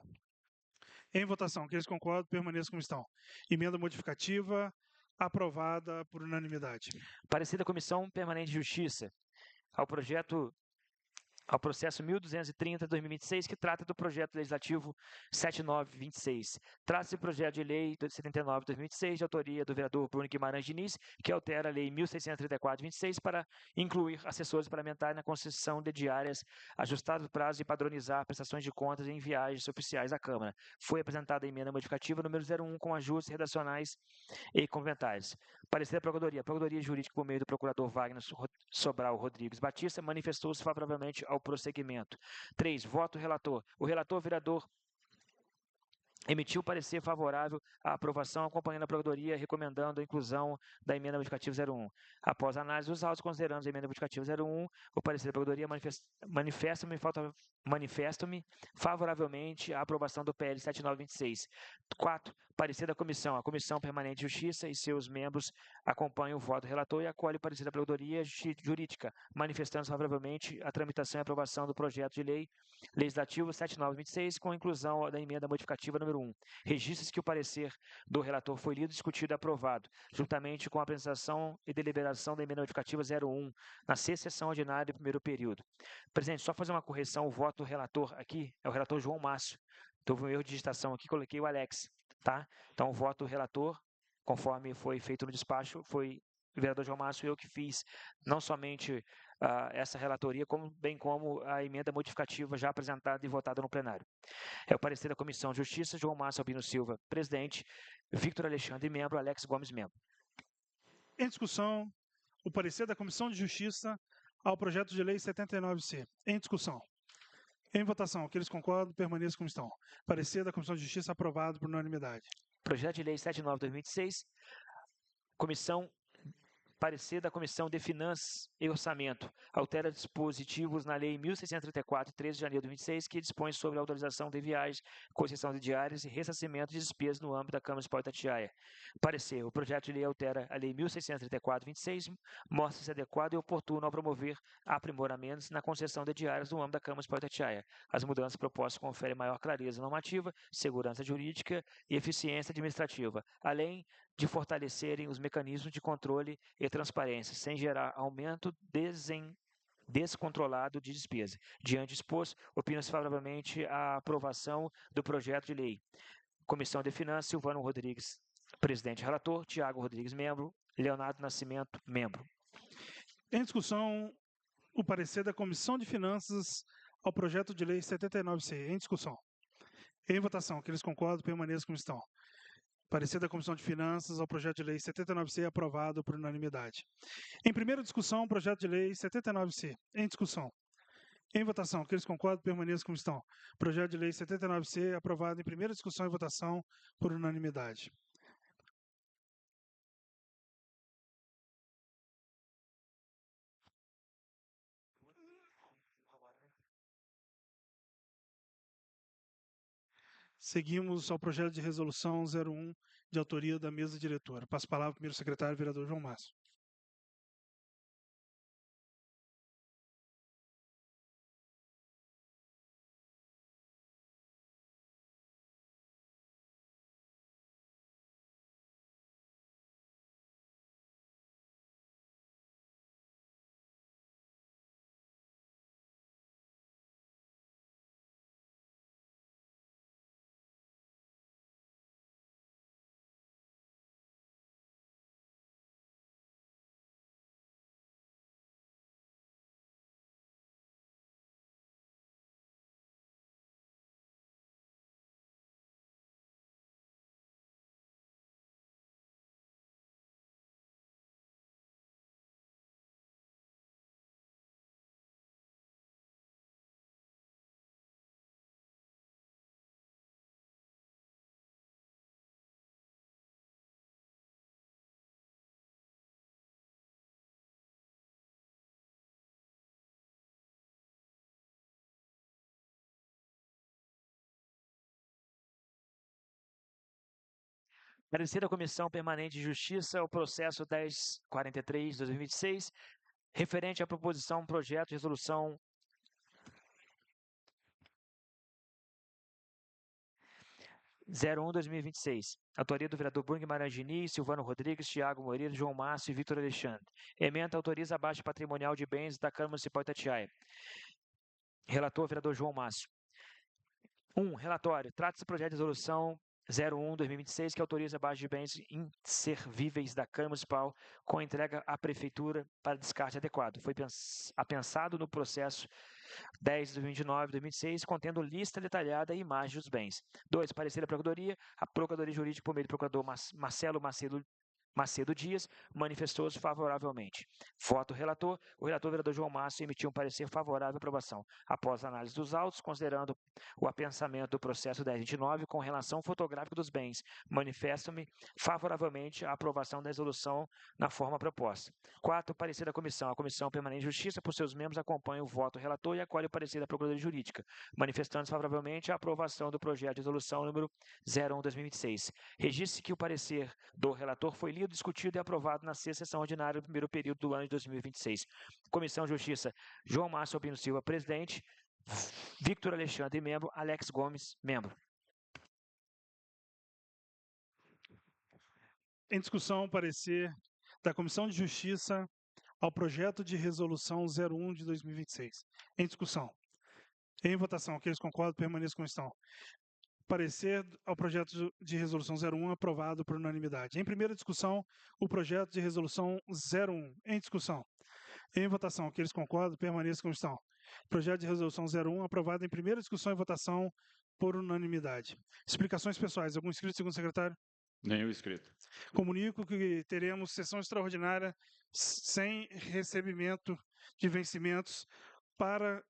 Em votação, aqueles que concordam, permaneçam como estão. Emenda modificativa aprovada por unanimidade. Parecer da Comissão Permanente de Justiça ao processo 1230/2026, que trata do projeto legislativo 7926. Trata-se do projeto de lei 79/2026, de autoria do vereador Bruno Guimarães Diniz, que altera a lei 1634/26 para incluir assessores parlamentares na concessão de diárias, ajustar o prazo e padronizar prestações de contas em viagens oficiais da Câmara. Foi apresentada a emenda modificativa número 01 com ajustes redacionais e complementares. Parecer da Procuradoria. A Procuradoria Jurídica, por meio do procurador Wagner Sobral Rodrigues Batista, manifestou-se favoravelmente ao prosseguimento. 3. Voto relator. O relator vereador emitiu parecer favorável à aprovação, acompanhando a Procuradoria, recomendando a inclusão da emenda modificativa 01. Após a análise dos autos, considerando a emenda modificativa 01, o parecer da Procuradoria manifesto-me favoravelmente à aprovação do PL 7926. 4. Parecer da Comissão. A Comissão Permanente de Justiça e seus membros acompanham o voto do relator e acolhe o parecer da Procuradoria Jurídica, manifestando-se favoravelmente à tramitação e aprovação do projeto de lei legislativo 7926, com a inclusão da emenda modificativa número 1. Registra-se que o parecer do relator foi lido, discutido e aprovado, juntamente com a apresentação e deliberação da emenda modificativa 01, na sexta sessão ordinária do primeiro período. Presidente, só fazer uma correção, o voto do relator aqui é o relator João Márcio. Houve um erro de digitação aqui, coloquei o Alex, tá? Então, o voto do relator, conforme foi feito no despacho, foi o vereador João Márcio e eu que fiz não somente essa relatoria, bem como a emenda modificativa já apresentada e votada no plenário. É o parecer da Comissão de Justiça, João Márcio Albino Silva, presidente, Victor Alexandre, membro, Alex Gomes, membro. Em discussão, o parecer da Comissão de Justiça ao projeto de lei 79C. Em discussão. Em votação, aqueles que concordam, permaneçam como estão. Parecer da Comissão de Justiça aprovado por unanimidade. Projeto de lei 79/2026, parecer da Comissão de Finanças e Orçamento. Altera dispositivos na Lei 1634, 13 de janeiro de 2026, que dispõe sobre a autorização de viagens, concessão de diárias e ressarcimento de despesas no âmbito da Câmara Municipal de Itatiaia. Parecer. O projeto de lei altera a Lei 1634, 26, mostra-se adequado e oportuno ao promover aprimoramentos na concessão de diárias no âmbito da Câmara Municipal de Itatiaia. As mudanças propostas conferem maior clareza normativa, segurança jurídica e eficiência administrativa, além de fortalecerem os mecanismos de controle e transparência, sem gerar aumento descontrolado de despesa. Diante exposto, opina-se favoravelmente a aprovação do projeto de lei. Comissão de Finanças, Silvano Rodrigues, presidente relator, Tiago Rodrigues, membro, Leonardo Nascimento, membro. Em discussão, o parecer da Comissão de Finanças ao projeto de lei 79C. Em discussão. Em votação, aqueles que concordam, permaneçam como estão. Parecer da Comissão de Finanças ao projeto de lei 79C aprovado por unanimidade. Em primeira discussão, projeto de lei 79C. Em discussão. Em votação, aqueles que concordam, permaneçam como estão. Projeto de lei 79C aprovado em primeira discussão e votação por unanimidade. Seguimos ao projeto de resolução 01, de autoria da mesa diretora. Passo a palavra ao primeiro secretário, vereador João Márcio. Parecer da Comissão Permanente de Justiça ao processo 1043/2026, referente à proposição projeto de resolução 01/2026. Autoria do vereador Bruno Guimarães Diniz, Silvano Rodrigues, Tiago Moreira, João Márcio e Vitor Alexandre. Ementa autoriza a baixa patrimonial de bens da Câmara Municipal de Itatiaia. Relator, vereador João Márcio. 1. Relatório. Trata-se do projeto de resolução 01/2026, que autoriza a baixa de bens inservíveis da Câmara Municipal com entrega à Prefeitura para descarte adequado. Foi apensado no processo 10/29/2026, contendo lista detalhada e imagem dos bens. 2. Parecer da Procuradoria. A Procuradoria Jurídica, por meio do Procurador Marcelo Macedo Dias, manifestou-se favoravelmente. Voto relator. O relator, vereador João Márcio, emitiu um parecer favorável à aprovação. Após a análise dos autos, considerando o apensamento do processo 1029 com relação fotográfica dos bens, manifesto-me favoravelmente à aprovação da resolução na forma proposta. 4. Parecer da comissão. A Comissão Permanente de Justiça, por seus membros, acompanha o voto relator e acolhe o parecer da Procuradoria Jurídica, manifestando-se favoravelmente à aprovação do projeto de resolução número 01/2026. Registre que o parecer do relator foi lido, discutido e aprovado na sexta sessão ordinária do primeiro período do ano de 2026. Comissão de Justiça, João Márcio Albino Silva, presidente. Victor Alexandre, membro. Alex Gomes, membro. Em discussão, o parecer da Comissão de Justiça ao projeto de resolução 01 de 2026. Em discussão. Em votação, aqueles que concordam permaneçam como estão. Parecer ao projeto de resolução 01 aprovado por unanimidade. Em primeira discussão, o projeto de resolução 01. Em discussão. Em votação, aqueles que concordam permaneçam como estão. Projeto de resolução 01 aprovado em primeira discussão e votação por unanimidade. Explicações pessoais. Algum inscrito, segundo secretário? Nenhum inscrito. Comunico que teremos sessão extraordinária sem recebimento de vencimentos para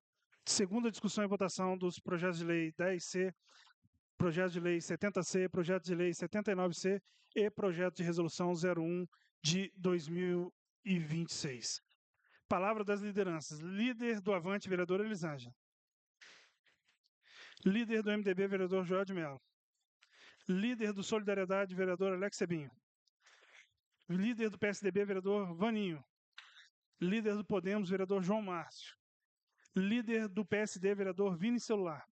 segunda discussão e votação dos projetos de lei 10C, projeto de lei 70C, projeto de lei 79C e projeto de resolução 01 de 2026. Palavra das lideranças. Líder do Avante, vereador Elisângela. Líder do MDB, vereador Joel de Mello. Líder do Solidariedade, vereador Alex Sebinho. Líder do PSDB, vereador Vaninho. Líder do Podemos, vereador João Márcio. Líder do PSD, vereador Vini Celular.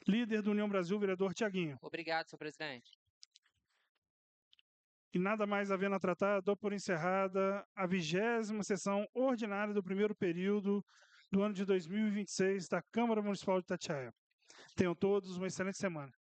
Líder do União Brasil, vereador Tiaguinho. Obrigado, senhor presidente. E nada mais havendo a tratar, dou por encerrada a 20ª sessão ordinária do primeiro período do ano de 2026 da Câmara Municipal de Itatiaia. Tenham todos uma excelente semana.